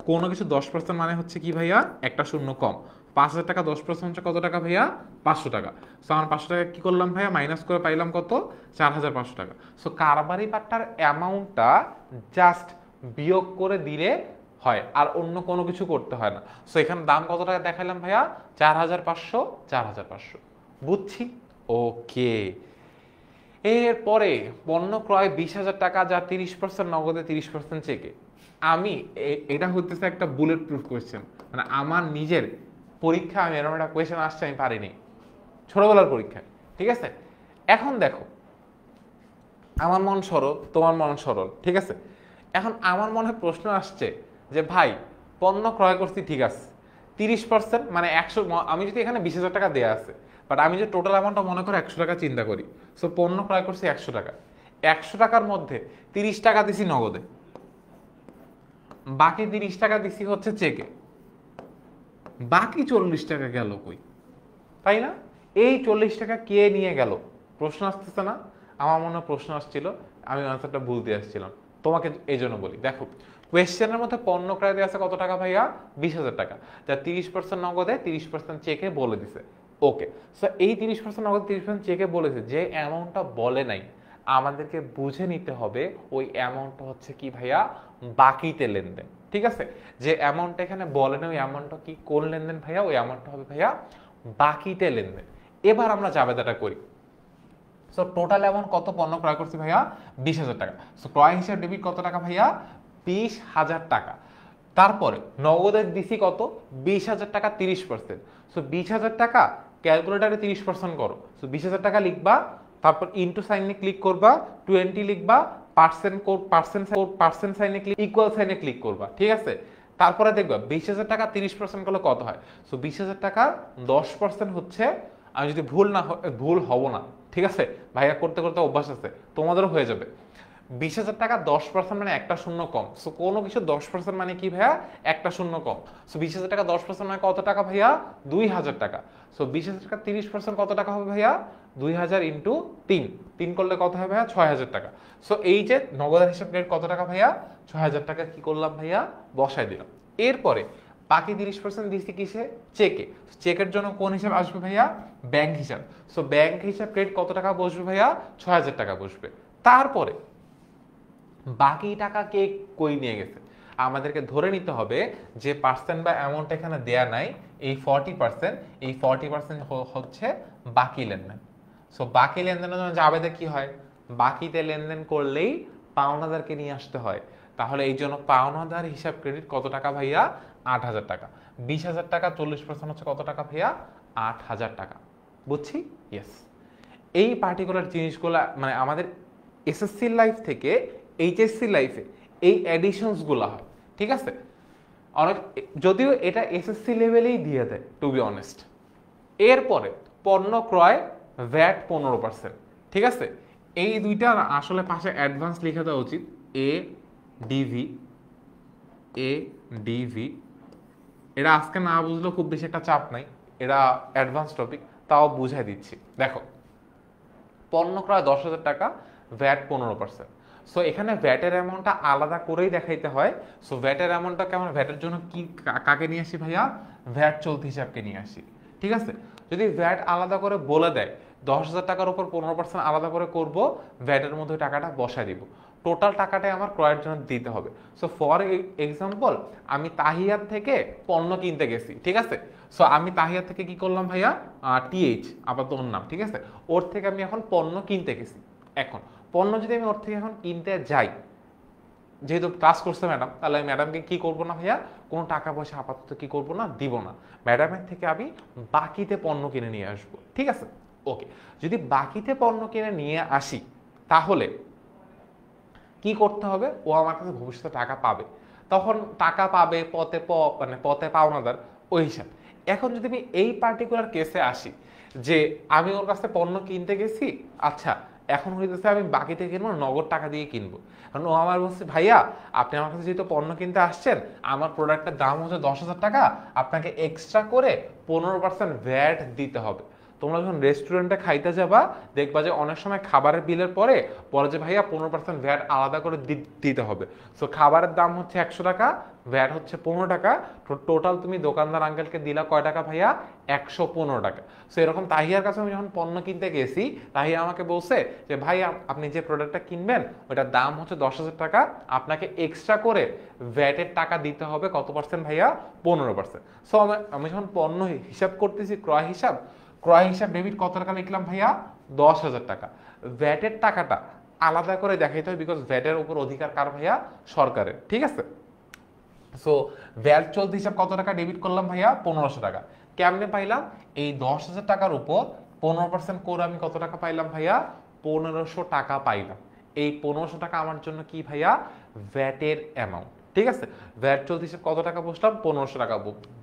কোনো কিছু 10% মানে হচ্ছে কি ভাইয়া? একটা শূন্য কম। 5000 টাকা 10% হচ্ছে কত টাকা ভাইয়া? 500 টাকা। সো আমার 500 টাকা কি করলাম ভাইয়া? মাইনাস করে পাইলাম কত? 4500 টাকা। সো কারবারি বাট্টার অ্যামাউন্টটা জাস্ট বিয়োগ করে দিলে হয়, আর অন্য কোনো কিছু করতে হয় না। সো এখানে দাম কত টাকা দেখাইলাম ভাইয়া? 4500, 4500। বুঝছি? ওকে। এরপরে পণ্য ক্রয় 20,000 টাকা, যা 30% নগদে 30% চেকে। আমি এটা হচ্ছে একটা বুলেট প্রুফ কোয়েশ্চেন, মানে আমার নিজের পরীক্ষা আমি এরকম একটা কোয়েশ্চেন আসছে আমি পারিনি ছোটবেলার পরীক্ষায়। ঠিক আছে, এখন দেখো আমার মন সরল, তোমার মন সরল। ঠিক আছে, এখন আমার মনে প্রশ্ন আসছে যে ভাই পণ্য ক্রয় করছি ঠিক আছে, 30% মানে 100, আমি যদি এখানে 20,000 টাকা দেয়া আছে, বাট আমি যে টোটাল অ্যামাউন্টটা মনে করে 100 টাকা চিন্তা করি। সো পণ্য ক্রয় করছি 100 টাকা, 100 টাকার মধ্যে 30 টাকা দিছি নগদে, বাকি 30 টাকা দিছি হচ্ছে চেকে, বাকি 40 টাকা গেল কই? তাই না? এই 40 টাকা কে নিয়ে গেল? প্রশ্ন আসতেছে না? আমার মনে প্রশ্ন আসছিল, আমি আনসারটা ভুল দিয়ে আসছিলাম। তোমাকে এই জন্য বলি, দেখো কোয়েশ্চেনের মধ্যে পণ্য ক্রয় দিয়ে আছে কত টাকা ভাইয়া? 20,000 টাকা, যা 30% নগদে 30% চেকে বলে দিছে। ওকে, সো এই 30% নগদে 30% চেকে বলেছে, যে অ্যামাউন্টটা বলে নাই আমাদেরকে বুঝে নিতে হবে ওই অ্যামাউন্টটা হচ্ছে কি ভাইয়া? বাকিতে লেনদেন। ঠিক আছে, যে অ্যামাউন্টটা এখানে বলে না ওই অ্যামাউন্টটা কি কোন লেনদেন ভাইয়া? ওই অ্যামাউন্টটা হবে ভাইয়া বাকিতে লেনদেন। এবার আমরা জাবেদাটা করি। সো টোটাল অ্যামাউন্ট কত? পণ্য ক্রয় করছি ভাইয়া 20,000 টাকা। সো ক্রয় হিসাব ডেবিট কত টাকা ভাইয়া? 20,000 টাকা। তারপরে নগদের দিছি কত? 20,000 টাকা 30%। সো 20,000 টাকা ক্যালকুলেটারে 30% করো। সো 20,000 টাকা লিখবা, তারপর ইনটু সাইনে ক্লিক করবা, 20 লিখবা, পার্সেন্ট সাইনে ক্লিক, ইকুয়াল সাইনে ক্লিক করবা। ঠিক আছে, তারপরে দেখবা 20,000 টাকা 30% করলে কত হয়? সো 20,000 টাকার 10% হচ্ছে, আমি যদি ভুল হব না, ঠিক আছে ভাইয়া, করতে করতে অভ্যাস আছে, তোমাদেরও হয়ে যাবে। 20,000 টাকা 10% মানে একটা শূন্য কম। সো কোনো কিছু 10% মানে কি ভাইয়া? একটা শূন্য কম। সো 20,000 টাকা 10% মানে কত টাকা ভাইয়া? 2,000 টাকা। সো 20,000 টাকা 30% কত টাকা হবে ভাইয়া? 2,000 ইন্টু 3 করলে কত হবে ভাইয়া? 6,000 টাকা। সো এই যে নগদের হিসাব রেট কত টাকা ভাইয়া? 6,000 টাকা কি করলাম ভাইয়া? বসাই দিলাম। এরপরে বাকি 30% দিচ্ছি কিসে? চেকে। চেকের জন্য কোন হিসাব আসবে ভাইয়া? ব্যাংক হিসাব। সো ব্যাংক হিসাব ক্রেডিট কত টাকা বসবে ভাইয়া? 6,000 টাকা বসবে। তারপরে বাকি টাকা কে কই নিয়ে গেছে? আমাদেরকে ধরে নিতে হবে যে পার্সেন্ট বা অ্যামাউন্ট এখানে দেয়া নাই, এই 40%, এই 40% হচ্ছে বাকি লেনদেন। সো বাকি লেনদেনের জন্য জাবেদা কি হয়? বাকিতে লেনদেন করলেই পাওনাদারকে নিয়ে আসতে হয়। তাহলে এই জন্য পাওনাদার হিসাব ক্রেডিট কত টাকা ভাইয়া? 8,000 টাকা। 20,000 টাকা 40% হচ্ছে কত টাকা ভাইয়া? 8,000 টাকা। বুঝছি? ইয়েস। এই পার্টিকুলার জিনিসগুলো মানে আমাদের এসএসসি লাইফ থেকে এইচএসসি লাইফে এই অ্যাডিশনসগুলো হয়। ঠিক আছে, অনেক, যদিও এটা এসএসসি লেভেলেই দিয়ে দেয় টু বি অনেস্ট। এরপরে পণ্য ক্রয় ভ্যাট 15%। ঠিক আছে, এই দুইটা আসলে পাশে অ্যাডভান্স লিখে দেওয়া উচিত। এ ডিভি এটা আজকে না বুঝলেও খুব বেশি একটা চাপ নাই, এটা অ্যাডভান্স টপিক, তাও বুঝাই দিচ্ছি। দেখো পণ্য ক্রয় 10,000 টাকা, ভ্যাট 15%। সো এখানে ভ্যাটের অ্যামাউন্টটা আলাদা করেই দেখাইতে হয়। সো ভ্যাটের অ্যামাউন্টটা কেমন? ভ্যাটের জন্য কি কাকে নিয়ে আসি ভাইয়া? ভ্যাট চলতি হিসাবকে নিয়ে আসি। ঠিক আছে, যদি ভ্যাট আলাদা করে বলে দেয় 10,000 টাকার উপর 15% আলাদা করে করব, ভ্যাটের মধ্যে টাকাটা বসায় দিব, টোটাল টাকাটাই আমার ক্রয়ের জন্য দিতে হবে। সো ফর এক্সাম্পল আমি তাহিয়ার থেকে পণ্য কিনতে গেছি। ঠিক আছে, সো আমি তাহিয়ার থেকে কি করলাম ভাইয়া? টিএইচ আপাতত ওর নাম। ঠিক আছে, ওর থেকে আমি এখন পণ্য কিনতে গেছি। এখন পণ্য যদি আমি ওর থেকে এখন কিনতে যাই, যেহেতু ক্লাস করছে ম্যাডাম, তাহলে আমি ম্যাডামকে কি করবো না ভাইয়া, কোনো টাকা পয়সা আপাতত কি করবো না, দিব না। ম্যাডামের থেকে আমি বাকিতে পণ্য কিনে নিয়ে আসবো, ঠিক আছে? ওকে, যদি বাকিতে পণ্য কিনে নিয়ে আসি তাহলে কি করতে হবে, ও আমার কাছে ভবিষ্যতে টাকা পাবে, তখন টাকা পাবে পথে মানে পথে পাওনাদার ওই হিসাব। এখন যদি আমি এই পার্টিকুলার কেসে আসি যে আমি ওর কাছে পণ্য কিনতে গেছি, আচ্ছা এখন হইতেছে আমি বাকিতে কিনবো, নগদ টাকা দিয়ে কিনবো। কারণ ও আমার বলছে ভাইয়া আপনি আমার কাছে যেহেতু পণ্য কিনতে আসছেন, আমার প্রোডাক্টের দাম হচ্ছে 10,000 টাকা, আপনাকে এক্সট্রা করে 15% ভ্যাট দিতে হবে। তোমরা যখন রেস্টুরেন্টে খাইতে যাবা দেখবা যে অনেক সময় খাবারের বিলের পরে পরে যে ভাইয়া 15% ভ্যাট আলাদা করে দিতে হবে। সো খাবারের দাম হচ্ছে 100 টাকা, ভ্যাট হচ্ছে 15 টাকা, টোটাল তুমি দোকানদার আঙ্কেলকে দিলা কয় টাকা ভাইয়া, 115 টাকা। সো এরকম তাহিয়ার কাছে আমি যখন পণ্য কিনতে গেছি, তাহিয়া আমাকে বলছে যে ভাই আপনি যে প্রোডাক্টটা কিনবেন ওটার দাম হচ্ছে 10,000 টাকা, আপনাকে এক্সট্রা করে ভ্যাটের টাকা দিতে হবে কত পার্সেন্ট ভাইয়া, 15%। সো আমি যখন পণ্য হিসাব করতেছি, ক্রয় হিসাব ডেবিট কত টাকা লিখলাম ভাইয়া, 10,000 টাকা। ভ্যাটের টাকাটা আলাদা করে দেখাইতে হবে, বিকজ ভ্যাটের উপর অধিকার কার ভাইয়া, সরকারের, ঠিক আছে? সো ভ্যাট চলতি হিসাব কত টাকা ডেবিট করলাম ভাইয়া, 1500 টাকা। কেমনে পাইলাম, এই 10,000 টাকার উপর 15% করে আমি কত টাকা পাইলাম ভাইয়া, 1500 টাকা পাইলাম। এই 1500 টাকা আমার জন্য কি ভাইয়া, ভ্যাটের অ্যামাউন্ট, ঠিক আছে? ভ্যাট চলতি হিসাব কত টাকা বসলাম, 1500 টাকা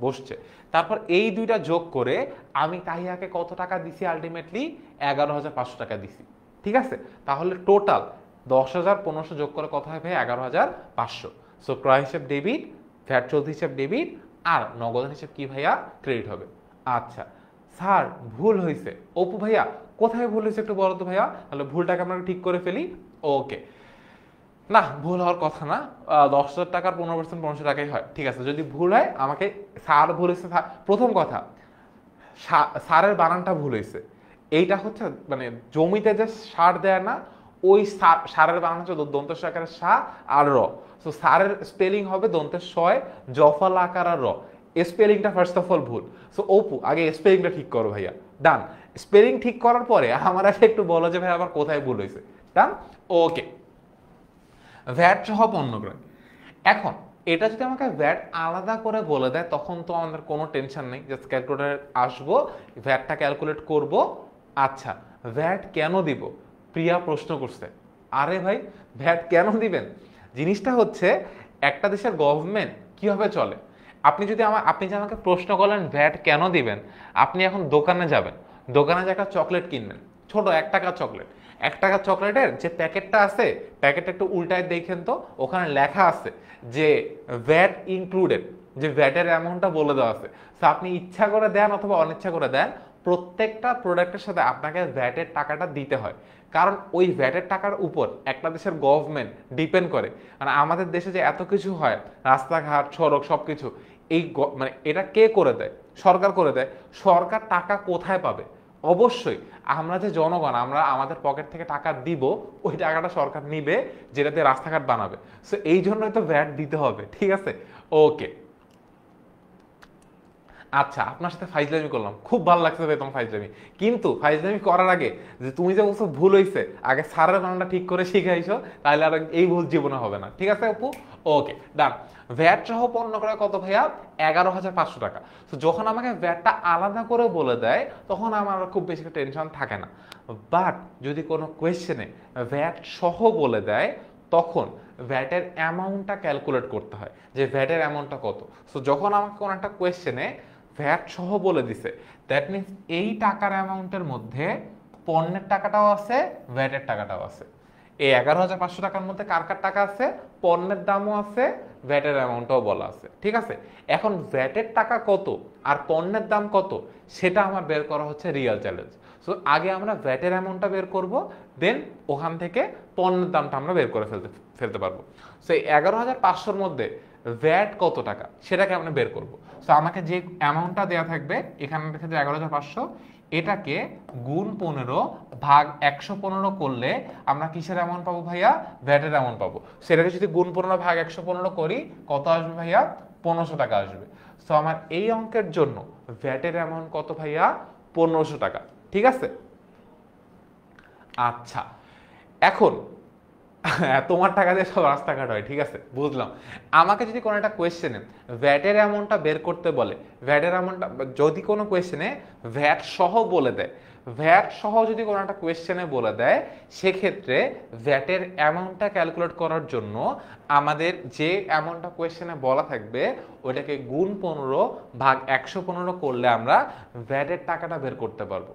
বসছে। তারপর এই দুইটা যোগ করে আমি তাহিয়াকে কত টাকা দিছি, আলটিমেটলি 11,500 টাকা দিছি, ঠিক আছে? তাহলে টোটাল 10,1500 যোগ করে কত হয় ভাই, 11,500। সো ক্রয় হিসাব ডেবিট, ভ্যাট চলতি হিসাব ডেবিট, আর নগদ হিসাব কি ভাইয়া, ক্রেডিট হবে। আচ্ছা স্যার ভুল হয়েছে, অপু ভাইয়া কোথায় ভুল হয়েছে একটু বলো তো ভাইয়া, তাহলে ভুলটাকে আমরা ঠিক করে ফেলি। ওকে, না ভুল হওয়ার কথা না, 10,000 টাকার 15% 1500 টাকাই হয়, ঠিক আছে? যদি ভুল হয় আমাকে, স্যার ভুল হয়েছে, প্রথম কথা সারের বানানটা ভুল হয়েছে। এইটা হচ্ছে মানে জমিতে যে সার দেয় না, ওই সারের বানান হচ্ছে দন্তেশ আকারের সা আর র। সো সারের স্পেলিং হবে দন্তেশ শয় জফল আকার আর র। স্পেলিংটা ফার্স্ট অফ অল ভুল। সো অপু আগে স্পেলিংটা ঠিক করো ভাইয়া, ডান। স্পেলিং ঠিক করার পরে আমার আগে একটু বলো যে ভাই আবার কোথায় ভুল হয়েছে, ডান। ওকে, ভ্যাট সহ পণ্য ক্রয়। এখন এটা যদি আমাকে ভ্যাট আলাদা করে বলে দেয় তখন তো আমাদের কোনো টেনশন নেই, জাস্ট ক্যালকুলেটর আসবো, ভ্যাটটা ক্যালকুলেট করব। আচ্ছা ভ্যাট কেন দিব, প্রিয়া প্রশ্ন করছে। আরে ভাই ভ্যাট কেন দিবেন, জিনিসটা হচ্ছে একটা দেশের গভর্নমেন্ট কিভাবে চলে। আপনি যে আমাকে প্রশ্ন করলেন ভ্যাট কেন দিবেন, আপনি এখন দোকানে যাবেন, দোকানে যে একটা চকলেট কিনবেন, ছোট 1 টাকার চকলেট, 1 টাকার চকলেটের যে প্যাকেটটা আছে, প্যাকেটটা একটু উল্টায় দেখেন তো, ওখানে লেখা আছে যে ভ্যাট ইনক্লুডেড, যে ভ্যাটের অ্যামাউন্টটা বলে দেওয়া আছে। সো আপনি ইচ্ছা করে দেন অথবা অনিচ্ছা করে দেন, প্রত্যেকটা প্রোডাক্টের সাথে আপনাকে ভ্যাটের টাকাটা দিতে হয়। কারণ ওই ভ্যাটের টাকার উপর একটা দেশের গভর্নমেন্ট ডিপেন্ড করে। মানে আমাদের দেশে যে এত কিছু হয়, রাস্তাঘাট সড়ক সবকিছু, এই মানে এটা কে করে দেয়, সরকার করে দেয়। সরকার টাকা কোথায় পাবে, অবশ্যই আমরা যে জনগণ, আমরা আমাদের পকেট থেকে টাকা দিব, ওই টাকাটা সরকার নিবে, যেটাতে রাস্তাঘাট বানাবে। সো এই জন্যই তো ভ্যাট দিতে হবে, ঠিক আছে? ওকে, আচ্ছা আপনার সাথে ফাইজলামি করলাম, খুব ভালো লাগছে ভাই তোমার ফাইজলামি। কিন্তু ফাইজলামি করার আগে যে তুমি যে বলছো ভুল হয়েছে, আগে সারের বানানটা ঠিক করে শিখাইছো, তাহলে আর এই ভুল জীবনে হবে না, ঠিক আছে আপু? ওকে ডান। ভ্যাট সহ পণ্য ক্রয় কত ভাইয়া, 11,500 টাকা। তো যখন আমাকে ভ্যাটটা আলাদা করে বলে দেয় তখন আমার খুব বেশি টেনশন থাকে না। বাট যদি কোনো কোয়েশ্চেনে ভ্যাট সহ বলে দেয় তখন ভ্যাটের অ্যামাউন্টটা ক্যালকুলেট করতে হয়, যে ভ্যাটের অ্যামাউন্টটা কত। সো যখন আমাকে কোনো একটা কোয়েশ্চেনে ভ্যাট সহ বলে দিছে, দ্যাট মিনস এই টাকার অ্যামাউন্টের মধ্যে পণ্যের টাকাটাও আছে, ভ্যাটের টাকাটাও আছে। এই 11,500 টাকার মধ্যে কার কার টাকা আছে, পণ্যের দামও আছে, ভ্যাটের অ্যামাউন্টটাও বলা আছে, ঠিক আছে? এখন ভ্যাটের টাকা কত আর পণ্যের দাম কত সেটা আমার বের করা হচ্ছে রিয়েল চ্যালেঞ্জ। সো আগে আমরা ভ্যাটের অ্যামাউন্টটা বের করব, দেন ওখান থেকে পণ্যের দামটা আমরা বের করে ফেলতে পারবো। সো এই 11,500-র মধ্যে ভ্যাট কত টাকা সেটাকে আমরা বের করব। সো আমাকে যে অ্যামাউন্টটা দেওয়া থাকবে এখানে ক্ষেত্রে 11,500, এটাকে গুণ 15 ভাগ 115 করলে আমরা কিসের অ্যামাউন্ট পাবো ভাইয়া, ভ্যাটের অ্যামাউন্ট পাবো। সেটাকে যদি গুণ 15 ভাগ 115 করি কত আসবে ভাইয়া, 1500 টাকা আসবে। সো আমার এই অঙ্কের জন্য ভ্যাটের অ্যামাউন্ট কত ভাইয়া, 1500 টাকা, ঠিক আছে? আচ্ছা এখন হ্যাঁ, তোমার টাকা দিয়ে সব রাস্তাঘাট হয়, ঠিক আছে, বুঝলাম। আমাকে যদি কোনো একটা কোয়েশ্চেনে ভ্যাটের অ্যামাউন্টটা বের করতে বলে, ভ্যাটের অ্যামাউন্টটা যদি কোনো কোয়েশ্চেনে ভ্যাট সহ বলে দেয়, ভ্যাট সহ যদি কোনো একটা কোয়েশ্চেনে বলে দেয়, সেক্ষেত্রে ভ্যাটের অ্যামাউন্টটা ক্যালকুলেট করার জন্য আমাদের যে অ্যামাউন্টটা কোয়েশ্চেনে বলা থাকবে ওইটাকে গুণ 15 ভাগ 115 করলে আমরা ভ্যাটের টাকাটা বের করতে পারবো।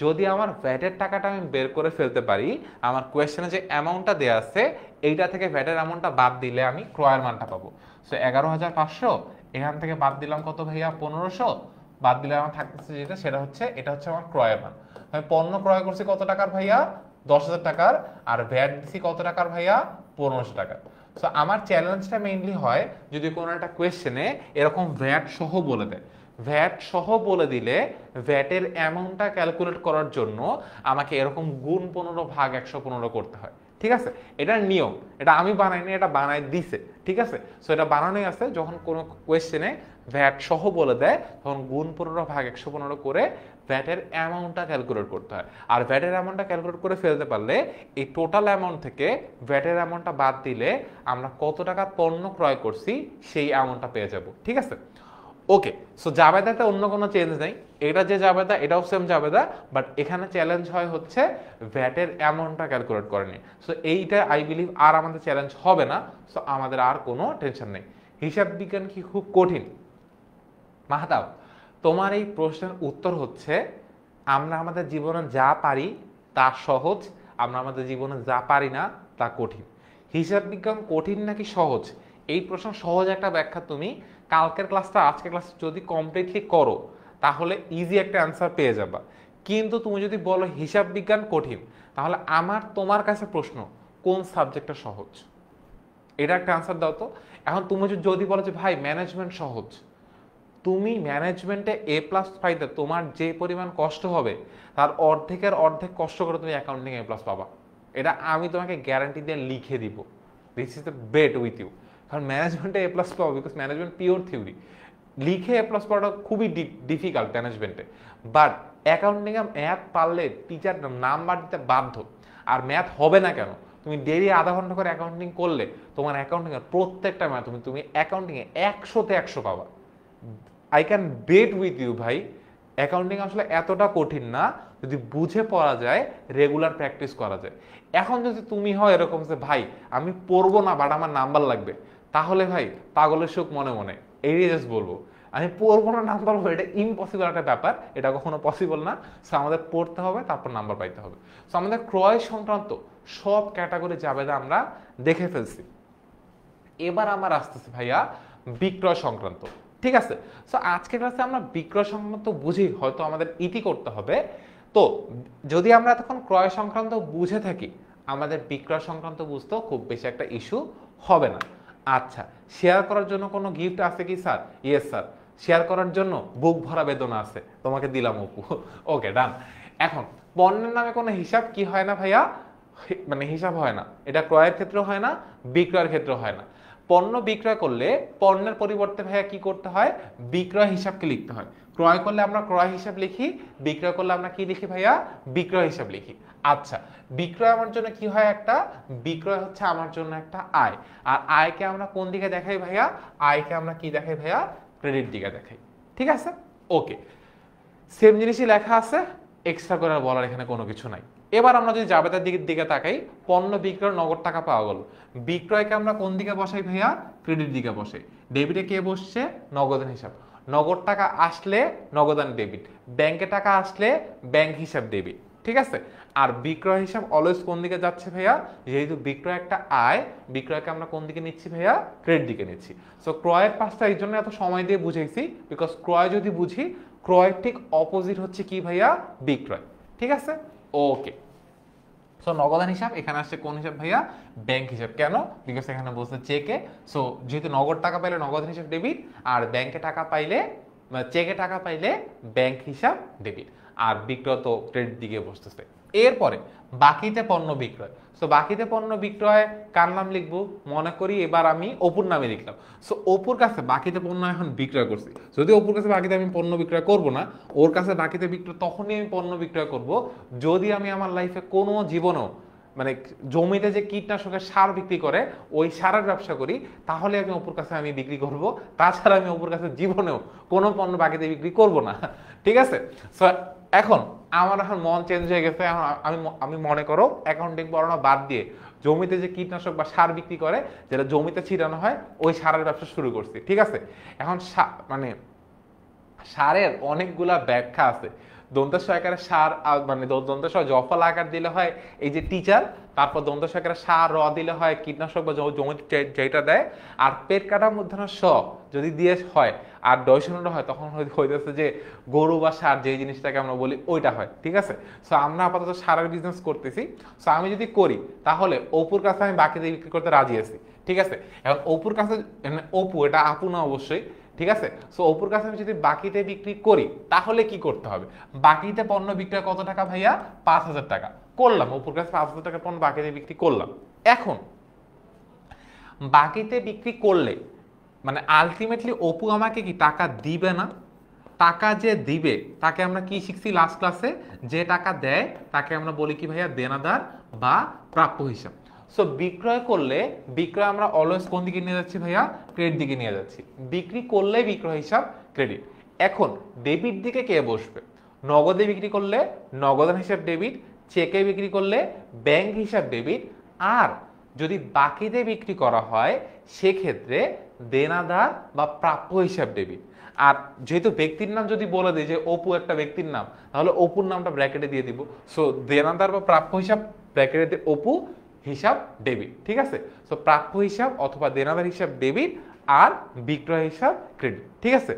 যদি আমার ভ্যাটের টাকাটা আমি বের করে ফেলতে পারি, আমার কোয়েশ্চেনে যে অ্যামাউন্টটা দেওয়া আছে এইটা থেকে ভ্যাটের অ্যামাউন্টটা বাদ দিলে আমি ক্রয়ের মানটা পাবো। সো 11,500 এখান থেকে বাদ দিলাম কত ভাইয়া, 1500, বাদ দিলে আমার থাকতেছে যেটা সেটা হচ্ছে, এটা হচ্ছে আমার ক্রয়ের মান। আমি পণ্য ক্রয় করছি কত টাকার ভাইয়া, 10,000 টাকার, আর ভ্যাট দিছি কত টাকার ভাইয়া, 1500 টাকা। সো আমার চ্যালেঞ্জটা মেইনলি হয় যদি কোনো একটা কোয়েশ্চেনে এরকম ভ্যাট সহ বলে দেয়, ভ্যাট সহ বলে দিলে ভ্যাটের অ্যামাউন্টটা ক্যালকুলেট করার জন্য আমাকে এরকম গুণ 15 ভাগ 115 করতে হয়, ঠিক আছে। এটার নিয়ম, এটা আমি বানাইনি, এটা বানাই দিছে, ঠিক আছে। সো এটা বানানোই আছে, যখন কোনো কোয়েশ্চেনে ভ্যাট সহ বলে দেয় তখন গুণ 15 ভাগ 115 করে ভ্যাটের অ্যামাউন্টটা ক্যালকুলেট করতে হয়। আর ভ্যাটের অ্যামাউন্টটা ক্যালকুলেট করে ফেলতে পারলে এই টোটাল অ্যামাউন্ট থেকে ভ্যাটের অ্যামাউন্টটা বাদ দিলে আমরা কত টাকার পণ্য ক্রয় করছি সেই অ্যামাউন্টটা পেয়ে যাব, ঠিক আছে। ওকে, সো জাবেদাতে অন্য কোনো চেঞ্জ নেই, এটা যে জাবেদা এটাও সেম জাবেদা, বাট এখানে চ্যালেঞ্জ হয় হচ্ছে ভ্যাটের অ্যামাউন্টটা ক্যালকুলেট করে নিয়ে। সো এইটা আই বিলিভ আর আমাদের চ্যালেঞ্জ হবে না, সো আমাদের আর কোনো টেনশন নেই। হিসাব বিজ্ঞান কি খুব কঠিন? মাহাতাব, তোমার এই প্রশ্নের উত্তর হচ্ছে আমরা আমাদের জীবনে যা পারি তা সহজ, আমরা আমাদের জীবনে যা পারি না তা কঠিন। হিসাব বিজ্ঞান কঠিন নাকি সহজ, এই প্রশ্ন সহজ একটা ব্যাখ্যা তুমি কালকের ক্লাসটা আজকের ক্লাস যদি কমপ্লিটলি করো তাহলে ইজি একটা অ্যান্সার পেয়ে যাবা। কিন্তু তুমি যদি বলো হিসাব বিজ্ঞান কঠিন, তাহলে আমার তোমার কাছে প্রশ্ন কোন সাবজেক্টটা সহজ, এটা একটা অ্যান্সার দাও তো। এখন তুমি যদি বলো যে ভাই ম্যানেজমেন্ট সহজ, তুমি ম্যানেজমেন্টে এ প্লাস পাইতে তোমার যে পরিমাণ কষ্ট হবে তার অর্ধেকের অর্ধেক কষ্ট করে তুমি অ্যাকাউন্টিং এ প্লাস পাবা, এটা আমি তোমাকে গ্যারান্টি দিয়ে লিখে দিব। This is the bet with you. কারণ ম্যানেজমেন্টে এ প্লাস পাবো বিকজ ম্যানেজমেন্ট পিওর থিওরি, লিখে এ প্লাস পাওয়াটা খুবই ডিফিকাল্ট ম্যানেজমেন্টে। বাট অ্যাকাউন্টিংয়ে ম্যাথ পারলে টিচার নাম্বার দিতে বাধ্য। আর ম্যাথ হবে না কেন, তুমি ডেইলি আধা ঘন্টা করে অ্যাকাউন্টিং করলে তোমার অ্যাকাউন্টিংয়ের প্রত্যেকটা ম্যাথ তুমি অ্যাকাউন্টিংয়ে 100-তে 100 পাবা। I can bet with you ভাই, অ্যাকাউন্টিং আসলে এতটা কঠিন না যদি বুঝে পড়া যায়, রেগুলার প্র্যাকটিস করা যায়। এখন যদি তুমি হয় এরকম যে ভাই আমি পড়বো না বাট আমার নাম্বার লাগবে, তাহলে ভাই পাগলের সুখ মনে মনে, এই জাস্ট বলবো আমি পড়বো না নাম্বার পাবো, এটা ইম্পসিবল একটা ব্যাপার, এটা কখনো পসিবল না। সো আমাদের পড়তে হবে তারপর নাম্বার পাইতে হবে। সো আমাদের ক্রয় সংক্রান্ত সব ক্যাটাগরি জাবেদা আমরা দেখে ফেলছি। এবার আমার আসতেছে ভাইয়া বিক্রয় সংক্রান্ত, ঠিক আছে। সো আজকের ক্লাসে আমরা বিক্রয় সংক্রান্ত বুঝি, হয়তো আমাদের ইতি করতে হবে। তো যদি আমরা এতক্ষণ ক্রয় সংক্রান্ত বুঝে থাকি, আমাদের বিক্রয় সংক্রান্ত বুঝতেও খুব বেশি একটা ইস্যু হবে না। আচ্ছা, শেয়ার করার জন্য কোনো গিফট আছে কি স্যার? ইয়েস স্যার, শেয়ার করার জন্য বুক ভরা বেদনা আছে, তোমাকে দিলাম অপু। ওকে ডান। এখন পণ্যের নামে কোনো হিসাব কি হয় না ভাইয়া, মানে হিসাব হয় না, এটা ক্রয়ের ক্ষেত্রেও হয় না, বিক্রয়ের ক্ষেত্রেও হয় না। পণ্য বিক্রয় করলে পণ্যের পরিবর্তে ভাইয়া কি করতে হয়, বিক্রয় হিসাবকে লিখতে হয়। ক্রয় করলে আমরা ক্রয় হিসাব লিখি, বিক্রয় করলে আমরা কি লিখি ভাইয়া, বিক্রয় হিসাব লিখি। আচ্ছা, বিক্রয় আমার জন্য কি হয়, একটা বিক্রয় হচ্ছে আমার জন্য একটা আয়। আর আয়কে আমরা কোন দিকে দেখাই ভাইয়া, আয়কে আমরা কি দেখাই ভাইয়া, ক্রেডিট দিকে দেখাই, ঠিক আছে। ওকে, সেম জিনিসই লেখা আছে, এক্সট্রা করে বলার এখানে কোনো কিছু নাই। এবার আমরা যদি জাবেদার দিকে তাকাই, পণ্য বিক্রয় নগদ টাকা পাওয়া গেল, বিক্রয়কে আমরা কোন দিকে বসাই ভাইয়া, ক্রেডিট দিকে বসাই। ডেবিটে কে বসছে, নগদান হিসাব, নগদ টাকা আসলে নগদান ডেবিট, ব্যাংকে টাকা আসলে ব্যাংক হিসাব ডেবিট, ঠিক আছে। আর বিক্রয় হিসাব অলওয়েজ কোন দিকে যাচ্ছে ভাইয়া, যেহেতু বিক্রয় একটা আয়, বিক্রয়কে আমরা কোন দিকে নিচ্ছি ভাইয়া, ক্রেডিট দিকে নিচ্ছি। সো ক্রয়ের পাশটা এই জন্য এত সময় দিয়ে বুঝাইছি, বিকজ ক্রয় যদি বুঝি, ক্রয়ের ঠিক অপোজিট হচ্ছে কি ভাইয়া, বিক্রয়, ঠিক আছে। ওকে, সো নগদান হিসাব এখানে আসছে কোন হিসাব ভাইয়া, ব্যাংক হিসাব। কেন, বিকজ এখানে বলছে চেকে। সো যেহেতু নগদ টাকা পাইলে নগদান হিসাব ডেবিট, আর ব্যাংকে টাকা পাইলে, চেকে টাকা পাইলে ব্যাংক হিসাব ডেবিট, আর বিক্রয় তো ক্রেডিট দিকে বসতেছে। এরপরে বাকিতে পণ্য বিক্রয়। সো বাকিতে পণ্য বিক্রয় কার নাম লিখবো, মনে করি এবার আমি অপুর নামে লিখলাম। সো অপুর কাছে বাকিতে পণ্য এখন বিক্রয় করছি, যদি অপুর কাছে বাকিতে আমি পণ্য বিক্রয় করব না, ওর কাছে বাকিতে বিক্রয় তখনই আমি পণ্য বিক্রয় করব যদি আমি আমার লাইফে কোনো জীবনেও মানে জমিতে যে কীটনাশকের সার বিক্রি করে ওই সারের ব্যবসা করি, তাহলে আমি অপুর কাছে আমি বিক্রি করব। তাছাড়া আমি অপুর কাছে জীবনেও কোনো পণ্য বাকিতে বিক্রি করব না। ঠিক আছে? সো এখন আমার এখন মন চেঞ্জ হয়ে গেছে। এখন আমি মনে করো অ্যাকাউন্টিং পড়ানো বাদ দিয়ে জমিতে যে কীটনাশক বা সার বিক্রি করে, যেটা জমিতে ছিটানো হয়, ওই সারের ব্যবসা শুরু করছি। ঠিক আছে? এখন মানে সারের অনেকগুলা ব্যাখ্যা আছে। দন্তেশ আকারে সার, মানে দন্তেশ জফল আকার দিলে হয় এই যে টিচার, তারপর দন্তেশ আকারে সার র দিলে হয় কীটনাশক বা জমিতে যেটা দেয়, আর পেট কাটার মধ্যে স যদি দিয়ে হয় আর ডয়শনটা হয়, তখন হইতেছে যে গরু বা সার যে জিনিসটাকে আমরা বলি ওইটা হয়। ঠিক আছে? সো আমরা আপাতত সারের বিজনেস করতেছি। সো আমি যদি করি তাহলে অপুর কাছে আমি বাকিতে বিক্রি করতে রাজি আছি। ঠিক আছে? এখন অপুর কাছে, অপু এটা আপু না অবশ্যই। ঠিক আছে? সো অপুর কাছে আমি যদি বাকিতে বিক্রি করি তাহলে কি করতে হবে? বাকিতে পণ্য বিক্রয় কত টাকা ভাইয়া? 5,000 টাকা করলাম। অপুর কাছে 5,000 টাকার পণ্য বাকিতে বিক্রি করলাম। এখন বাকিতে বিক্রি করলে মানে আলটিমেটলি অপু আমাকে কি টাকা দিবে না? টাকা যে দিবে তাকে আমরা কি শিখছি লাস্ট ক্লাসে? যে টাকা দেয় তাকে আমরা বলি কি ভাইয়া? দেনাদার বা প্রাপ্য হিসাব। সো বিক্রয় করলে, বিক্রয় আমরা অলওয়েজ কোন দিকে নিয়ে যাচ্ছি ভাইয়া? ক্রেডিট দিকে নিয়ে যাচ্ছি। বিক্রি করলে বিক্রয় হিসাব ক্রেডিট। এখন ডেবিট দিকে কে বসবে? নগদে বিক্রি করলে নগদান হিসাব ডেবিট, চেকে বিক্রি করলে ব্যাংক হিসাব ডেবিট, আর যদি বাকিতে বিক্রি করা হয় সেক্ষেত্রে দেনাদার বা প্রাপ্য হিসাব ডেবিট। আর যেহেতু ব্যক্তির নাম যদি বলে দিই যে অপু একটা ব্যক্তির নাম, তাহলে অপুর নামটা ব্র্যাকেটে দিয়ে দিব। সো দেনাদার বা প্রাপ্য হিসাব ব্র্যাকেটে দিয়ে অপু হিসাব ডেবিট। ঠিক আছে? সো প্রাপ্য হিসাব অথবা দেনাদার হিসাব ডেবিট আর বিক্রয় হিসাব ক্রেডিট। ঠিক আছে?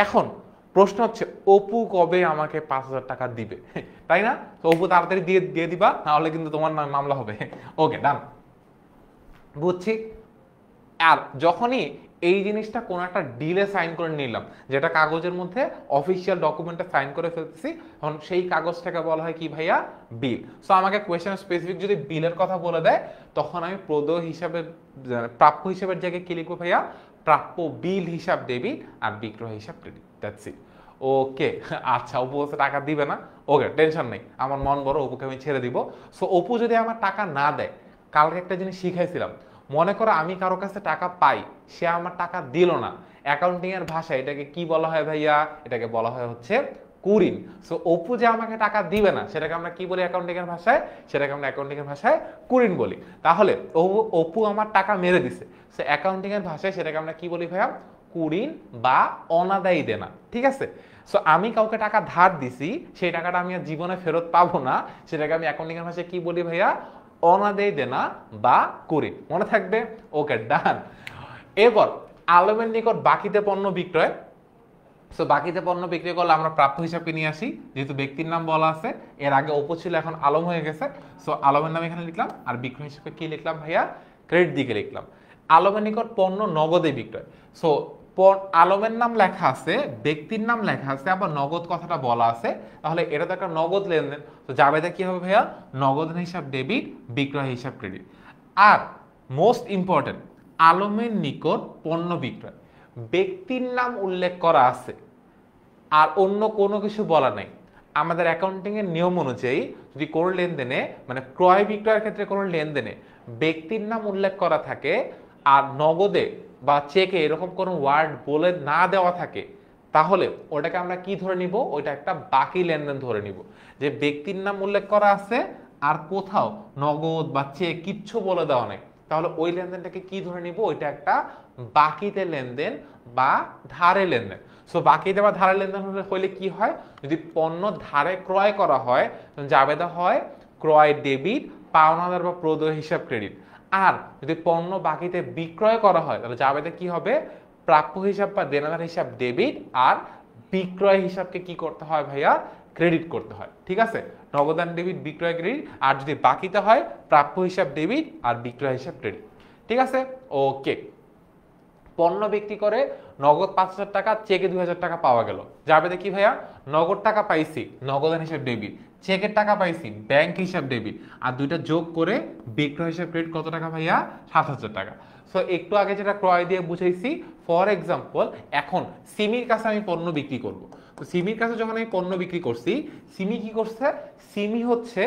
এখন প্রশ্ন হচ্ছে অপু কবে আমাকে 5,000 টাকা দিবে? তাই না? তো অপু তাড়াতাড়ি দিয়ে দিবা, নাহলে কিন্তু তোমার মামলা হবে। ওকে, ডান, বুঝছি। আর যখনই এই জিনিসটা কোন একটা ডিলে সাইন করে নিলাম, যেটা কাগজের মধ্যে অফিসিয়াল ডকুমেন্টে সাইন করে ফেলতেছি, তখন সেই কাগজটাকে বলা হয় কি ভাইয়া? বিল। সো আমাকে কোয়েশ্চেন স্পেসিফিক যদি বিলের কথা বলে দেয়, তখন আমি প্রদেয় হিসাবে, প্রাপ্য হিসাবের জায়গায় কি লিখবো ভাইয়া? প্রাপ্য বিল হিসাব ডেবিট আর বিক্রয় হিসাব ক্রেডিট। That's it. ওকে, আচ্ছা, অপু বলছে টাকা দিবে না। ওকে, টেনশন নেই, আমার মন বড়, অপুকে আমি ছেড়ে দিব। সো অপু যদি আমার টাকা না দেয়, কালকে একটা জিনিস শিখাইছিলাম, মনে করো আমি কারো কাছে টাকা পাই, সে আমার টাকা দিল না, অ্যাকাউন্টিং এর ভাষায় এটাকে কি বলা হয় ভাইয়া? এটাকে বলা হয় হচ্ছে কুরিন। সো অপু যে আমাকে টাকা দিবে না, সেটাকে আমরা কি বলি অ্যাকাউন্টিং এর ভাষায়? সেটাকে আমরা অ্যাকাউন্টিং এর ভাষায় কুরিন বলি। তাহলে অপু আমার টাকা মেরে দিছে, সো অ্যাকাউন্টিং এর ভাষায় সেটাকে আমরা কি বলি ভাইয়া? কুরিন বা অনাদায়ী দেনা। ঠিক আছে? সো আমি কাউকে টাকা ধার দিছি, সেই টাকাটা আমি আর জীবনে ফেরত পাবো না, সেটাকে আমি অ্যাকাউন্টিং এর ভাষায় কি বলি ভাইয়া? অনাদায়ী দেনা বা কুরিন। মনে থাকবে? ওকে, ডান। এরপর আলমের নিকট বাকিতে পণ্য বিক্রয়। সো বাকিতে পণ্য বিক্রি করলে আমরা প্রাপ্য হিসাবকে নিয়ে আসি, যেহেতু ব্যক্তির নাম বলা আছে। এর আগে অপু ছিল, এখন আলম হয়ে গেছে। সো আলমের নাম এখানে লিখলাম, আর বিক্রয় হিসাবে কি লিখলাম ভাইয়া? ক্রেডিট দিকে লিখলাম। আলমের নিকট পণ্য নগদে বিক্রয়। সো আলমের নাম লেখা আছে, ব্যক্তির নাম লেখা আছে, আবার নগদ কথাটা বলা আছে, তাহলে এটা তো একটা নগদ লেনদেন। তো জাবেদা কি হবে ভাইয়া? নগদ হিসাব ডেবিট, বিক্রয় হিসাব ক্রেডিট। আর মোস্ট ইম্পর্টেন্ট, আলমের নিকট পণ্য বিক্রয়, ব্যক্তির নাম উল্লেখ করা আছে আর অন্য কোনো কিছু বলা নাই। আমাদের অ্যাকাউন্টিং এর নিয়ম অনুযায়ী যদি কোনো লেনদেনে, মানে ক্রয় বিক্রয়ের ক্ষেত্রে কোনো লেনদেনে ব্যক্তির নাম উল্লেখ করা থাকে আর নগদে বা চেকে এরকম কোনো ওয়ার্ড বলে না দেওয়া থাকে, তাহলে ওটাকে আমরা কি ধরে নিব? ওইটা একটা বাকি লেনদেন ধরে নিব। যে ব্যক্তির নাম উল্লেখ করা আছে আর কোথাও নগদ বা চেক কিচ্ছু বলে দেওয়া নেই, তাহলে ওই লেনদেনটাকে কি ধরে নিব? ওইটা একটা বাকিতে লেনদেন বা ধারে লেনদেন। সো বাকিতে বা ধারে লেনদেন হলে কি হয়? যদি পণ্য ধারে ক্রয় করা হয়, জাবেদা হয় ক্রয় ডেবিট, পাওনাদার বা প্রদেয় হিসাব ক্রেডিট। আর যদি পণ্য বাকিতে বিক্রয় করা হয়, তাহলে জাবেদা কি হবে? প্রাপ্য হিসাব বা দেনাদার হিসাব ডেবিট, আর বিক্রয় হিসাবকে কি করতে হয় ভাইয়া? ক্রেডিট করতে হয়। ঠিক আছে? নগদান ডেবিট, বিক্রয় ক্রেডিট। আর যদি বাকিতে হয়, প্রাপ্য হিসাব ডেবিট আর বিক্রয় হিসাব ক্রেডিট। ঠিক আছে? ওকে। পণ্য বিক্রি করে নগদ 5,000 টাকা, চেকে 2,000 টাকা পাওয়া গেল, যাবে কি ভাইয়া? নগদ টাকা পাইছি, নগদান হিসাব ডেবিট, চেকের টাকা পাইছি, ব্যাংক হিসাব ডেবিট, আর দুইটা যোগ করে বিক্রয় হিসাব ক্রেডিট কত টাকা ভাইয়া? 7,000 টাকা। সো একটু আগে যেটা ক্রয় দিয়ে বুঝাইছি, ফর এক্সাম্পল এখন সিমির কাছে আমি পণ্য বিক্রি করব। তো তো সিমির কাছে যখন আমি পণ্য বিক্রি করছি, সিমি কি করছে, সিমি হচ্ছে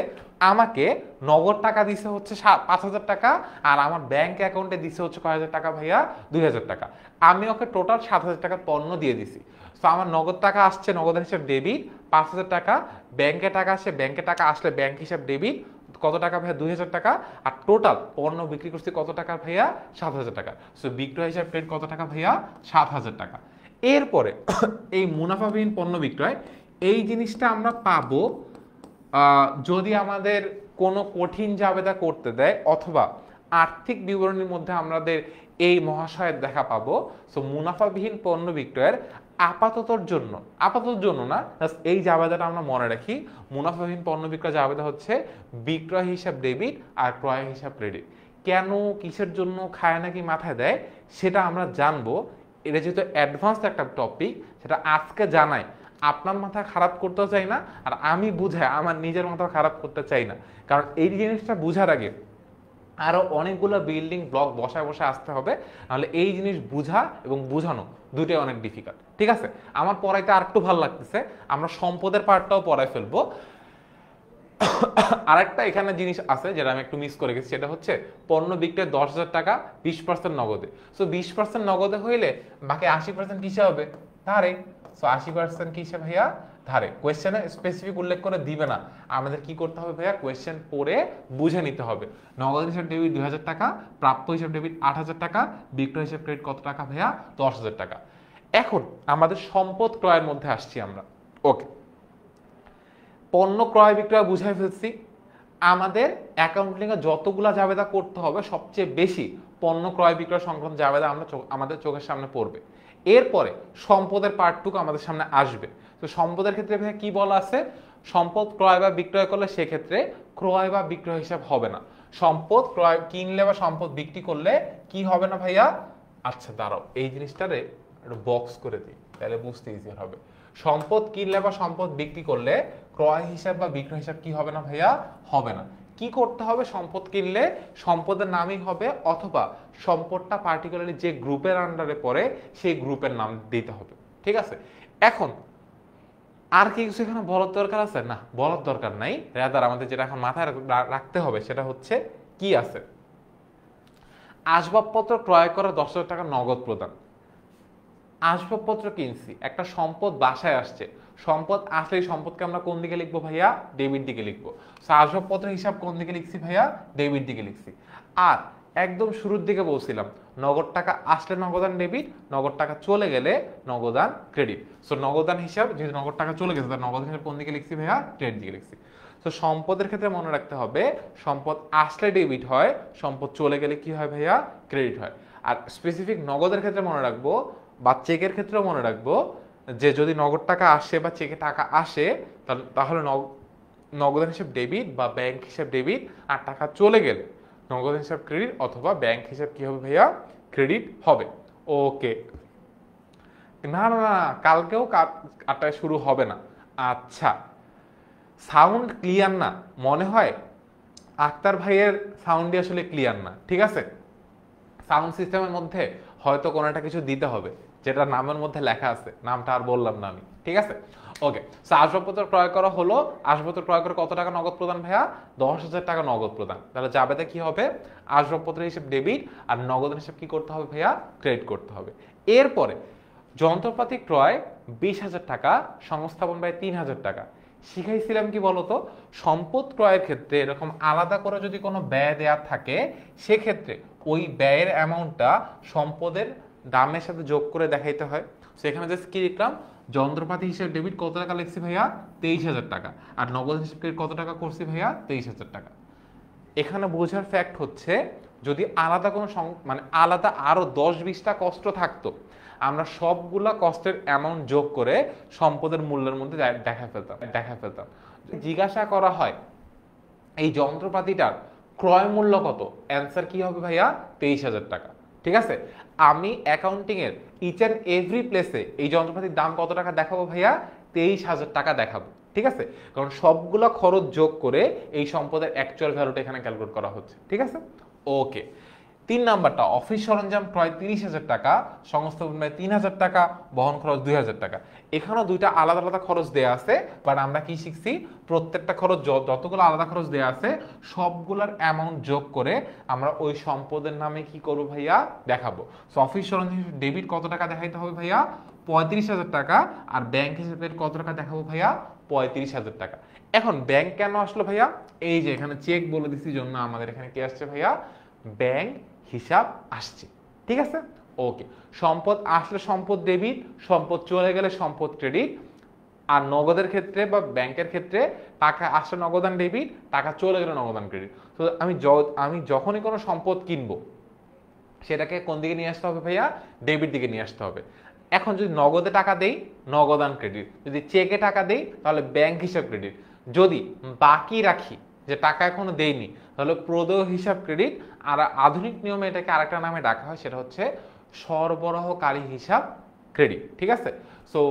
আমাকে নগদ টাকা দিছে হচ্ছে 5,000 টাকা, আর আমার ব্যাংক অ্যাকাউন্টে দিছে হচ্ছে কয় হাজার টাকা ভাইয়া, 2,000 টাকা। আমি ওকে টোটাল 7,000 টাকার পণ্য দিয়ে দিছি। তো আমার নগদ টাকা আসছে, নগদ হিসাব ডেবিট 5,000 টাকা, ব্যাংকে টাকা আসছে, ব্যাংকে টাকা আসলে ব্যাংক হিসাব ডেবিট কত টাকা ভাইয়া, 2,000 টাকা, আর টোটাল পণ্য বিক্রি করছি কত টাকা ভাইয়া, 7,000 টাকা। সো বিক্রয় হিসাব ক্রেডিট কত টাকা ভাইয়া, 7,000 টাকা। এরপরে এই মুনাফাবিহীন পণ্য বিক্রয়, এই জিনিসটা আমরা পাবো যদি আমাদের কোনো কঠিন জাবেদা করতে দেয় অথবা আর্থিক বিবরণীর মধ্যে আমাদের এই মহাশয়ের দেখা পাবো। সো মুনাফাবিহীন পণ্য বিক্রয়ের আপাততর জন্য না, এই জাবেদাটা আমরা মনে রাখি। মুনাফাবিহীন পণ্য বিক্রয় জাবেদা হচ্ছে বিক্রয় হিসাব ডেবিট আর ক্রয় হিসাব ক্রেডিট। কেন, কিসের জন্য খায় নাকি মাথায় দেয় সেটা আমরা জানবো। এটা যেহেতু অ্যাডভান্স একটা টপিক, সেটা আজকে জানাই আপনার মাথা খারাপ করতে চাই না, আর আমি বুঝাই আমার নিজের মাথা খারাপ করতে চাই না। কারণ এই জিনিসটা বুঝার আগে আরো অনেকগুলো বিল্ডিং ব্লক বসায় বসে আসতে হবে, নাহলে এই জিনিস বুঝা এবং বুঝানো দুটোই অনেক ডিফিকাল্ট। ঠিক আছে, আমার পড়াইতে আর একটু ভালো লাগতেছে, আমরা সম্পদের পার্টটাও পড়াই ফেলবো। আরেকটা এখানে জিনিস আছে যেটা আমি একটু মিস করে গেছি, সেটা হচ্ছে পণ্য বিক্রয় 10,000 টাকা 20% নগদে। সো 20% নগদে হইলে বাকি 80% কিসে হবে, ধারে। সো 80% কিসে ভাইয়া, ধারে। কোয়েশ্চেনে স্পেসিফিক উল্লেখ করে দিবে না, আমাদের কি করতে হবে ভাইয়া, কোয়েশ্চেন পড়ে বুঝে নিতে হবে। নগদ হিসাব ডেবিট 2,000 টাকা, প্রাপ্য হিসাব ডেবিট 8,000 টাকা, বিক্রয় হিসাব ক্রেডিট কত টাকা ভাইয়া, 10,000 টাকা। এখন আমাদের সম্পদ ক্রয়ের মধ্যে আসছি আমরা। ওকে, পণ্য ক্রয় বিক্রয় বুঝাই ফেলছি। আমাদের অ্যাকাউন্টিং এ যতগুলা জাবেদা করতে হবে, সবচেয়ে বেশি পণ্য ক্রয় বিক্রয় সংক্রান্ত জাবেদা আমাদের চোখের সামনে পড়বে। এরপরে সম্পদের পার্টটুকু আমাদের সামনে আসবে। তো সম্পদের ক্ষেত্রে ভাইয়া কি বলা আছে, সম্পদ ক্রয় বা বিক্রয় করলে সেক্ষেত্রে ক্রয় বা বিক্রয় হিসাব হবে না। সম্পদ ক্রয় কিনলে বা সম্পদ বিক্রি করলে কি হবে না ভাইয়া, আচ্ছা দাঁড়াও এই জিনিসটারে একটু বক্স করে দিই, তাহলে বুঝতে ইজিয়ার হবে। সম্পদ কিনলে বা সম্পদ বিক্রি করলে ক্রয় হিসাব বা বিক্রয় হিসাব কি হবে না ভাইয়া, হবে না। কি করতে হবে, সম্পদ কিনলে সম্পদের নামই হবে, অথবা সম্পদটা পার্টিকুলারলি যে গ্রুপের আন্ডারে পড়ে সেই গ্রুপের নাম দিতে হবে। ঠিক আছে, এখন আর কি কিছু এখানে বলার দরকার আছে, না বলার দরকার নাই। রাদার আমাদের যেটা এখন মাথায় রাখতে হবে সেটা হচ্ছে কি আছে, আসবাবপত্র ক্রয় করা 10,000 টাকা নগদ প্রদান। আসবাবপত্র কিনছি, একটা সম্পদ বাসায় আসছে, সম্পদ আসলে সম্পদকে আমরা কোন দিকে লিখবো ভাইয়া, ডেবিট দিকে লিখবো। আসবাবপত্রের হিসাব কোন দিকে লিখছি ভাইয়া, ডেবিট দিকে লিখছি। আর একদম শুরুর দিকে বলছিলাম নগদ টাকা আসলে নগদান ডেবিট, নগদ টাকা চলে গেলে নগদান ক্রেডিট। সো নগদান হিসাব যেহেতু নগদ টাকা চলে গেছে, তার নগদ হিসাব কোন দিকে লিখছি ভাইয়া, ক্রেডিট দিকে লিখছি। তো সম্পদের ক্ষেত্রে মনে রাখতে হবে সম্পদ আসলে ডেবিট হয়, সম্পদ চলে গেলে কি হয় ভাইয়া, ক্রেডিট হয়। আর স্পেসিফিক নগদের ক্ষেত্রে মনে রাখবো বা চেকের ক্ষেত্রেও মনে রাখবো যে যদি নগদ টাকা আসে বা চেকে টাকা আসে তাহলে নগদান হিসাব ডেবিট বা ব্যাংক হিসাব ডেবিট, আর টাকা চলে গেলে নগদ হিসাব ক্রেডিট অথবা ব্যাংক হিসাব কি হবে ভাইয়া, ক্রেডিট হবে। ওকে, না না না কালকেও 8টায় শুরু হবে না। আচ্ছা, সাউন্ড ক্লিয়ার না মনে হয়, আক্তার ভাইয়ের সাউন্ডই আসলে ক্লিয়ার না। ঠিক আছে, সাউন্ড সিস্টেমের মধ্যে হয়তো কোনো একটা কিছু দিতে হবে যেটা নামের মধ্যে লেখা আছে, নামটা আর বললাম না আমি। ঠিক আছে, ওকে। সো আসবাবপত্র ক্রয় করা হলো, আসবাবপত্র ক্রয় করে কত টাকা নগদ প্রদান ভাইয়া, 10,000 টাকা নগদ প্রদান। তাহলে জাবেদা কি হবে, আসবাবপত্রের হিসেব ডেবিট আর নগদের হিসেব কি করতে হবে ভাইয়া, ক্রেডিট করতে হবে। এরপরে যন্ত্রপাতি ক্রয় 20,000 টাকা, সংস্থাপন ব্যয় 3,000 টাকা। শিখাইছিলাম কি বলতো, সম্পদ ক্রয়ের ক্ষেত্রে এরকম আলাদা করে যদি কোনো ব্যয় দেয়া থাকে, সেক্ষেত্রে ওই ব্যয়ের অ্যামাউন্টটা সম্পদের দামের সাথে যোগ করে দেখাইতে হয়। সেখানে জাস্ট কি লিখলাম, যন্ত্রপাতি হিসেবে ডেবিট কত টাকা লিখছি ভাইয়া, 23,000 টাকা, আর নগদ হিসেব কত টাকা করছি ভাইয়া, 23,000 টাকা। এখানে বোঝার ফ্যাক্ট হচ্ছে যদি আলাদা কোনো মানে আলাদা আরো 10-20টা কষ্ট থাকতো, আমরা সবগুলা কষ্টের অ্যামাউন্ট যোগ করে সম্পদের মূল্যের মধ্যে দেখা ফেলতাম। জিজ্ঞাসা করা হয় এই যন্ত্রপাতিটার ক্রয় মূল্য কত, অ্যান্সার কি হবে ভাইয়া, 23,000 টাকা। ঠিক আছে, আমি অ্যাকাউন্টিং এর ইচ অ্যান্ড এভরি প্লেসে এই যন্ত্রপাতির দাম কত টাকা দেখাবো ভাইয়া, 23,000 টাকা দেখাবো। ঠিক আছে, কারণ সবগুলো খরচ যোগ করে এই সম্পদের অ্যাকচুয়াল ভ্যালুটা এখানে ক্যালকুলেট করা হচ্ছে। ঠিক আছে, ওকে। 3 নাম্বারটা অফিস সরঞ্জাম ক্রয় 30,000 টাকা, সংস্থাপন ব্যয় 3,000 টাকা, বহন খরচ 2,000 টাকা। এখানেও দুইটা আলাদা আলাদা খরচ দেয়া আছে, বাট আমরা কি শিখছি প্রত্যেকটা খরচ যতগুলো আলাদা খরচ দেয়া আছে সবগুলোর অ্যামাউন্ট যোগ করে আমরা ওই সম্পদের নামে কি করব ভাইয়া দেখাবো। সো অফিস সরঞ্জাম ডেবিট কত টাকা দেখাইতে হবে ভাইয়া 35,000 টাকা, আর ব্যাংক হিসেবে কত টাকা দেখাবো ভাইয়া 35,000 টাকা। এখন ব্যাংক কেন আসলো ভাইয়া, এই যে এখানে চেক বলে দিছি জন্য আমাদের এখানে কি আসছে ভাইয়া ব্যাংক হিসাব আসছে, ঠিক আছে। ওকে, সম্পদ আসলে সম্পদ ডেবিট, সম্পদ চলে গেলে সম্পদ ক্রেডিট। আর নগদের ক্ষেত্রে বা ব্যাংকের ক্ষেত্রে টাকা আসলে নগদান ডেবিট, টাকা চলে গেলে নগদান ক্রেডিট। তো আমি যখনই কোনো সম্পদ কিনবো সেটাকে কোন দিকে নিয়ে আসতে হবে ভাইয়া ডেবিট দিকে নিয়ে আসতে হবে। এখন যদি নগদে টাকা দেই নগদান ক্রেডিট, যদি চেকে টাকা দেই তাহলে ব্যাংক হিসাব ক্রেডিট, যদি বাকি রাখি যে টাকা এখনো দেইনি তাহলে প্রদেয় হিসাব ক্রেডিট। আর আধুনিক নিয়মে এটাকে আরেকটা নামে ডাকা হয়, সেটা হচ্ছে সরবরাহকারী হিসাব ক্রেডিট, ঠিক আছে। সো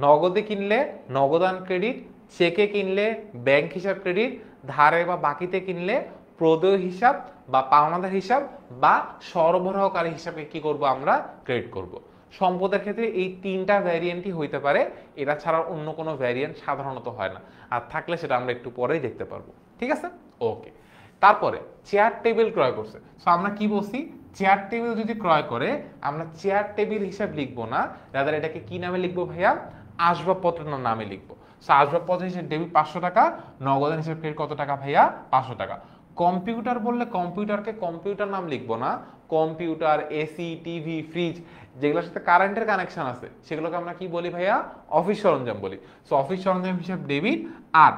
নগদে কিনলে নগদান ক্রেডিট, চেকে কিনলে ব্যাংক হিসাব ক্রেডিট, ধারে বা বাকিতে কিনলে প্রদেয় হিসাব বা পাওনাদার হিসাব বা সরবরাহকারী হিসাবে কি করব আমরা ক্রেডিট করব। সম্পদের ক্ষেত্রে এই তিনটা ভ্যারিয়েন্টই হইতে পারে, এটা ছাড়া অন্য কোনো ভ্যারিয়েন্ট সাধারণত হয় না, আর থাকলে সেটা আমরা একটু পরেই দেখতে পারবো, ঠিক আছে। ওকে, তারপরে চেয়ার টেবিল ক্রয় করছে। সো আমরা কি বলছি, চেয়ার টেবিল যদি ক্রয় করে আমরা চেয়ার টেবিল হিসাব লিখবো না, রাদার এটাকে কি নামে লিখবো ভাইয়া আসবাবপত্রের নামে লিখবো। সো আসবাবপত্র হিসেবে ডেবিট 500 টাকা, নগদান হিসেবে ক্রেডিট কত টাকা ভাইয়া 500 টাকা। কম্পিউটার বললে কম্পিউটারকে কম্পিউটার নাম লিখবো না, কম্পিউটার, এসি, টিভি, ফ্রিজ যেগুলোর সাথে কারেন্টের কানেকশন আছে সেগুলোকে আমরা কি বলি ভাইয়া অফিস সরঞ্জাম বলি। সো অফিস সরঞ্জাম হিসাব ডেবিট। আর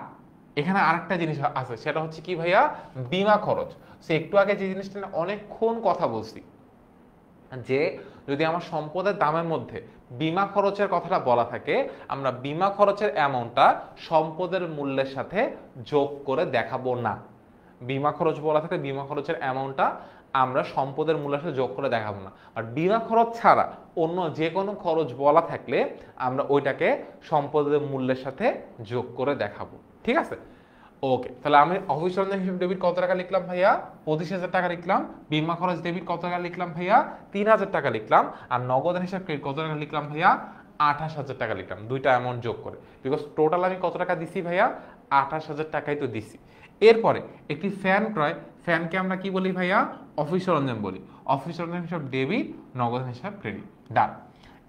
এখানে আরেকটা জিনিস আছে, সেটা হচ্ছে কি ভাইয়া বীমা খরচ। সো একটু আগে যে জিনিসটা অনেকক্ষণ কথা বলছি, যে যদি আমার সম্পদের দামের মধ্যে বীমা খরচের কথাটা বলা থাকে, আমরা বীমা খরচের অ্যামাউন্টটা সম্পদের মূল্যের সাথে যোগ করে দেখাবো না। বীমা খরচ বলা থাকে, বীমা খরচের অ্যামাউন্টটা আমরা সম্পদের মূল্যের সাথে যোগ করে দেখাবো না। আর বীমা খরচ ছাড়া অন্য যে কোনো খরচ বলা থাকলে আমরা ওইটাকে সম্পদের মূল্যের সাথে যোগ করে দেখাবো, ঠিক আছে। ওকে, তাহলে আমি অফিস সরঞ্জাম হিসেবে ডেবিট কত টাকা লিখলাম ভাইয়া 25,000 টাকা লিখলাম, বীমা খরচ ডেবিট কত টাকা লিখলাম ভাইয়া 3,000 টাকা লিখলাম, আর নগদান হিসাব ক্রেডিট কত টাকা লিখলাম ভাইয়া 28,000 টাকা লিখলাম, দুইটা অ্যামাউন্ট যোগ করে। বিকজ টোটাল আমি কত টাকা দিছি ভাইয়া 28,000 টাকাই তো দিছি। এরপরে একটি ফ্যান ক্রয়, ফ্যানকে আমরা কি বলি ভাইয়া অফিস সরঞ্জাম বলি, অফিস সরঞ্জাম হিসাব ডেবিট, নগদান হিসাব ক্রেডিট, ডান।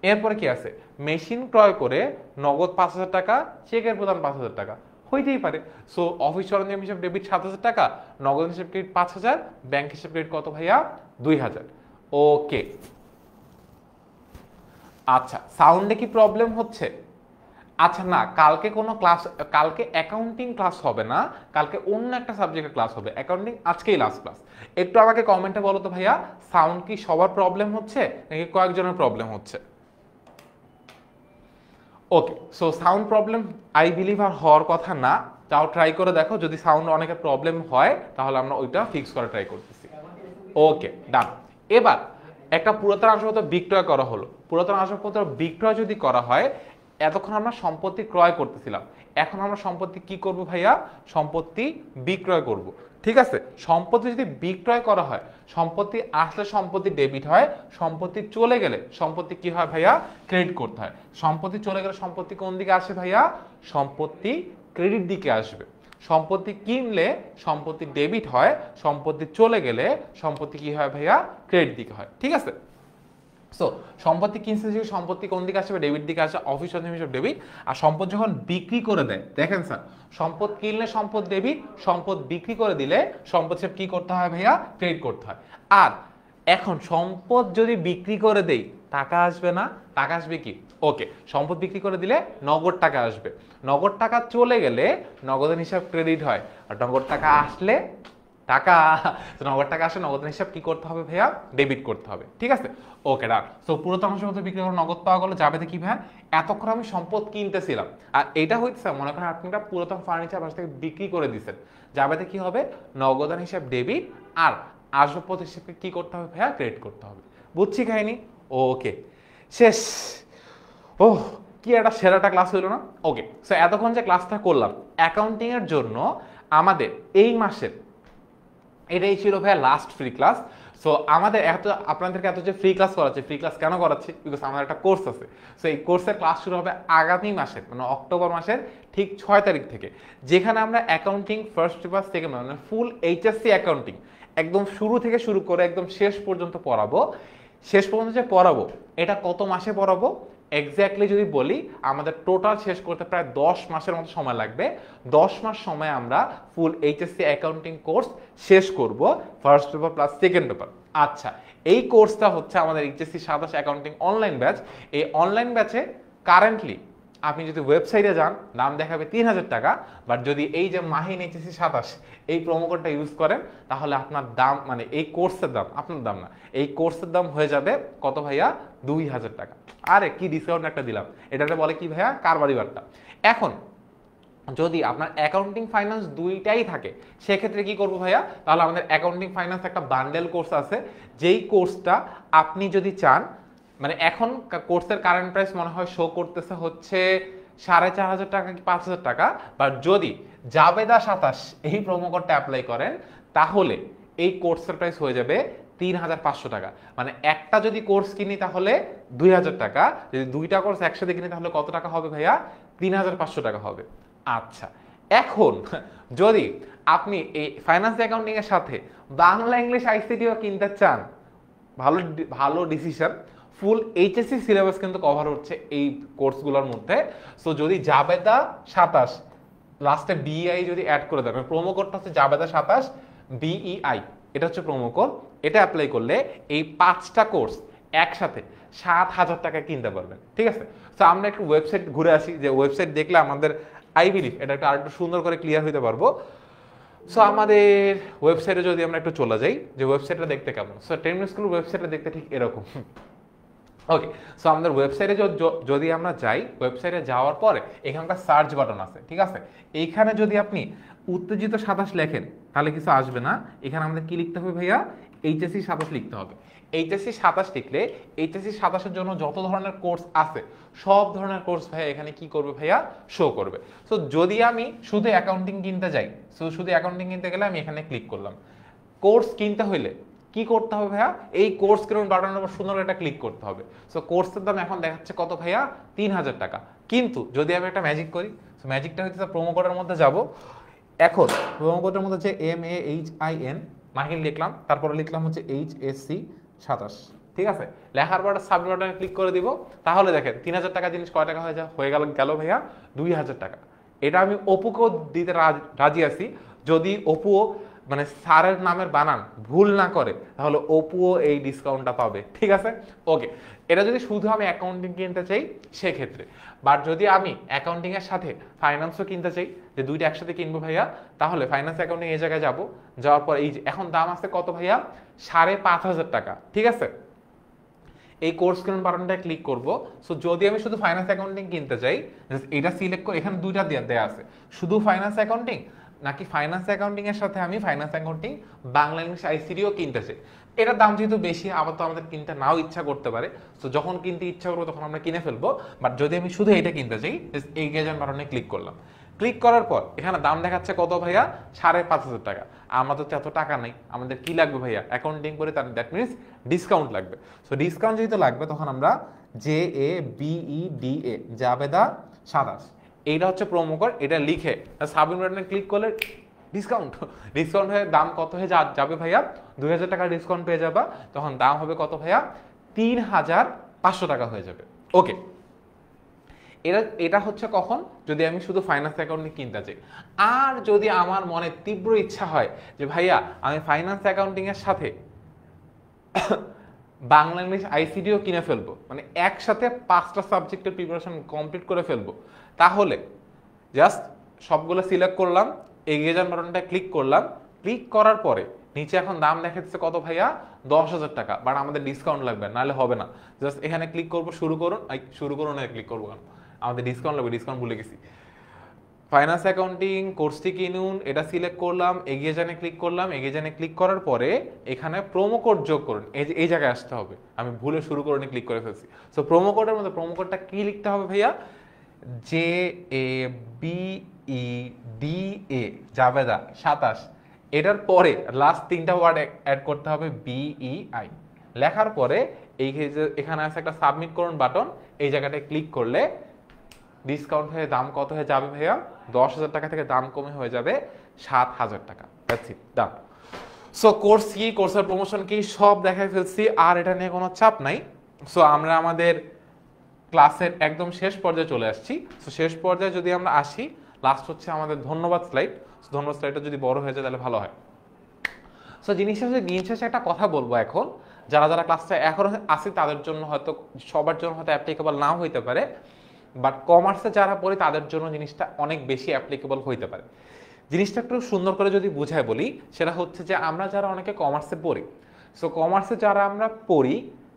এরপরে কি আছে, মেশিন ক্রয় করে নগদ 5,000 টাকা, চেকের প্রদান 5,000 টাকা, হইতেই পারে। সো অফিস সরঞ্জাম হিসাব ডেবিট 7,000 টাকা, নগদ হিসাব ক্রেডিট 5,000, ব্যাংক হিসাব ক্রেডিট কত ভাইয়া 2,000। ওকে, আচ্ছা সাউন্ডে কি প্রবলেম হচ্ছে? আচ্ছা না, কালকে কোনো ক্লাস, কালকে অ্যাকাউন্টিং ক্লাস হবে না, কালকে অন্য একটা সাবজেক্টের ক্লাস হবে, অ্যাকাউন্টিং আজকেই লাস্ট ক্লাস। একটু আমাকে কমেন্টে বলো তো ভাইয়া সাউন্ড কি সবার প্রবলেম হচ্ছে নাকি কয়েকজনের প্রবলেম হচ্ছে? Okay, so sound problem I believe আর হওয়ার কথা না, তাও ট্রাই করে দেখো, যদি সাউন্ড অনেকের প্রবলেম হয় তাহলে আমরা ওইটা ফিক্স করা ট্রাই করতেছি। ওকে, ডান। এবার একটা পুরাতন আসবাবপত্র বিক্রয় করা হলো, পুরাতন আসবাবপত্র বিক্রয় যদি করা হয়, এতক্ষণ আমরা সম্পত্তি ক্রয় করতেছিলাম, এখন আমরা সম্পত্তি কি করব ভাইয়া সম্পত্তি বিক্রয় করব, ঠিক আছে। সম্পত্তি যদি বিক্রয় করা হয়, সম্পত্তি আসলে সম্পত্তি ডেবিট হয়, সম্পত্তি চলে গেলে সম্পত্তি কি হয় ভাইয়া ক্রেডিট করতে হয়। সম্পত্তি চলে গেলে সম্পত্তি কোন দিকে আসে ভাইয়া সম্পত্তি ক্রেডিট দিকে আসবে। সম্পত্তি কিনলে সম্পত্তি ডেবিট হয়, সম্পত্তি চলে গেলে সম্পত্তি কি হয় ভাইয়া ক্রেডিট দিকে হয়, ঠিক আছে। সো সম্পত্তি কিনছে যে সম্পত্তি কোন দিকে আসবে ডেবিট দিকে আসে, অফিস সরঞ্জাম হিসাব ডেবিট। আর সম্পদ যখন বিক্রি করে দেয়, দেখেন স্যার সম্পদ কিনলে সম্পদ ডেবিট, সম্পদ বিক্রি করে দিলে সম্পদ হিসাব কি করতে হয় ভাইয়া ক্রেডিট করতে হয়। আর এখন সম্পদ যদি বিক্রি করে দেই টাকা আসবে না, টাকা আসবে কি ওকে সম্পদ বিক্রি করে দিলে নগদ টাকা আসবে, নগদ টাকা চলে গেলে নগদান হিসাব ক্রেডিট হয়, আর নগদ টাকা আসলে টাকা, নগদ টাকা আসলে নগদান হিসাব কি করতে হবে ভাইয়া ডেবিট করতে হবে, ঠিক আছে। ওকে ডান। সো পুরাতন সম্পদ বিক্রি করে নগদ পাওয়া গেল, যাবে কি ভাইয়া এতক্ষণ আমি সম্পদ কিনতেছিলাম, আর এটা হইতেছে মনে করেন আপনি একটা পুরাতন ফার্নিচার বাসা থেকে বিক্রি করে দিচ্ছেন, যাবে কি হবে নগদান হিসাব ডেবিট, আর আসবাবপত্র হিসেবে কি করতে হবে ভাইয়া ক্রেডিট করতে হবে। বুঝছি কাহিনী? ওকে শেষ। ও কি একটা সেরাটা ক্লাস হইলো না? ওকে, সো এতক্ষণ যে ক্লাসটা করলাম অ্যাকাউন্টিং এর জন্য আমাদের এই মাসের এটাই ছিল ভাইয়া লাস্ট ফ্রি ক্লাস। সো আমাদের আপনাদেরকে এত যে ফ্রি ক্লাস করাচ্ছি, ফ্রি ক্লাস কেন করাচ্ছি? বিকজ আমার একটা কোর্স আছে। সো এই কোর্সের ক্লাস শুরু হবে আগামী মাসের মানে অক্টোবর মাসের ঠিক 6 তারিখ থেকে, যেখানে আমরা অ্যাকাউন্টিং ফার্স্ট পেপার থেকে মানে ফুল এইচএসসি অ্যাকাউন্টিং একদম শুরু থেকে শুরু করে একদম শেষ পর্যন্ত পড়াবো। শেষ পর্যন্ত যে পড়াবো এটা কত মাসে পড়াবো এক্স্যাক্টলি যদি বলি, আমাদের টোটাল শেষ করতে প্রায় 10 মাসের মতো সময় লাগবে। 10 মাস সময় আমরা ফুল এইচএসসি অ্যাকাউন্টিং কোর্স শেষ করব, first paper plus second paper. আচ্ছা, এই কোর্সটা হচ্ছে আমাদের এইচএসসি 27 অ্যাকাউন্টিং অনলাইন ব্যাচ। এই অনলাইন ব্যাচে কারেন্টলি আপনি যদি ওয়েবসাইটে যান দাম দেখাবে 3000 টাকা, বাট যদি এই যে মাহিন এইচএসসি 27 এই প্রোমো কোডটা ইউজ করেন তাহলে আপনার দাম মানে এই কোর্সের দাম, আপনার দাম না, এই কোর্সের দাম হয়ে যাবে কত ভাইয়া? 2000 টাকা। আরে কি ডিসকাউন্ট একটা দিলাম, এটাতে বলে কি ভাইয়া? কারবারি বার্তা। এখন যদি আপনার অ্যাকাউন্টিং ফাইন্যান্স দুইটাই থাকে সেক্ষেত্রে কি করবো ভাইয়া? তাহলে আমাদের অ্যাকাউন্টিং ফাইন্যান্স একটা বান্ডেল কোর্স আছে, যেই কোর্সটা আপনি যদি চান, মানে এখন কোর্সের কারেন্ট প্রাইস মনে হয় শো করতেছে হচ্ছে 4500 টাকা কি 5000 টাকা, বাট যদি জাবেদা 27 এই প্রোমো কোডটা অ্যাপ্লাই করেন তাহলে এই কোর্সের প্রাইস হয়ে যাবে 3500 টাকা। মানে একটা যদি কোর্স কিনি তাহলে 2000 টাকা, যদি দুইটা কোর্স একসাথে কিনি তাহলে কত টাকা হবে ভাইয়া? 3500 টাকা হবে। আচ্ছা, এখন যদি আপনি এই ফাইন্যান্স অ্যাকাউন্টিং এর সাথে বাংলা ইংলিশ আইসিটিও কিনতে চান, ভালো ভালো ডিসিশন। ফুল এইচএসসি সিলেবাস কিন্তু কভার হচ্ছে এই কোর্সগুলোর মধ্যে। সো যদি জাবেদা 27 লাস্টে বিআই যদি অ্যাড করে দেন, প্রোমো কোডটা হচ্ছে জাবেদা 27 বিইআই, এটা হচ্ছে প্রোমো কোড। এটা অ্যাপ্লাই করলে এই 5টা কোর্স একসাথে 7000 টাকায় কিনতে পারবেন। ঠিক আছে, সো আমরা একটু ওয়েবসাইট ঘুরে আসি, যে ওয়েবসাইট দেখলে আমাদের আই বিলিভ এটা একটু আরেকটু সুন্দর করে ক্লিয়ার হইতে পারবো। সো আমাদের ওয়েবসাইটে যদি আমরা একটু চলে যাই, যে ওয়েবসাইটটা দেখতে কেমন? সো টেকনিক স্কুল ওয়েবসাইটটা দেখতে ঠিক এরকম। ওকে, সো আমাদের ওয়েবসাইটে যদি আমরা যাই, ওয়েবসাইটে যাওয়ার পরে এখানকার সার্চ বাটন আছে, ঠিক আছে? এইখানে যদি আপনি উত্তেজিত 27 লেখেন তাহলে কিছু আসবে না। এখানে আমাদের কি লিখতে হবে ভাইয়া? এইচএসসি 27 লিখতে হবে। এইচএসসি 27 লিখলে এইচএসসি 27 এর জন্য যত ধরনের কোর্স আছে সব ধরনের কোর্স ভাইয়া এখানে কি করবে ভাইয়া? শো করবে। সো যদি আমি শুধু অ্যাকাউন্টিং কিনতে যাই, সো শুধু অ্যাকাউন্টিং কিনতে গেলে আমি এখানে ক্লিক করলাম। কোর্স কিনতে হইলে কি করতে হবে ভাইয়া? এই কোর্স কিনুন বাটনের উপর সুন্দর এটা ক্লিক করতে হবে। সো কোর্সের দাম এখন দেখাচ্ছে কত ভাইয়া? 3000 টাকা। কিন্তু যদি আমি একটা ম্যাজিক করি, সো ম্যাজিকটা হচ্ছে প্রোমো কোডের মধ্যে যাব। এখন প্রোমো কোডের মধ্যে হচ্ছে MAHIN মাহিন লিখলাম, তারপরে লিখলাম হচ্ছে HSC 27, ঠিক আছে? লেখার পর সাবমিট বাটনে ক্লিক করে দিব। তাহলে দেখেন 3000 টাকা জিনিস কয় টাকা হয়ে গেল ভাইয়া? 2000 টাকা। এটা আমি অপুকেও দিতে রাজি আছি, যদি অপুও মানে স্যারের নামের বানান ভুল না করে তাহলে অপুও এই ডিসকাউন্টটা পাবে। ঠিক আছে, ওকে। এটা যদি শুধু আমি অ্যাকাউন্টিং কিনতে চাই সেক্ষেত্রে, বাট যদি আমি অ্যাকাউন্টিং এর সাথে ফাইন্যান্সও কিনতে চাই, যে দুইটা একসাথে কিনবো ভাইয়া, তাহলে ফাইন্যান্স অ্যাকাউন্টিং এই জায়গায় যাব। যাওয়ার পর এই যে এখন দাম আছে কত ভাইয়া? 5500 টাকা। ঠিক আছে, এই কোর্স কিনুন বাটনটা ক্লিক করব। সো যদি আমি শুধু ফাইন্যান্স অ্যাকাউন্টিং কিনতে চাই, এটা সিলেক্ট করে এখানে দুইটা দেয়া আছে, শুধু ফাইন্যান্স অ্যাকাউন্টিং নাকি ফাইন্যান্স অ্যাকাউন্টিং এর সাথে আমি ফাইন্যান্স অ্যাকাউন্টিং বাংলা ইংলিশ আইসিটিও কিনতে চাই। এটার দাম যেহেতু বেশি, আবার তো আমাদের কিনতে নাও ইচ্ছা করতে পারে। তো যখন কিনতে ইচ্ছা করবো তখন আমরা কিনে ফেলবো। বাট যদি আমি শুধু এটা কিনতে চাই, এই গেজান বাটনে ক্লিক করলাম। ক্লিক করার পর এখানে দাম দেখাচ্ছে কত ভাইয়া? 5500 টাকা। আমাদের তো এত টাকা নেই, আমাদের কি লাগবে ভাইয়া? অ্যাকাউন্টিং করে তার দ্যাট মিনস ডিসকাউন্ট লাগবে। সো ডিসকাউন্ট যেহেতু লাগবে তখন আমরা JABEDA জাবেদা 27 এইটা হচ্ছে প্রোমো কোড, এটা লিখে সাবমিট বাটনে ক্লিক করলে ডিসকাউন্ট হয়ে দাম কত হয়ে যাবে ভাইয়া? 2000 টাকা ডিসকাউন্ট পেয়ে যাবা। তখন দাম হবে কত ভাইয়া? 3500 টাকা হয়ে যাবে। ওকে, এটা হচ্ছে কখন? যদি আমি শুধু ফাইন্যান্স অ্যাকাউন্টিং কিনতে চাই। আর যদি আমার মনে তীব্র ইচ্ছা হয় যে ভাইয়া আমি ফাইন্যান্স অ্যাকাউন্টিং এর সাথে বাংলা ইংলিশ আইসিটিও কিনে ফেলবো, মানে একসাথে 5টা সাবজেক্টের প্রিপারেশন কমপ্লিট করে ফেলবো, তাহলে জাস্ট সবগুলো সিলেক্ট করলাম, এগিয়ে যান বাটনটা ক্লিক করলাম। ক্লিক করার পরে নিচে এখন দাম দেখাচ্ছে কত ভাইয়া? 10,000 টাকা। বাট আমাদের ডিসকাউন্ট লাগবে, নাহলে হবে না। জাস্ট এখানে ক্লিক করবো, শুরু করুন ক্লিক করবো, কেন আমাদের ডিসকাউন্ট লাগবে, ডিসকাউন্ট ভুলে গেছি। ফাইন্যান্স অ্যাকাউন্টিং কোর্সটি কিনুন, এটা সিলেক্ট করলাম, এগিয়ে জানে ক্লিক করলাম। এগিয়ে জানে ক্লিক করার পরে এখানে প্রোমো কোড যোগ করুন, এই জায়গায় আসতে হবে। আমি ভুলে শুরু করুন ক্লিক করে ফেলছি। সো প্রোমো কোডের মধ্যে প্রোমো কোডটা কি লিখতে হবে ভাইয়া? JABEDA জাবেদা 27, এটার পরে লাস্ট 3টা ওয়ার্ড অ্যাড করতে হবে BEI। লেখার পরে এই যে এখানে আছে একটা সাবমিট করুন বাটন, এই জায়গাটায় ক্লিক করলে ডিসকাউন্ট হয়ে দাম কত হয়ে যাবে ভাইয়া? 10,000 টাকা থেকে দাম কমে হয়ে যাবে 7,000 টাকা। That's it, done. So course কি, কোর্সের প্রমোশন কি, সব দেখাই ফেলছি, আর এটা নিয়ে কোনো চাপ নাই। সো আমরা আমাদের ক্লাসের একদম শেষ পর্যায়ে চলে আসছি। সো শেষ পর্যায়ে যদি আমরা আসি, লাস্ট হচ্ছে আমাদের ধন্যবাদ স্লাইড। ধন্যবাদ স্লাইডটা যদি বড় হয়ে যায় তাহলে ভালো হয়। সো দিন শেষে একটা কথা বলবো এখন, যারা যারা ক্লাসটা এখন আসি তাদের জন্য হয়তো, সবার জন্য হয়তো অ্যাপ্লিকেবল নাও হইতে পারে, বাট কমার্সে যারা পড়ে তাদের জন্য জিনিসটা অনেক বেশি অ্যাপ্লিকেবল হইতে পারে। জিনিসটা একটু সুন্দর করে যদি বুঝায় বলি, সেটা হচ্ছে যে আমরা যারা অনেকে কমার্সে পড়ি, সো কমার্সে যারা আমরা পড়ি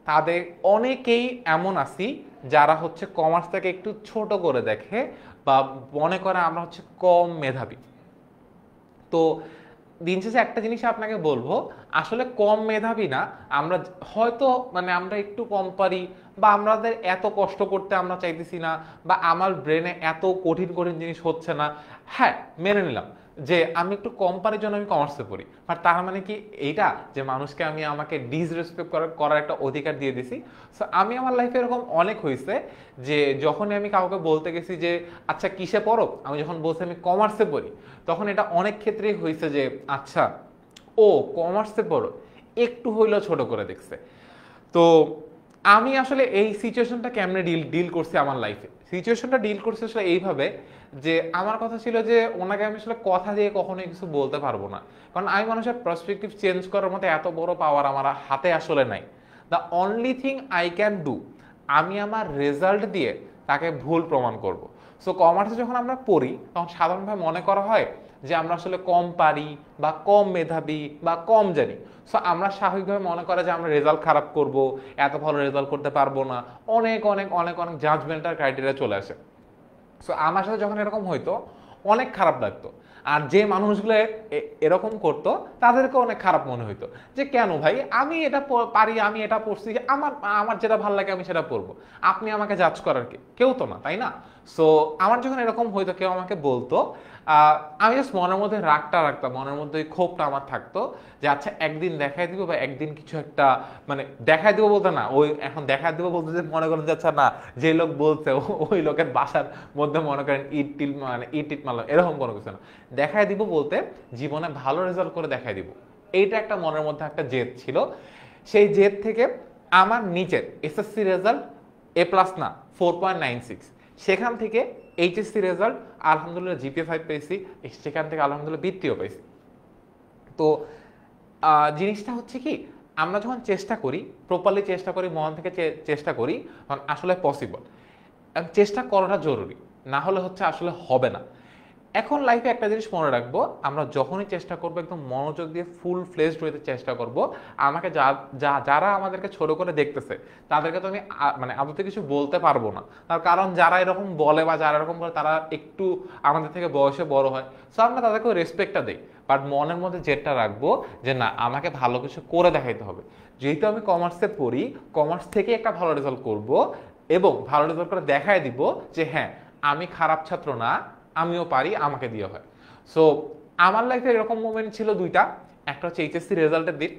তাদের অনেকেই এমন আছি যারা হচ্ছে কমার্সটাকে একটু ছোট করে দেখে বা মনে করে আমরা হচ্ছে কম মেধাবী। তো দিন শেষে একটা জিনিস আপনাকে বলবো, আসলে কম মেধাবী না আমরা, হয়তো মানে আমরা একটু কম পারি, বা আমাদের এত কষ্ট করতে আমরা চাইতেছি না, বা আমার ব্রেনে এত কঠিন কঠিন জিনিস হচ্ছে না। হ্যাঁ, মেনে নিলাম যে আমি একটু কম পারির জন্য আমি কমার্সে পড়ি, বাট তার মানে কি এইটা যে মানুষকে আমি আমাকে ডিসরেসপেক্ট করার একটা অধিকার দিয়ে দিছি? সো আমি আমার লাইফে এরকম অনেক হয়েছে যে যখনই আমি কাউকে বলতে গেছি যে আচ্ছা কিসে পড়ো, আমি যখন বলছি আমি কমার্সে পড়ি, তখন এটা অনেক ক্ষেত্রেই হয়েছে যে আচ্ছা ও কমার্সে পড়ো, একটু হইলেও ছোট করে দেখছে। তো আমি আসলে এই সিচুয়েশনটা কেমনে ডিল করছি আমার লাইফে, সিচুয়েশনটা ডিল করছি আসলে এইভাবে যে আমার কথা ছিল যে ওনাকে আমি আসলে কথা দিয়ে কখনোই কিছু বলতে পারবো না, কারণ আমি মানুষের পার্সপেক্টিভ চেঞ্জ করার মতো এত বড় পাওয়ার আমার হাতে আসলে নাই। The only thing I can do, আমি আমার রেজাল্ট দিয়ে তাকে ভুল প্রমাণ করব। সো কমার্সে যখন আমরা পড়ি তখন সাধারণভাবে মনে করা হয় যে আমরা আসলে কম পারি বা কম মেধাবী বা কম জানি। সো আমরা স্বাভাবিকভাবে মনে করে যে আমরা রেজাল্ট খারাপ করব, এত ভালো রেজাল্ট করতে পারবো না, অনেক অনেক অনেক অনেক জাজমেন্টাল ক্রাইটেরিয়া চলে আসে। সো আমার সাথে যখন এরকম হইতো অনেক খারাপ লাগতো, আর যে মানুষগুলো এরকম করতো তাদেরকে অনেক খারাপ মনে হইতো যে কেন ভাই আমি এটা পারি, আমি এটা পড়ছি, আমার আমার যেটা ভালো লাগে আমি সেটা পড়বো, আপনি আমাকে জাজ করার কেউ তো না, তাই না? সো আমার যখন এরকম হইতো, কেউ আমাকে বলতো, আমি জাস্ট মনের মধ্যে রাগটা রাখতাম, মনের মধ্যে ওই ক্ষোভটা আমার থাকতো যে আচ্ছা একদিন দেখাই দিব, বা একদিন কিছু একটা মানে দেখাই দিব বলতে না, ওই এখন দেখাই দিব বলতে যে মনে করেন যে আচ্ছা না, যে লোক বলছে ওই লোকের বাসার মধ্যে মনে করেন ইট টিট মারলাম, এরকম কোনো কিছু না। দেখাই দিব বলতে জীবনে ভালো রেজাল্ট করে দেখাই দিব, এইটা একটা মনের মধ্যে একটা জেদ ছিল। সেই জেদ থেকে আমার নিচের এসএসসি রেজাল্ট A+ না 4.96, সেখান থেকে এইচএসসি রেজাল্ট আলহামদুলিল্লাহ GPA 5 পেয়েছি, সেখান থেকে আলহামদুলিল্লাহ বৃত্তিও পেয়েছি। তো জিনিসটা হচ্ছে কি, আমরা যখন চেষ্টা করি, প্রপারলি চেষ্টা করি, মন থেকে চেষ্টা করি, তখন আসলে পসিবল। চেষ্টা করাটা জরুরি, না হলে হচ্ছে আসলে হবে না। এখন লাইফে একটা জিনিস মনে রাখবো, আমরা যখনই চেষ্টা করবো একদম মনোযোগ দিয়ে ফুল ফ্লেজড হইতে চেষ্টা করব। আমাকে যারা আমাদেরকে ছোট করে দেখতেছে তাদেরকে তো আমি মানে আদতে কিছু বলতে পারবো না, তার কারণ যারা এরকম বলে বা যারা এরকম করে তারা একটু আমাদের থেকে বয়সে বড় হয়, সো আমরা তাদেরকে রেসপেক্টটা দিই, বাট মনের মধ্যে জেদটা রাখবো যে না আমাকে ভালো কিছু করে দেখাইতে হবে। যেহেতু আমি কমার্সে পড়ি, কমার্স থেকে একটা ভালো রেজাল্ট করব এবং ভালো রেজাল্ট করে দেখাই দিব যে হ্যাঁ আমি খারাপ ছাত্র না, আমিও পারি, আমাকে দিয়ে হয়। সো আমার লাইফে এরকম মোমেন্ট ছিল দুইটা, একটা হচ্ছে এইচএসসি রেজাল্টের দিন,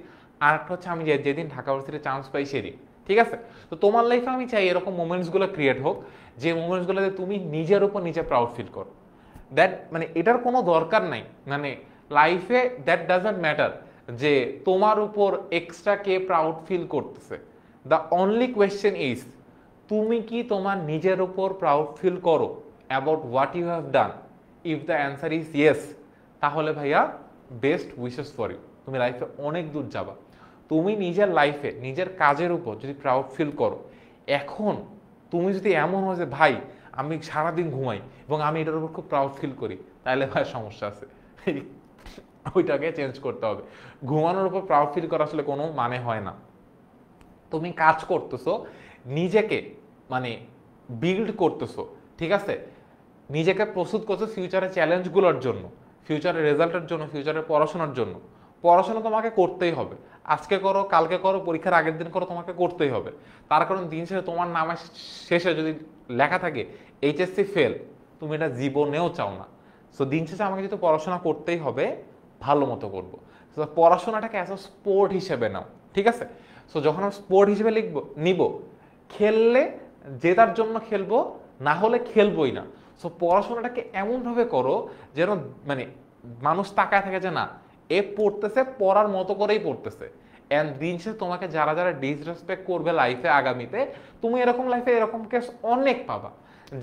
আর একটা হচ্ছে আমি যেদিন ঢাকা ইউনিভার্সিটিতে চান্স পাই সেদিন। ঠিক আছে, তো তোমার লাইফে আমি চাই এরকম মোমেন্টসগুলো ক্রিয়েট হোক, যে মোমেন্টসগুলোতে তুমি নিজের উপর নিজে প্রাউড ফিল করো। দ্যাট মানে এটার কোনো দরকার নাই, মানে লাইফে দ্যাট ডাজন্ট ম্যাটার যে তোমার উপর এক্সট্রা কে প্রাউড ফিল করতেছে। দ্য অনলি কোয়েশ্চেন ইজ তুমি কি তোমার নিজের উপর প্রাউড ফিল করো about what you have done? If the answer is yes, তাহলে ভাইয়া বেস্ট উইশেস ফর ইউ, তুমি লাইফে অনেক দূর যাবা। তুমি নিজের লাইফে নিজের কাজের উপর যদি প্রাউড ফিল করো, এখন তুমি যদি এমন হয় যে ভাই আমি সারাদিন ঘুমাই এবং আমি এটার উপর খুব প্রাউড ফিল করি, তাহলে ভাই সমস্যা আছে, ওইটাকে চেঞ্জ করতে হবে। ঘুমানোর উপর প্রাউড ফিল করা আসলে কোনো মানে হয় না। তুমি কাজ করতেছো, নিজেকে মানে বিল্ড করতেছো, ঠিক আছে, নিজেকে প্রস্তুত করছো ফিউচারের চ্যালেঞ্জগুলোর জন্য, ফিউচারের রেজাল্টের জন্য, ফিউচারের পড়াশোনার জন্য। পড়াশোনা তোমাকে করতেই হবে, আজকে করো, কালকে করো, পরীক্ষার আগের দিন করো, তোমাকে করতেই হবে। তার কারণ দিন শেষে তোমার নামের শেষে যদি লেখা থাকে এইচএসসি ফেল, তুমি এটা জীবনেও চাও না। সো দিন শেষে আমাকে যেহেতু পড়াশোনা করতেই হবে, ভালো মতো করব। তো পড়াশোনাটাকে অ্যাজ আ স্পোর্ট হিসেবে নাও, ঠিক আছে? সো যখন আমি স্পোর্ট হিসেবে নিব, খেললে জেতার জন্য খেলবো, না হলে খেলবোই না। সো পড়াশোনাটাকে এমনভাবে করো যেন মানে মানুষ তাকায় থাকে যে না, এ পড়তেছে, পড়ার মতো করেই পড়তেছে। এন্ড দিন শেষে তোমাকে যারা যারা ডিসরেসপেক্ট করবে লাইফে আগামীতে, তুমি এরকম লাইফে এরকম কেস অনেক পাবা,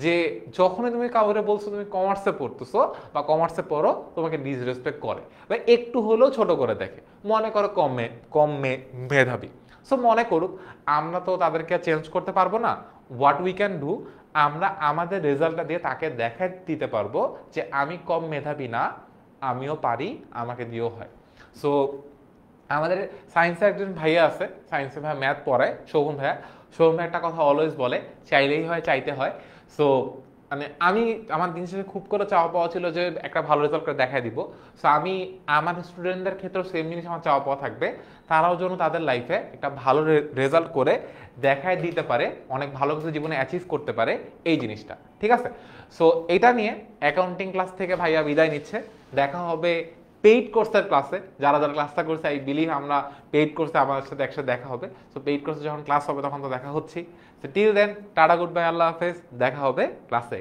যে যখনই তুমি কাউরে বলছো তুমি কমার্সে পড়তেছো বা কমার্সে পড়ো, তোমাকে ডিসরেসপেক্ট করে বা একটু হলেও ছোট করে দেখে, মনে করো মেধাবী। সো মনে করুক, আমরা তো তাদেরকে চেঞ্জ করতে পারবো না। হোয়াট উই ক্যান ডু, আমরা আমাদের রেজাল্টটা দিয়ে তাকে দেখা দিতে পারবো যে আমি কম মেধাবী না, আমিও পারি, আমাকে দিয়েও হয়। সো আমাদের সায়েন্সে একজন ভাইয়া আছে, সায়েন্সে ভাইয়া ম্যাথ পড়ায়, শোভন ভাইয়া। শোভন ভাই একটা কথা অলওয়েজ বলে, চাইলেই হয়, চাইতে হয়। সো মানে আমি আমার দিন শেষে খুব করে চাওয়া পাওয়া ছিল যে একটা ভালো রেজাল্ট করে দেখাই দিব। সো আমি আমার স্টুডেন্টদের ক্ষেত্রেও সেম জিনিস আমার চাওয়া পাওয়া থাকবে, তারাও যেন তাদের লাইফে একটা ভালো রেজাল্ট করে দেখায় দিতে পারে, অনেক ভালো কিছু জীবনে অ্যাচিভ করতে পারে, এই জিনিসটা, ঠিক আছে? সো এটা নিয়ে অ্যাকাউন্টিং ক্লাস থেকে ভাইয়া বিদায় নিচ্ছে। দেখা হবে পেইড কোর্সের ক্লাসে। যারা যারা ক্লাসটা করছে, আই বিলিভ আমরা পেইড কোর্সে আমাদের সাথে একসাথে দেখা হবে। সো পেইড কোর্সে যখন ক্লাস হবে তখন তো দেখা হচ্ছি। So till then, tata, good bye, আল্লাহ হাফেজ, দেখা হবে ক্লাসে।